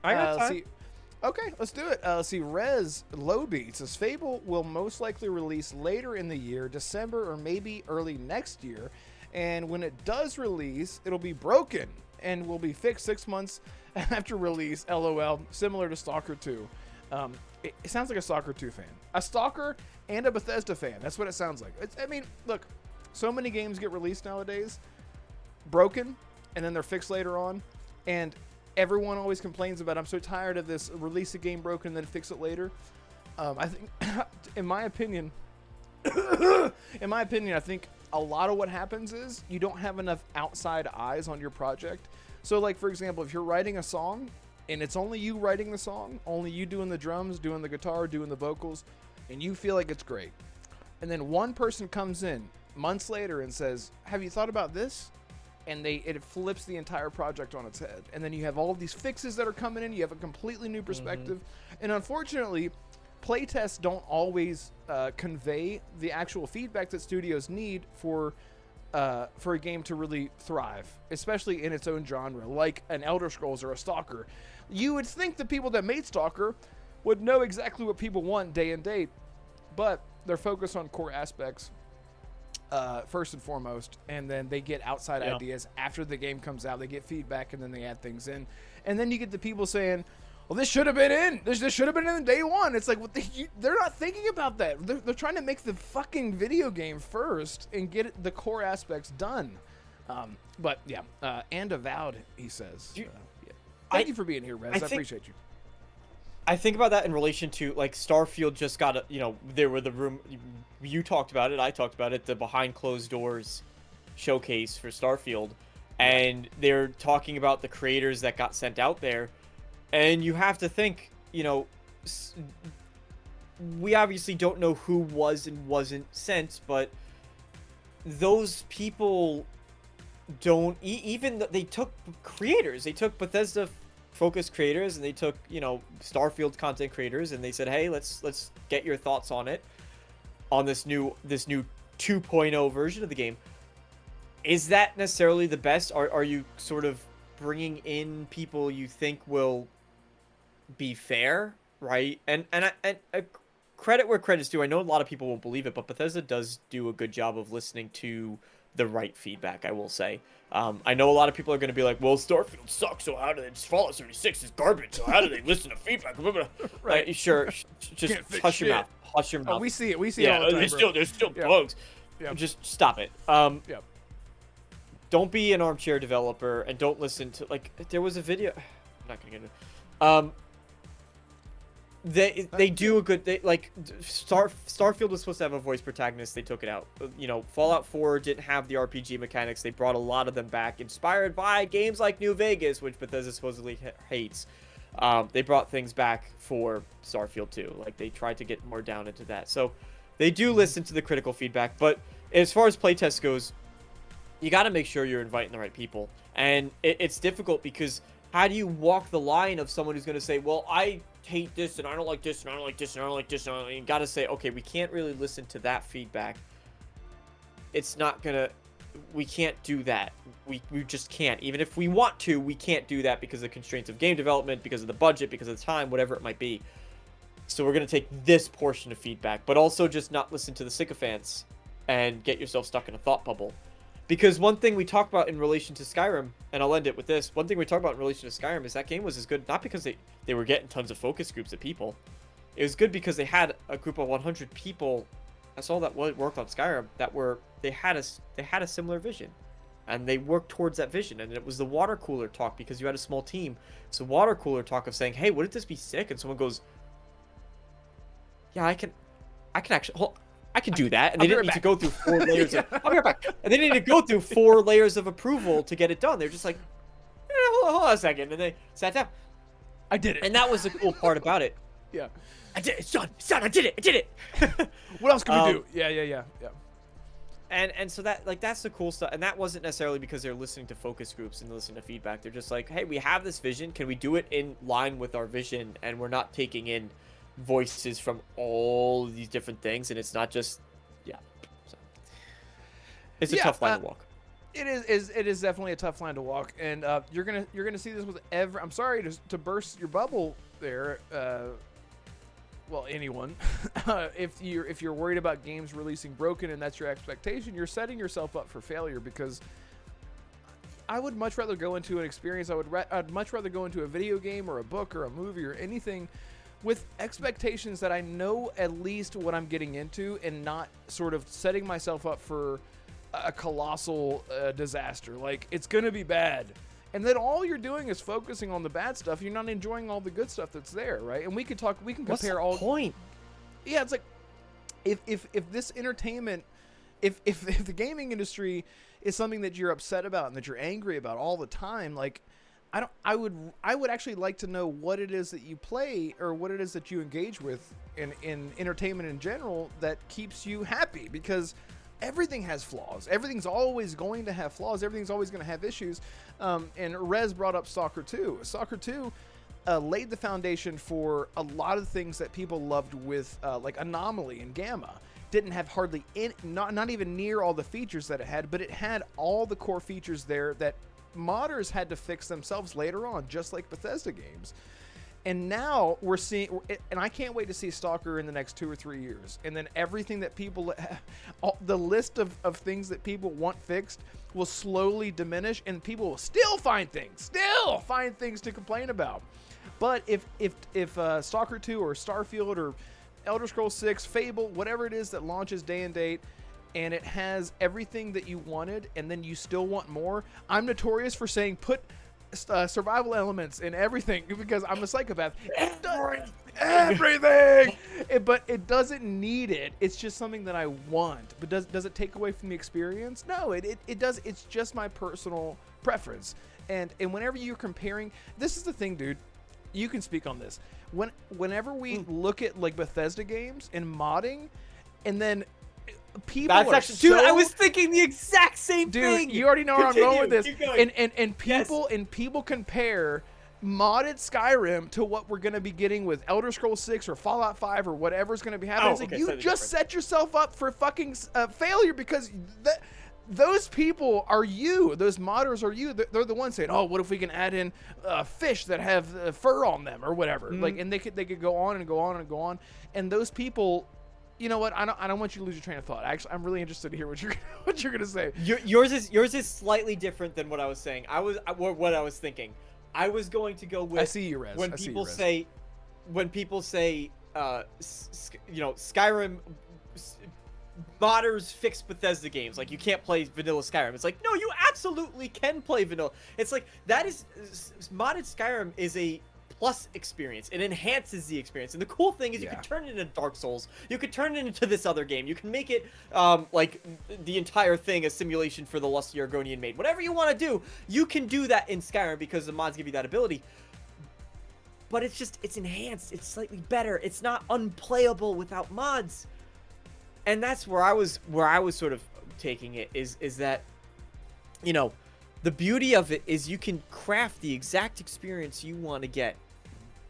I got time. See, okay, let's do it. Let's see. Rez Lowbeat says Fable will most likely release later in the year, December or maybe early next year. And when it does release, it'll be broken and will be fixed 6 months after release. LOL. Similar to Stalker 2. It sounds like a Stalker 2 fan. A Stalker and a Bethesda fan. That's what it sounds like. I mean, look, so many games get released nowadays, broken, and then they're fixed later on. And everyone always complains about, I'm so tired of this, release a game broken and then fix it later. I think, in my opinion, I think a lot of what happens is you don't have enough outside eyes on your project. So like, for example, if you're writing a song and it's only you writing the song, only you doing the drums, doing the guitar, doing the vocals, and you feel like it's great. And then one person comes in months later and says, have you thought about this? And it flips the entire project on its head. And then you have all of these fixes that are coming in. You have a completely new perspective. And unfortunately, playtests don't always convey the actual feedback that studios need for a game to really thrive, especially in its own genre, like an Elder Scrolls or a Stalker. You would think the people that made Stalker would know exactly what people want day and date, but they're focused on core aspects first and foremost, and then they get outside ideas after the game comes out. They get feedback, and then they add things in. And then you get the people saying, well, this should have been in. This should have been in day one. It's like, they're not thinking about that. They're trying to make the fucking video game first and get the core aspects done. But yeah, and Avowed, he says. Thank you for being here, Rez. I appreciate you. I think about that in relation to, like, Starfield just got there were the room, you talked about it, I talked about it, the behind closed doors showcase for Starfield, and they're talking about the creators that got sent out there, and you have to think, we obviously don't know who was and wasn't sent, but those people don't, they took creators, they took Bethesda focused creators, and they took Starfield content creators, and they said, hey, let's get your thoughts on it, on this new 2.0 version of the game. Is that necessarily the best? Are you sort of bringing in people you think will be fair right? And credit where credit's due. I know a lot of people won't believe it, but Bethesda does do a good job of listening to the right feedback, I will say. I know a lot of people are going to be like, well, Starfield sucks, so how do they, Fallout 76 is garbage, so how do they listen to feedback? Right. Sure, just hush your mouth. Hush your mouth. We see it all the time, there's still bugs. Yeah. Just stop it. Don't be an armchair developer, and don't listen to, like, there was a video, I'm not going to get into They do a good Starfield was supposed to have a voice protagonist. They took it out. You know, Fallout 4 didn't have the RPG mechanics. They brought a lot of them back, inspired by games like New Vegas, which Bethesda supposedly hates. They brought things back for Starfield 2. Like, they tried to get more down into that. So they do listen to the critical feedback. But as far as playtest goes, you got to make sure you're inviting the right people. And it's difficult because how do you walk the line of someone who's going to say, well, I hate this and I don't like this and I don't like this and I don't like this, and you got to say, okay, we can't really listen to that feedback. It's not gonna, we can't do that. We just can't. Even if we want to, we can't do that because of the constraints of game development, because of the budget, because of the time, whatever it might be. So we're gonna take this portion of feedback, but also just not listen to the sycophants and get yourself stuck in a thought bubble. Because one thing we talked about in relation to Skyrim, and I'll end it with this, one thing we talked about in relation to Skyrim is that game was as good, not because they were getting tons of focus groups of people. It was good because they had a group of 100 people, that's all that worked on Skyrim, they had a similar vision. And they worked towards that vision. And it was the water cooler talk, because you had a small team. It's the water cooler talk of saying, hey, wouldn't this be sick? And someone goes, yeah, I can actually... I can do that, and they didn't need to go through 4 layers of... I'll be right back. And they didn't need to go through 4 layers of approval to get it done. They're just like, hold on a second, and they sat down. I did it. And that was the cool part about it. Yeah. I did it. It's done. I did it. What else can we do? Yeah. And so that's the cool stuff. And that wasn't necessarily because they're listening to focus groups and listening to feedback. They're just like, hey, we have this vision. Can we do it in line with our vision? And we're not taking in voices from all these different things, and it's not just so it's a tough line to walk. It is definitely a tough line to walk, and you're gonna see this with every... I'm sorry to burst your bubble there, well, anyone. If you're worried about games releasing broken and that's your expectation, you're setting yourself up for failure, because I would much rather go into an experience, I'd much rather go into a video game or a book or a movie or anything with expectations that I know at least what I'm getting into, and not sort of setting myself up for a colossal disaster. Like, it's going to be bad. And then all you're doing is focusing on the bad stuff. You're not enjoying all the good stuff that's there, right? And we can compare What's the all... point? Yeah, it's like, if this entertainment, if the gaming industry is something that you're upset about and that you're angry about all the time, like, I would actually like to know what it is that you play, or what it is that you engage with in entertainment in general that keeps you happy, because everything has flaws. Everything's always going to have flaws. Everything's always going to have issues. And Rez brought up Stalker 2. Stalker 2 laid the foundation for a lot of things that people loved with like Anomaly and Gamma. Didn't have hardly not even near all the features that it had, but it had all the core features there that modders had to fix themselves later on, just like Bethesda games. And now we're seeing, and I can't wait to see Stalker in the next 2 or 3 years. And then everything that people, the list of things that people want fixed will slowly diminish, and people will still find things to complain about. But if Stalker 2 or Starfield or Elder Scrolls 6, Fable, whatever it is that launches day and date, and it has everything that you wanted, and then you still want more. I'm notorious for saying put survival elements in everything, because I'm a psychopath. Everything! But it doesn't need it. It's just something that I want. But does it take away from the experience? No, it does. It's just my personal preference. And whenever you're comparing, this is the thing, dude. You can speak on this. Whenever we look at like Bethesda games and modding, and then people dude, I was thinking the exact same thing. Dude, you already know where I'm going with this. And people compare modded Skyrim to what we're going to be getting with Elder Scrolls 6 or Fallout 5 or whatever's going to be happening. It's like, you just set yourself up for fucking failure, because those people are you. Those modders are you. They're the ones saying, "Oh, what if we can add in fish that have fur on them or whatever?" Like, and they could go on and go on and go on. And those people, you know what? I don't want you to lose your train of thought. Actually, I'm really interested to hear what you're gonna say. Yours is slightly different than what I was saying. What I was thinking. I was going to go with. I see you, Rez. When people say, Skyrim. Modders fix Bethesda games. Like, you can't play vanilla Skyrim. It's like, no, you absolutely can play vanilla. It's like, that is modded Skyrim is a plus experience. It enhances the experience. And the cool thing is you can turn it into Dark Souls. You could turn it into this other game. You can make it like the entire thing a simulation for the lusty Argonian maid. Whatever you want to do, you can do that in Skyrim because the mods give you that ability. But it's enhanced. It's slightly better. It's not unplayable without mods. And that's where I was sort of taking it is that, you know, the beauty of it is you can craft the exact experience you want to get,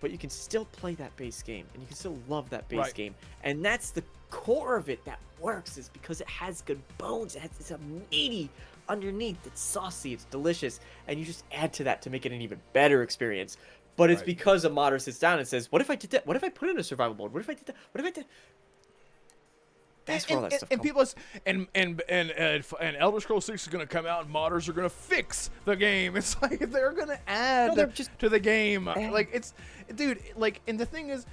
but you can still play that base game and you can still love that base game. And that's the core of it that works, is because it has good bones. It's a meaty underneath. It's saucy. It's delicious. And you just add to that to make it an even better experience. But it's because a modder sits down and says, what if I did that? What if I put in a survival mode? What if I did that? What if I did... That's where all that stuff and people and Elder Scrolls 6 is going to come out and modders are going to fix the game. It's like they're going to add to the game. Like, it's, dude, like, and the thing is,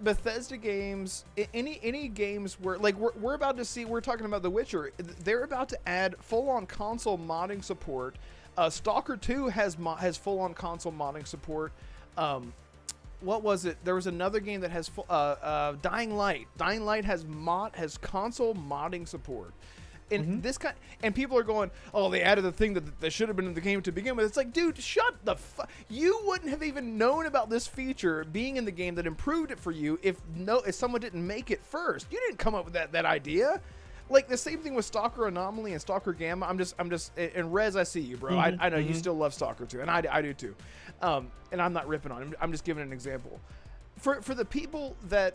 Bethesda games, any games where, like, we're about to see, we're talking about The Witcher, they're about to add full-on console modding support. Stalker 2 has full-on console modding support. What was it? There was another game that has Dying Light. Dying Light has console modding support. And and people are going, "Oh, they added the thing that should have been in the game to begin with." It's like, dude, shut the fuck. You wouldn't have even known about this feature being in the game that improved it for you if someone didn't make it first. You didn't come up with that idea. Like, the same thing with Stalker Anomaly and Stalker Gamma. I'm just, and Rez, I see you, bro. I know you still love Stalker too, and I do too. And I'm not ripping on him. I'm just giving an example. For the people that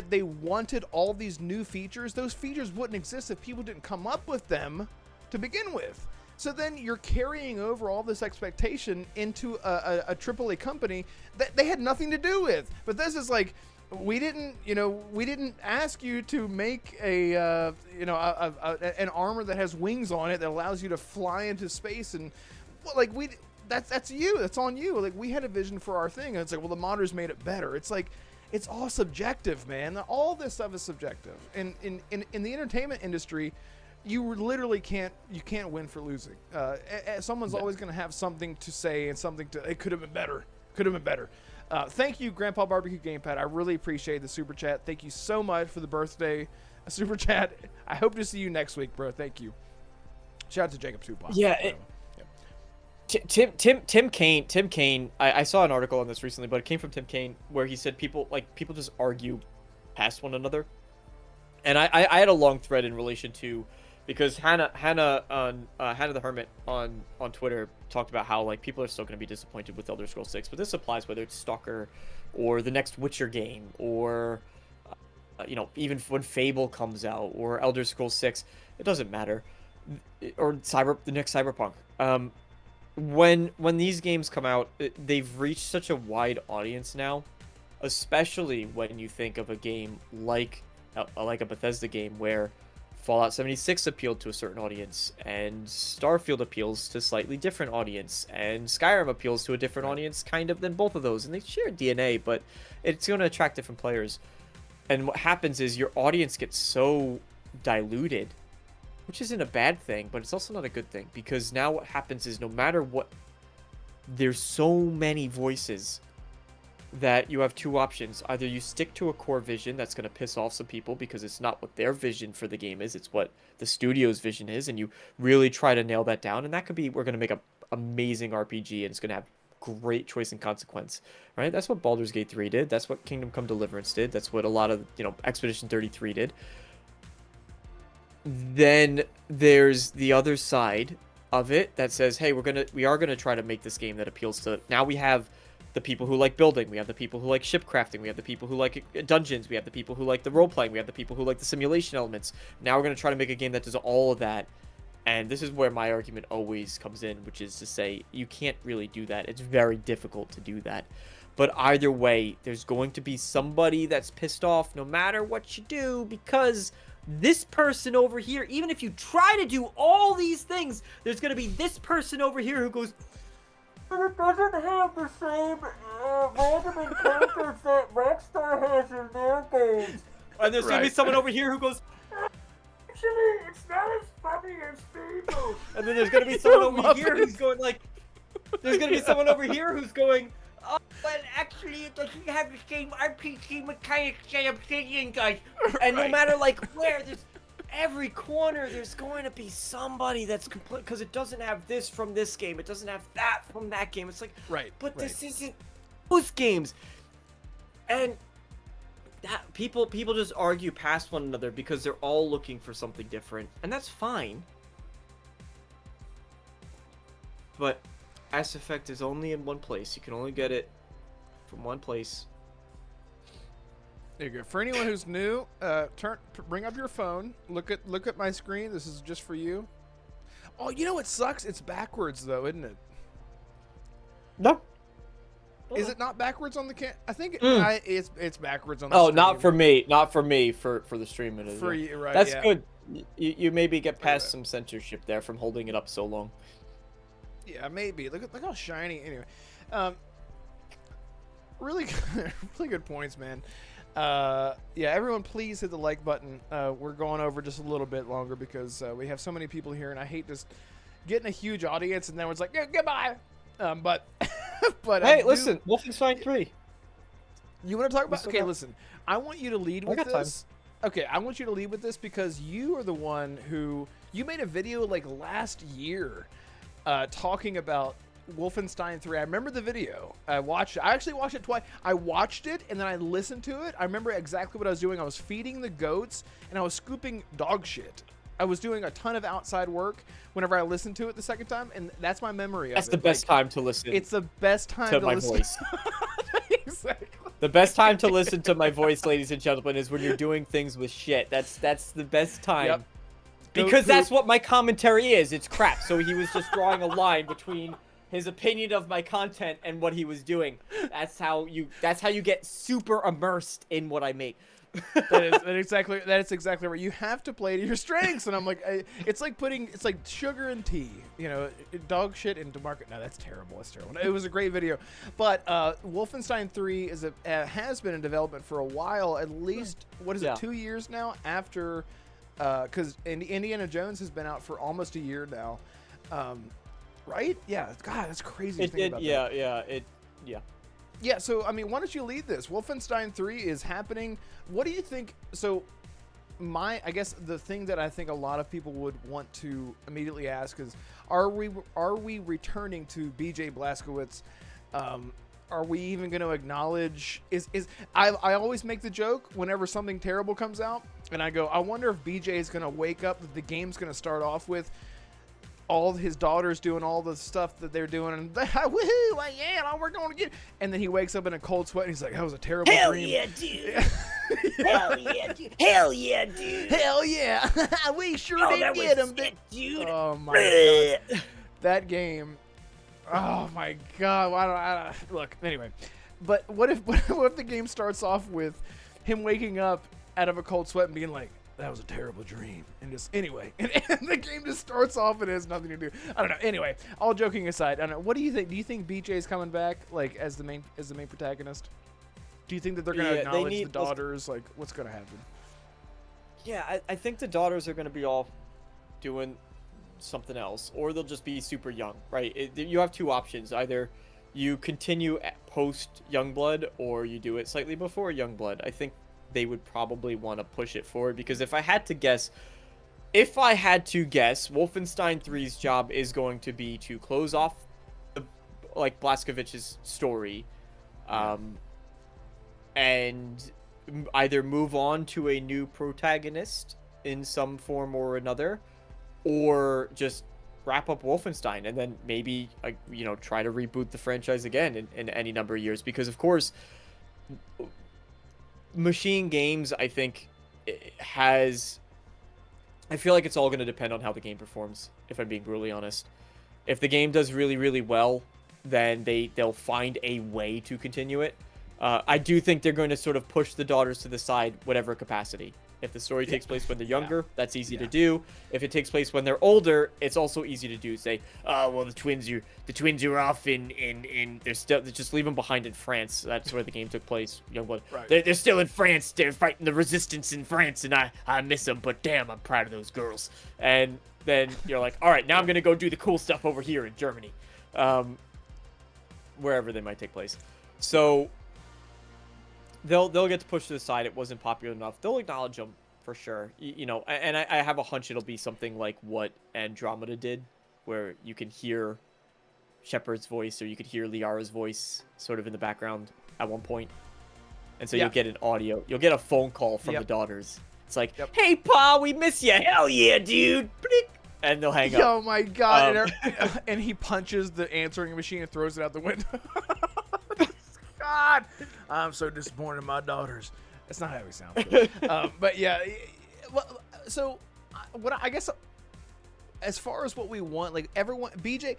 they wanted all these new features, those features wouldn't exist if people didn't come up with them to begin with. So then you're carrying over all this expectation into a AAA company that they had nothing to do with. But this is like, we didn't ask you to make an armor that has wings on it that allows you to fly into space, and that's you. That's on you. Like, we had a vision for our thing, and it's like, well, the modders made it better. It's like, it's all subjective, man. All this stuff is subjective. And in the entertainment industry, you literally can't win for losing. Someone's always going to have something to say and something to. It could have been better. Could have been better. Thank you, Grandpa Barbecue Gamepad. I really appreciate the super chat. Thank you so much for the birthday super chat. I hope to see you next week, bro. Thank you. Shout out to Jacob Tupac. Yeah. Tim Kaine. I saw an article on this recently, but it came from Tim Kaine where he said people just argue past one another, and I had a long thread in relation to. Because Hannah the Hermit on Twitter talked about how, like, people are still going to be disappointed with Elder Scrolls 6, but this applies whether it's Stalker or the next Witcher game or even when Fable comes out or Elder Scrolls 6, it doesn't matter, or the next Cyberpunk. When these games come out, they've reached such a wide audience now, especially when you think of a game like a Bethesda game where Fallout 76 appealed to a certain audience, and Starfield appeals to a slightly different audience, and Skyrim appeals to a different audience kind of than both of those, and they share DNA, but it's going to attract different players. And what happens is your audience gets so diluted, which isn't a bad thing, but it's also not a good thing, because now what happens is no matter what, there's so many voices that you have two options. Either you stick to a core vision that's going to piss off some people because it's not what their vision for the game is, it's what the studio's vision is, and you really try to nail that down, and that could be, we're going to make an amazing RPG and it's going to have great choice and consequence, right? That's what Baldur's Gate 3 did. That's what Kingdom Come Deliverance did. That's what a lot of, Expedition 33 did. Then there's the other side of it that says, hey, we are going to try to make this game that appeals to, now we have the people who like building, we have the people who like ship crafting, we have the people who like dungeons, we have the people who like the role playing, we have the people who like the simulation elements. Now we're going to try to make a game that does all of that And this is where my argument always comes in, which is to say you can't really do that. It's very difficult to do that. But either way, there's going to be somebody that's pissed off no matter what you do, because this person over here, even if you try to do all these things, there's going to be this person over here who goes, "But it doesn't have the same random encounters that Rockstar has in their games." And there's going to be someone over here who goes, "Actually, it's not as funny as Fable." And then there's going to be someone over here who's going like, there's going to be someone over here who's going, "Oh, but actually it doesn't have the same RPG mechanics that Obsidian does." And no matter like where, there's every corner, there's going to be somebody that's complete, because it doesn't have this from this game, it doesn't have that from that game. It's like, but this isn't those games. And that people just argue past one another because they're all looking for something different, and that's fine. But Mass Effect is only in one place. You can only get it from one place. There you go. For anyone who's new, bring up your phone. Look at my screen. This is just for you. Oh, you know what sucks? It's backwards though, isn't it? No. Is it not backwards on the I think it's backwards on the Oh, stream. not for me. Not for me. For the stream it is. For you, right? That's yeah. good. You maybe get past some censorship there from holding it up so long. Yeah, maybe. Look how shiny. Anyway, really good points, man. Yeah, everyone, please hit the like button. We're going over just a little bit longer because we have so many people here, and I hate just getting a huge audience and then it's like, goodbye. But hey, listen, Wolfenstein 3. You want to talk about? Okay, listen. I want you to lead with got this. Okay, I want you to lead with this because you are the one who you made a video like last year, talking about Wolfenstein 3. I remember the video. I actually watched it twice. I watched it and then I listened to it. I remember exactly what I was doing. I was feeding the goats and I was scooping dog shit. I was doing a ton of outside work whenever I listened to it the second time, and that's my memory of it. That's the best time to listen. It's the best time to my listen. voice. Exactly. The best time to listen to my voice, ladies and gentlemen, is when you're doing things with shit. That's the best time. Yep. Because that's what my commentary is. It's crap. So he was just drawing a line between his opinion of my content and what he was doing. That's how you get super immersed in what I make. That's exactly right. You have to play to your strengths, and I'm like, it's like sugar and tea, dog shit into market. No, that's terrible. That's terrible. It was a great video, but Wolfenstein 3 has been in development for a while, at least. What is it? 2 years now after, because Indiana Jones has been out for almost a year now, right? Yeah. God, that's crazy. Yeah, so, I mean, why don't you lead this? Wolfenstein 3 is happening. What do you think? So, I guess the thing that I think a lot of people would want to immediately ask is, are we returning to BJ Blazkowicz? Are we even going to acknowledge, I always make the joke whenever something terrible comes out, and I go, I wonder if BJ is going to wake up, that the game's going to start off with all his daughters doing all the stuff that they're doing, and woohoo, like, yeah, we're going to get. And then he wakes up in a cold sweat, and he's like, "That was a terrible dream." Hell yeah, dude! Hell yeah, dude! Hell yeah, dude! Hell yeah! We sure did get him, dude. Oh my god, that game! Oh my god! I don't look anyway. But what if the game starts off with him waking up out of a cold sweat and being like, "That was a terrible dream," and just anyway, and the game just starts off and it has nothing to do. I don't know. Anyway, all joking aside, I don't know. What do you think? Do you think BJ is coming back like as the main protagonist? Do you think that they're going to acknowledge the daughters? Like, what's going to happen? Yeah, I think the daughters are going to be all doing something else, or they'll just be super young, right? You have two options: either you continue post Youngblood, or you do it slightly before Youngblood. I think they would probably want to push it forward, because if I had to guess, Wolfenstein 3's job is going to be to close off Blazkowicz's story, and either move on to a new protagonist in some form or another, or just wrap up Wolfenstein and then maybe try to reboot the franchise again in any number of years, because of course Machine Games, I think, has I feel like it's all going to depend on how the game performs, if I'm being brutally honest. If the game does really, really well, then they'll find a way to continue it. I do think they're going to sort of push the daughters to the side, whatever capacity. If the story takes place when they're younger, that's easy to do. If it takes place when they're older, it's also easy to do. Say, oh well, the twins are off in they're still, just leave them behind in France. That's where the game took place. Youngblood. Right. They're still in France. They're fighting the resistance in France, and I miss them. But damn, I'm proud of those girls. And then you're like, all right, now I'm gonna go do the cool stuff over here in Germany, wherever they might take place. So they'll get to push to the side. It wasn't popular enough. They'll acknowledge them for sure. You know, and I have a hunch it'll be something like what Andromeda did, where you can hear Shepard's voice or you could hear Liara's voice sort of in the background at one point. And so you'll get an audio. You'll get a phone call from the daughters. It's like, hey, Pa, we miss you. Hell yeah, dude. And they'll hang up. Oh my god! And he punches the answering machine and throws it out the window. God, I'm so disappointed in my daughters. That's not how he sounds. But yeah, well, so what I guess as far as what we want, like everyone, BJ,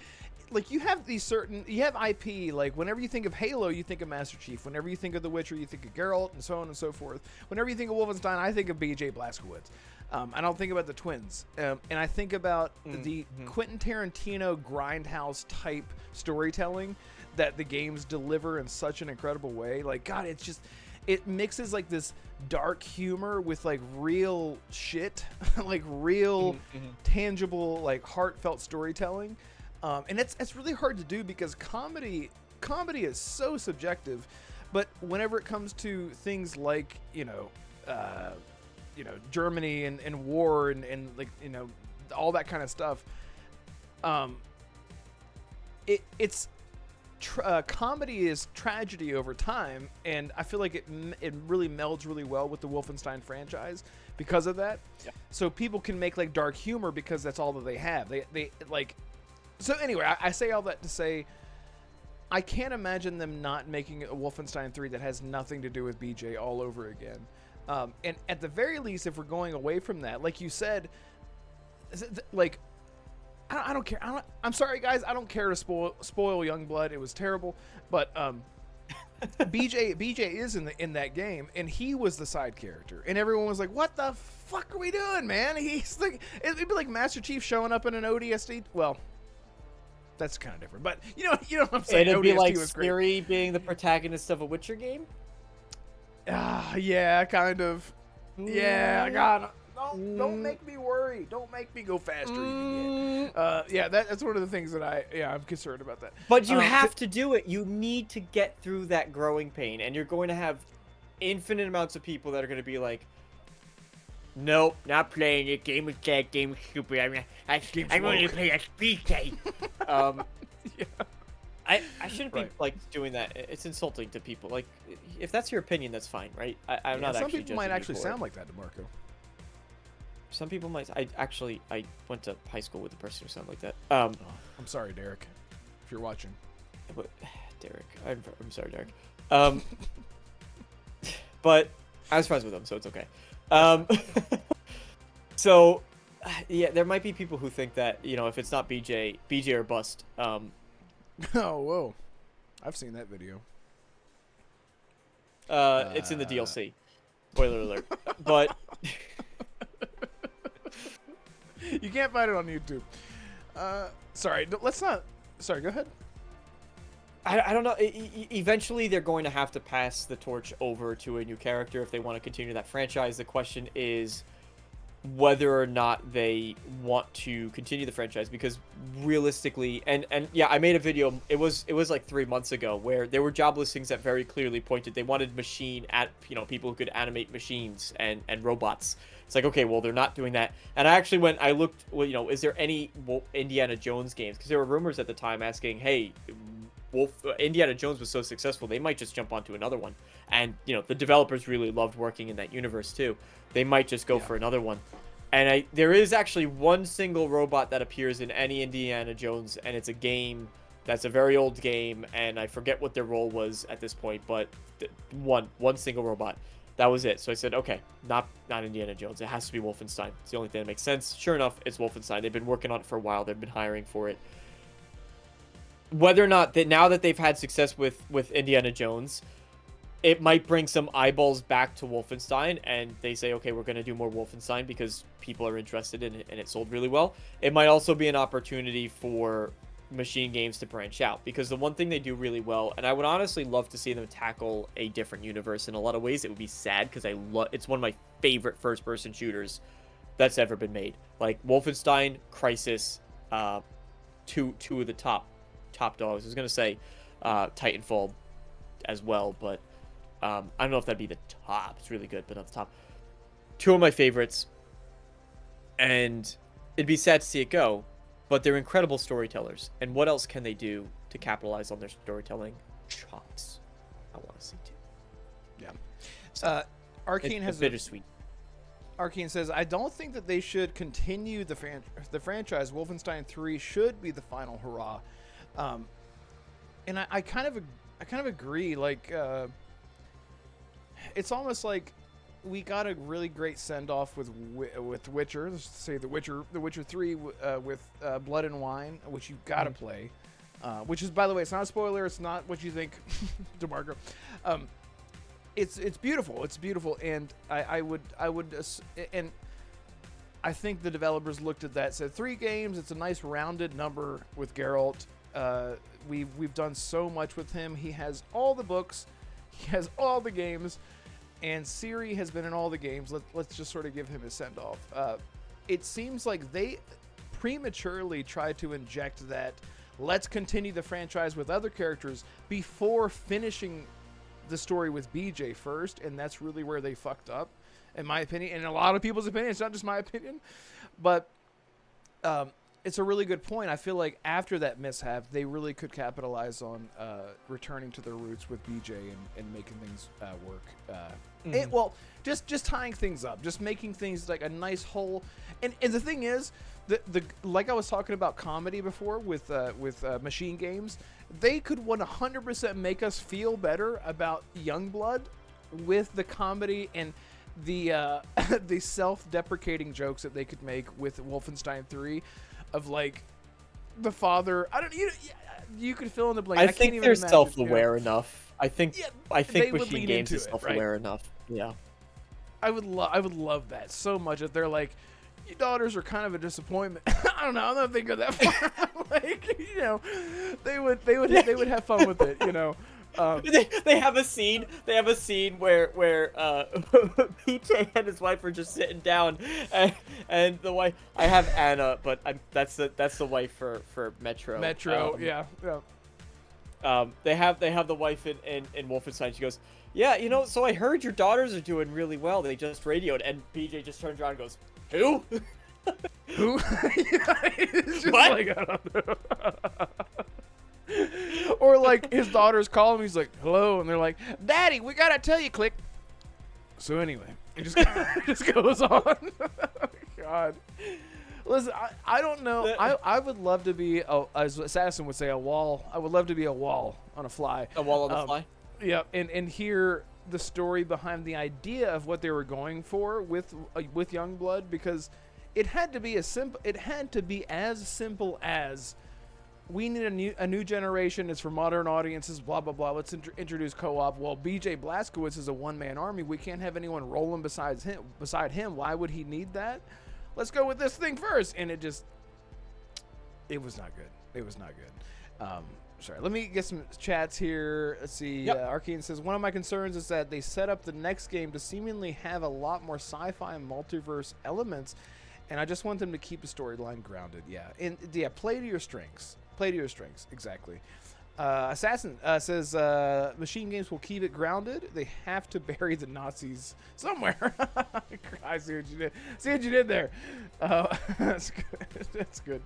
like you have IP. Like whenever you think of Halo, you think of Master Chief. Whenever you think of The Witcher, you think of Geralt, and so on and so forth. Whenever you think of Wolfenstein, I think of BJ Blazkowicz. I don't think about the twins, and I think about the Quentin Tarantino grindhouse type storytelling that the games deliver in such an incredible way. Like, God, it mixes like this dark humor with like real shit, like real tangible, like heartfelt storytelling. And it's really hard to do because comedy is so subjective. But whenever it comes to things like, Germany and war and like, all that kind of stuff, it's comedy is tragedy over time, and I feel like it really melds really well with the Wolfenstein franchise because of that. Yeah. So people can make like dark humor because that's all that they have. They like. So anyway, I say all that to say, I can't imagine them not making a Wolfenstein 3 that has nothing to do with BJ all over again. And at the very least, if we're going away from that, like you said, like. I don't care. I'm sorry, guys. I don't care to spoil Youngblood. It was terrible, but BJ is in that game, and he was the side character, and everyone was like, "What the fuck are we doing, man?" He's like, it'd be like Master Chief showing up in an ODST. Well, that's kind of different, but you know what I'm saying. It'd be ODST like was Siri being the protagonist of a Witcher game. Yeah, kind of. Yeah, God. Don't make me worry. Don't make me go faster. That's one of the things that I'm concerned about that. But you have to do it. You need to get through that growing pain, and you're going to have infinite amounts of people that are going to be like, "Nope, not playing it. Game was dead. Game was stupid. I'm going to play a speed game." I shouldn't be like doing that. It's insulting to people. Like, if that's your opinion, that's fine, right? I'm not. Some actually people might actually sound like that, DeMarco. Some people might. I went to high school with a person who sounded like that. I'm sorry, Derek, if you're watching. But, Derek, I'm sorry, Derek. But I was friends with him, so it's okay. So, yeah, there might be people who think that if it's not BJ or bust. Oh, whoa! I've seen that video. It's in the DLC. Spoiler alert. But. You can't find it on YouTube. Sorry, let's not. Sorry, go ahead. I don't know. Eventually, they're going to have to pass the torch over to a new character if they want to continue that franchise. The question is whether or not they want to continue the franchise, because realistically, and yeah, I made a video. It was like 3 months ago where there were job listings that very clearly pointed they wanted people who could animate machines and robots. It's like, okay, well, they're not doing that. And I looked, well, is there any Indiana Jones games? Because there were rumors at the time asking, hey, Indiana Jones was so successful, they might just jump onto another one. And, the developers really loved working in that universe too. They might just go for another one. And there is actually one single robot that appears in any Indiana Jones, and it's a game that's a very old game, and I forget what their role was at this point, but one single robot. That was it. So I said, okay, not Indiana Jones. It has to be Wolfenstein. It's the only thing that makes sense. Sure enough, it's Wolfenstein. They've been working on it for a while. They've been hiring for it. Whether or not that now that they've had success with Indiana Jones, it might bring some eyeballs back to Wolfenstein, and they say, okay, we're going to do more Wolfenstein because people are interested in it and it sold really well. It might also be an opportunity for Machine Games to branch out, because the one thing they do really well, and I would honestly love to see them tackle a different universe in a lot of ways. It would be sad because it's one of my favorite first-person shooters that's ever been made. Like Wolfenstein, Crysis, two of the top dogs. I was gonna say Titanfall as well, but I don't know if that'd be the top. It's really good, but not the top. Two of my favorites, and it'd be sad to see it go, but they're incredible storytellers. And what else can they do to capitalize on their storytelling chops? I want to see too. Yeah. Arcane has bittersweet. Arcane says, I don't think that they should continue the franchise. Wolfenstein 3 should be the final hurrah. And I kind of agree. Like, it's almost like we got a really great send off with Witcher. Let's say the Witcher 3 with Blood and Wine, which you've got to play. Which is, by the way, it's not a spoiler. It's not what you think, DeMarco. It's beautiful. It's beautiful, and I would, and I think the developers looked at that, said 3 games. It's a nice rounded number with Geralt. We've done so much with him. He has all the books, he has all the games, and Ciri has been in all the games. Let's just sort of give him a send off. It seems like they prematurely tried to inject that. Let's continue the franchise with other characters before finishing the story with BJ first, and that's really where they fucked up, in my opinion, and a lot of people's opinion. It's not just my opinion, but it's a really good point. I feel like after that mishap, they really could capitalize on returning to their roots with BJ and making things work. Just tying things up, just making things like a nice whole. And the thing is, the like I was talking about comedy before with Machine Games, they could 100% make us feel better about Youngblood with the comedy and the the self-deprecating jokes that they could make with Wolfenstein 3, of like the father. You could fill in the blank. I can't think even they're imagine, self-aware enough. I think they would Machine lean Games into is it, self-aware right? enough. Yeah. I would love that so much if they're like, your daughters are kind of a disappointment. I don't know. I don't think go that far. Like, you know, they would have fun with it. You know. They have a scene. They have a scene where PJ and his wife are just sitting down, and the wife. I have Anna, but that's the wife for Metro. Yeah. They have the wife in Wolfenstein. She goes, yeah, you know. So I heard your daughters are doing really well. They just radioed, and PJ just turns around and goes, who? Who? It's just What? like, I don't know. Or like his daughters call him, he's like, hello, and they're like, Daddy, we gotta tell you, click. So anyway, it just goes on. God. Listen, I don't know. I would love to be, as Assassin would say, a wall. I would love to be a wall on a fly. A wall on the fly? Yeah, and hear the story behind the idea of what they were going for with Youngblood, because it had to be as simple as we need a new generation. It's for modern audiences. Blah blah blah. Let's introduce co-op. Well, BJ Blazkowicz is a one-man army. We can't have anyone rolling beside him. Why would he need that? Let's go with this thing first. And it was not good. It was not good. Sorry. Let me get some chats here. Let's see. Yep. Arcane says, one of my concerns is that they set up the next game to seemingly have a lot more sci-fi and multiverse elements, and I just want them to keep the storyline grounded. Yeah. And yeah, play to your strengths. Play to your strengths. Exactly. Assassin says Machine Games will keep it grounded. They have to bury the Nazis somewhere. I see what you did. See what you did there. That's good. That's good.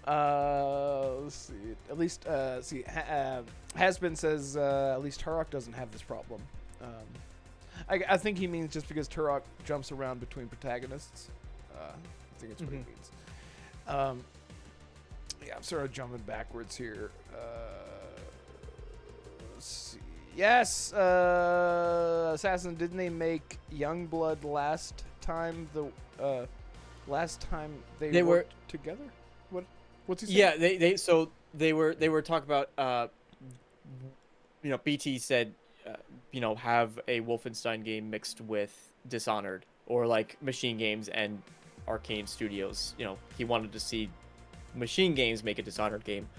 Let's see. At least Hasbin says at least Turok doesn't have this problem. I think he means just because Turok jumps around between protagonists. I think it's what he means. Yeah, I'm sort of jumping backwards here. Let's see. Yes, Assassin. Didn't they make Youngblood last time? Last time they were worked together. What's he saying? Yeah, they were talking about BT said have a Wolfenstein game mixed with Dishonored or like Machine Games and Arcane Studios. He wanted to see Machine Games make a Dishonored game,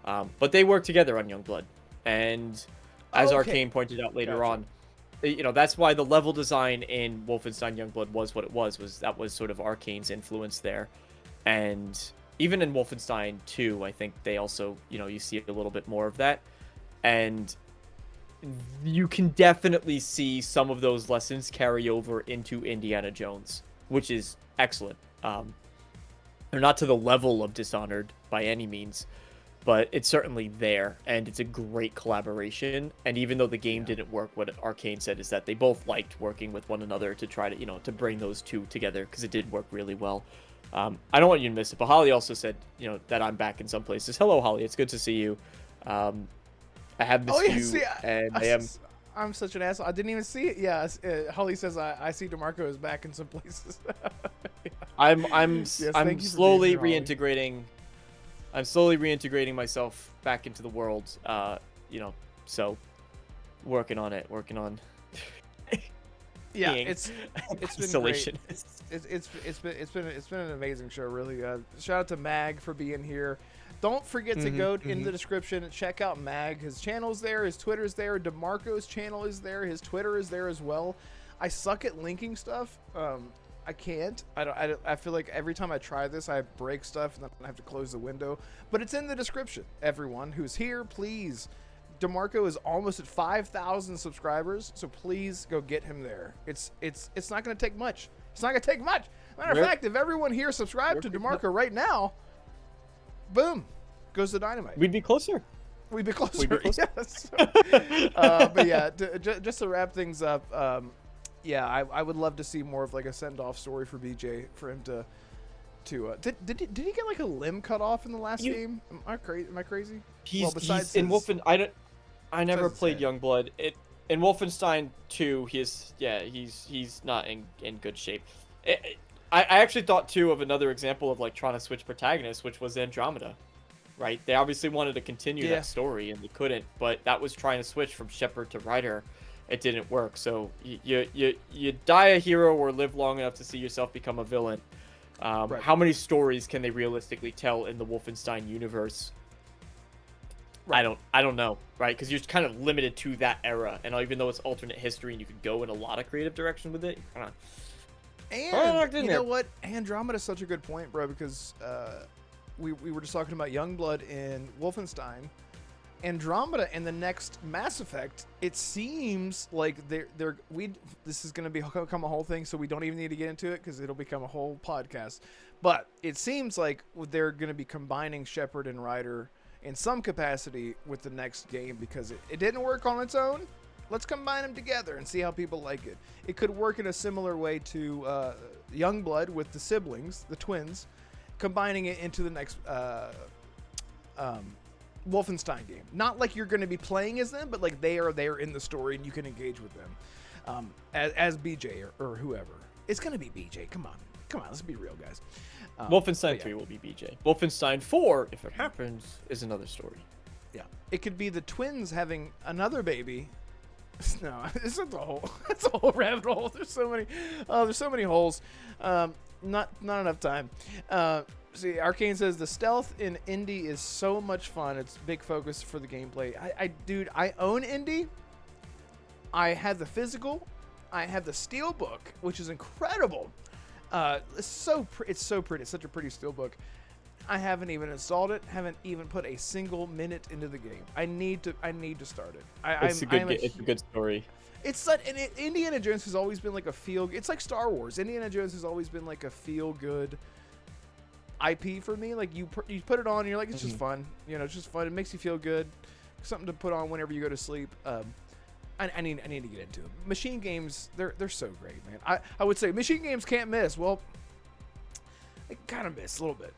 but they work together on Youngblood, and as Arcane pointed out later on, that's why the level design in Wolfenstein Youngblood was what it was. That was sort of Arcane's influence there, and even in Wolfenstein 2, I think they also you see a little bit more of that, and you can definitely see some of those lessons carry over into Indiana Jones, which is excellent. They're not to the level of Dishonored by any means, but it's certainly there, and it's a great collaboration. And even though the game didn't work, what Arcane said is that they both liked working with one another to try to, to bring those two together, because it did work really well. I don't want you to miss it, but Holly also said, that I'm back in some places. Hello, Holly. It's good to see you. I have missed you, and I'm such an asshole. I didn't even see it. Yeah, Holly says I see DeMarco is back in some places. Yeah. I'm slowly here, reintegrating. I'm slowly reintegrating myself back into the world. So working on it. Yeah, it's been isolation. Great. It's been an amazing show, really. Shout out to Mag for being here. Don't forget to go in the description and check out Mag. His channel's there, his Twitter's there, DeMarco's channel is there, his Twitter is there as well. I suck at linking stuff. I can't. I feel like every time I try this, I break stuff and then I have to close the window. But it's in the description. Everyone who's here, please. DeMarco is almost at 5,000 subscribers, so please go get him there. It's not going to take much. It's not going to take much. Matter of fact, if everyone here subscribed to DeMarco right now, boom, goes the dynamite. We'd be closer. We'd be closer. Yes. But yeah, just to wrap things up, I would love to see more of like a send-off story for BJ, for him to did he get like a limb cut off in the last game? Am I crazy? He's in Wolfenstein. I never played Youngblood. In Wolfenstein 2, he's not in good shape. I actually thought too of another example of like trying to switch protagonists, which was Andromeda, right? They obviously wanted to continue that story and they couldn't, but that was trying to switch from Shepard to Ryder. It didn't work. So you die a hero or live long enough to see yourself become a villain. How many stories can they realistically tell in the Wolfenstein universe? I don't know, right? Because you're kind of limited to that era, and even though it's alternate history and you could go in a lot of creative direction with it, you're kind of you know what? Andromeda's such a good point, bro, because we were just talking about Youngblood in Wolfenstein. Andromeda in the next Mass Effect, it seems like this is going to become a whole thing, so we don't even need to get into it because it'll become a whole podcast. But it seems like they're going to be combining Shepard and Ryder in some capacity with the next game because it didn't work on its own. Let's combine them together and see how people like it. It could work in a similar way to Youngblood with the siblings, the twins, combining it into the next Wolfenstein game. Not like you're going to be playing as them, but like they are there in the story and you can engage with them as BJ or whoever. It's going to be BJ. Come on, let's be real, guys. Wolfenstein 3 will be BJ. Wolfenstein 4, if it happens, is another story. Yeah, it could be the twins having another baby. No, it's a whole rabbit hole. There's so many holes. Not enough time. See, Arcane says the stealth in Indie is so much fun. It's big focus for the gameplay. Dude, I own Indie. I have the physical. I have the steelbook, which is incredible. It's so pretty. It's such a pretty steelbook. I haven't even installed it. Haven't even put a single minute into the game. I need to start it. It's a good story. It's such, and Indiana Jones has always been like a feel. It's like Star Wars. Indiana Jones has always been like a feel good IP for me. Like you put it on, and you're like, it's just fun. It's just fun. It makes you feel good. Something to put on whenever you go to sleep. I need to get into them. Machine games, they're so great, man. I would say machine games can't miss. Well, they kind of miss a little bit,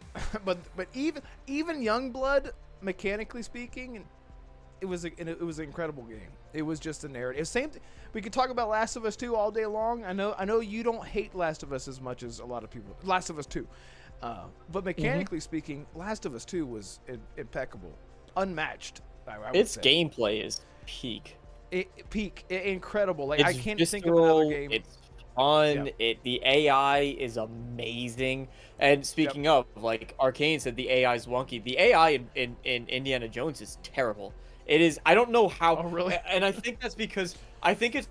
but even Youngblood, mechanically speaking, it was an incredible game. It was just a narrative. Same. We could talk about Last of Us 2 all day long. I know you don't hate Last of Us as much as a lot of people. Last of Us 2, but mechanically speaking, Last of Us 2 was impeccable, unmatched. I would Its say. gameplay is peak. Incredible. Like It's I can't think of visceral, another game. It's fun. Yeah. The AI is amazing. And speaking of, like Arcane said, the AI is wonky. The AI in Indiana Jones is terrible. It is. I don't know how. Oh, really? And I think it's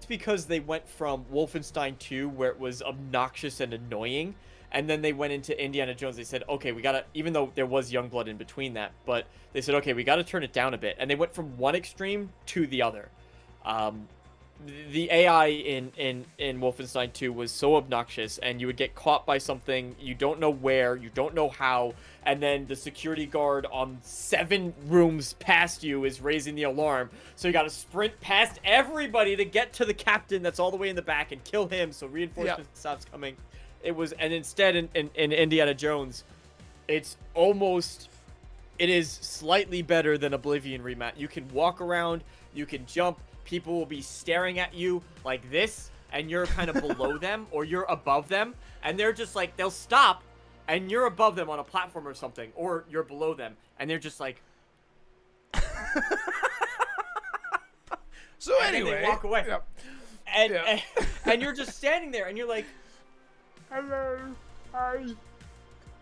because they went from Wolfenstein 2, where it was obnoxious and annoying, and then they went into Indiana Jones. They said, okay, we gotta. Even though there was Youngblood in between that, but they said, okay, we gotta turn it down a bit. And they went from one extreme to the other. The AI in Wolfenstein 2 was so obnoxious, and you would get caught by something, you don't know where, you don't know how, and then the security guard on 7 rooms past you is raising the alarm, so you gotta sprint past everybody to get to the captain that's all the way in the back and kill him so reinforcements stops coming. And instead in Indiana Jones, it is slightly better than Oblivion Remat. You can walk around, you can jump, people will be staring at you like this, and you're kind of below them, or you're above them, and they're just like, they'll stop, and you're above them on a platform or something, or you're below them, and they're just like... So and anyway, then they walk away. Yep. And you're just standing there, and you're like, hello, hi.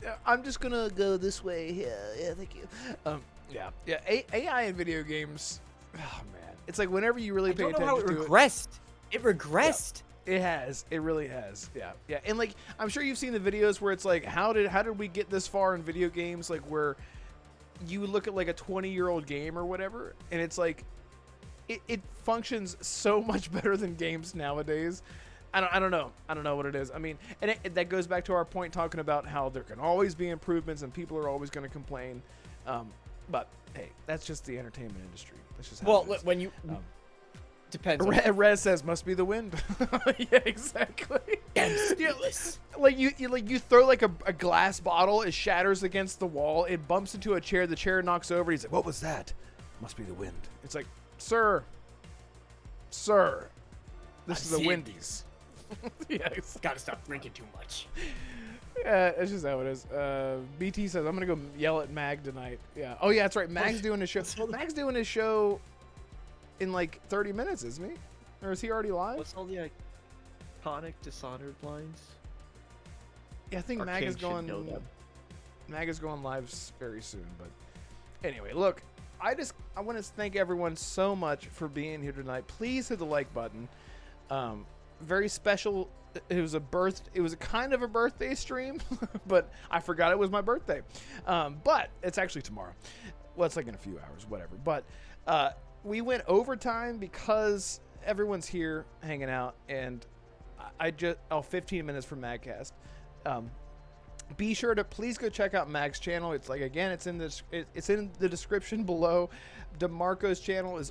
Yeah, I'm just gonna go this way. Yeah, thank you. AI in video games. Oh man, it's like whenever you really I pay don't know attention how it to regressed. It regressed. It has. It really has. Yeah. And like, I'm sure you've seen the videos where it's like, how did we get this far in video games? Like where you look at like a 20-year-old game or whatever, and it's like, it functions so much better than games nowadays. I don't know. I don't know what it is. I mean, and that goes back to our point talking about how there can always be improvements and people are always going to complain. But hey, that's just the entertainment industry. That's just how it is. When you depends. On Rez says must be the wind. Yeah, exactly. Yeah, like you throw like a glass bottle, it shatters against the wall, it bumps into a chair, the chair knocks over. He's like, "What was that?" Must be the wind. It's like, sir, this is the Wendy's. Yes. Gotta stop drinking too much. Yeah, it's just how it is. BT says, I'm going to go yell at Mag tonight. Yeah. Oh, yeah, that's right. Mag's doing his show. Mag's doing his show in like 30 minutes, isn't he? Or is he already live? What's all the iconic Dishonored lines? Yeah, I think Mag Arcane is should going. know them. Mag is going live very soon. But anyway, look, I want to thank everyone so much for being here tonight. Please hit the like button. Very special. It was a kind of a birthday stream, but I forgot it was my birthday. But it's actually tomorrow. Well, it's like in a few hours, whatever. But we went overtime because everyone's here hanging out, and 15 minutes for Magcast. Be sure to please go check out Mag's channel. It's like, again, it's in the description below. DeMarco's channel is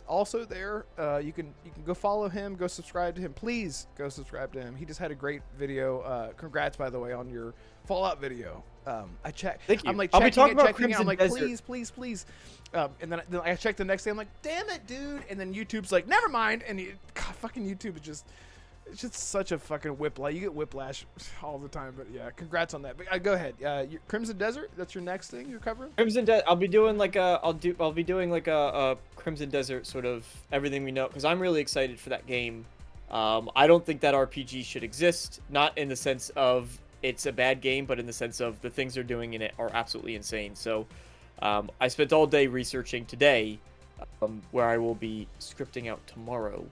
also there. You can go follow him, go subscribe to him. Please go subscribe to him. He just had a great video. Congrats, by the way, on your Fallout video. I checked. Thank you. I'm like I'll be checking talking it. about Crimson I'm like, Desert. please. And then I checked the next day. I'm like, damn it, dude. And then YouTube's like, never mind. And fucking YouTube is just. It's just such a fucking whiplash. You get whiplash all the time, but yeah, congrats on that. But go ahead. Crimson Desert. That's your next thing you're covering. Crimson Desert. I'll be doing like a Crimson Desert sort of everything we know, because I'm really excited for that game. I don't think that RPG should exist, not in the sense of it's a bad game, but in the sense of the things they're doing in it are absolutely insane. So I spent all day researching today, where I will be scripting out tomorrow.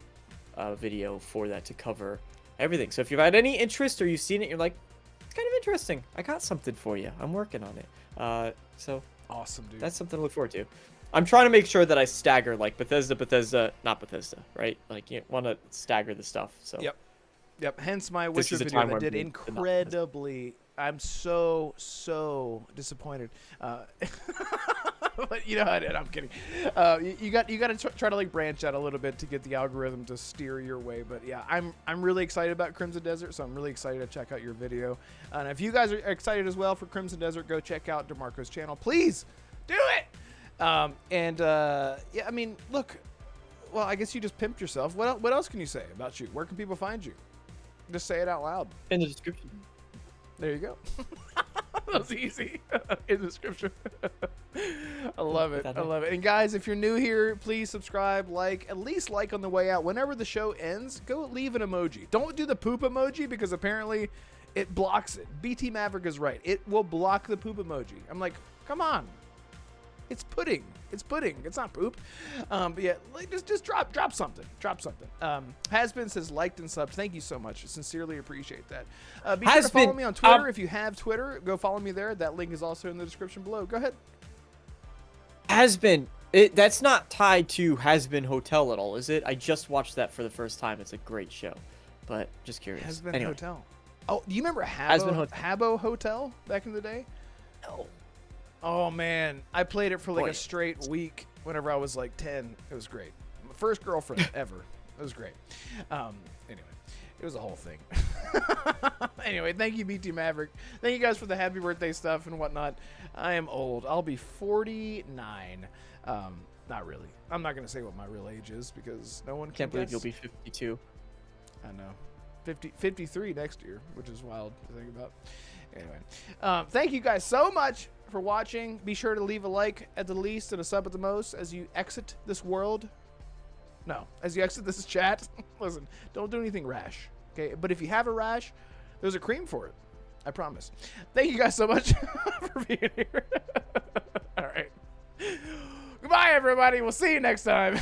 Video for that to cover everything. So if you've had any interest or you've seen it, you're like, it's kind of interesting, I got something for you, I'm working on it. So awesome, dude. that's something to look forward to. I'm trying to make sure that I stagger like Bethesda, not Bethesda, right? Like you want to stagger the stuff. So Yep. Hence my This Witcher is a video time that where did I'm not- incredibly. I'm so disappointed. But you know how I did. I'm kidding. You got to try to like branch out a little bit to get the algorithm to steer your way. But yeah, I'm really excited about Crimson Desert, so I'm really excited to check out your video. And if you guys are excited as well for Crimson Desert, go check out DeMarco's channel. Please do it. Yeah, I mean, look. Well, I guess you just pimped yourself. What else can you say about you? Where can people find you? Just say it out loud. In the description. There you go. That was easy. In the description. I love it. I love it. And guys, if you're new here, please subscribe, at least like on the way out. Whenever the show ends, go leave an emoji. Don't do the poop emoji because apparently it blocks it. BT Maverick is right. It will block the poop emoji. I'm like, come on. It's pudding. It's pudding. It's not poop. But yeah, just drop something. Drop something. Hasbeen says liked and subbed. Thank you so much. Sincerely appreciate that. Be sure to follow me on Twitter if you have Twitter. Go follow me there. That link is also in the description below. Go ahead. Hasbeen. That's not tied to Hasbeen Hotel at all, is it? I just watched that for the first time. It's a great show, but just curious. Hasbeen anyway. Hotel. Oh, do you remember Hotel. Habbo Hotel back in the day? No. Oh man, I played it for like Boy. a straight week whenever I was like 10. It was great. My first girlfriend ever. It was great. Anyway, it was a whole thing. Anyway, thank you, BT Maverick. Thank you guys for the happy birthday stuff and whatnot. I am old. I'll be 49. Not really. I'm not going to say what my real age is because no one can Can't believe guess. you'll be 52. I know. 53 next year, which is wild to think about. Anyway, thank you guys so much for watching. Be sure to leave a like at the least and a sub at the most as you exit this world. No, as you exit this chat. Listen, don't do anything rash, okay? But if you have a rash, there's a cream for it. I promise. Thank you guys so much for being here. All right. Goodbye, everybody. We'll see you next time.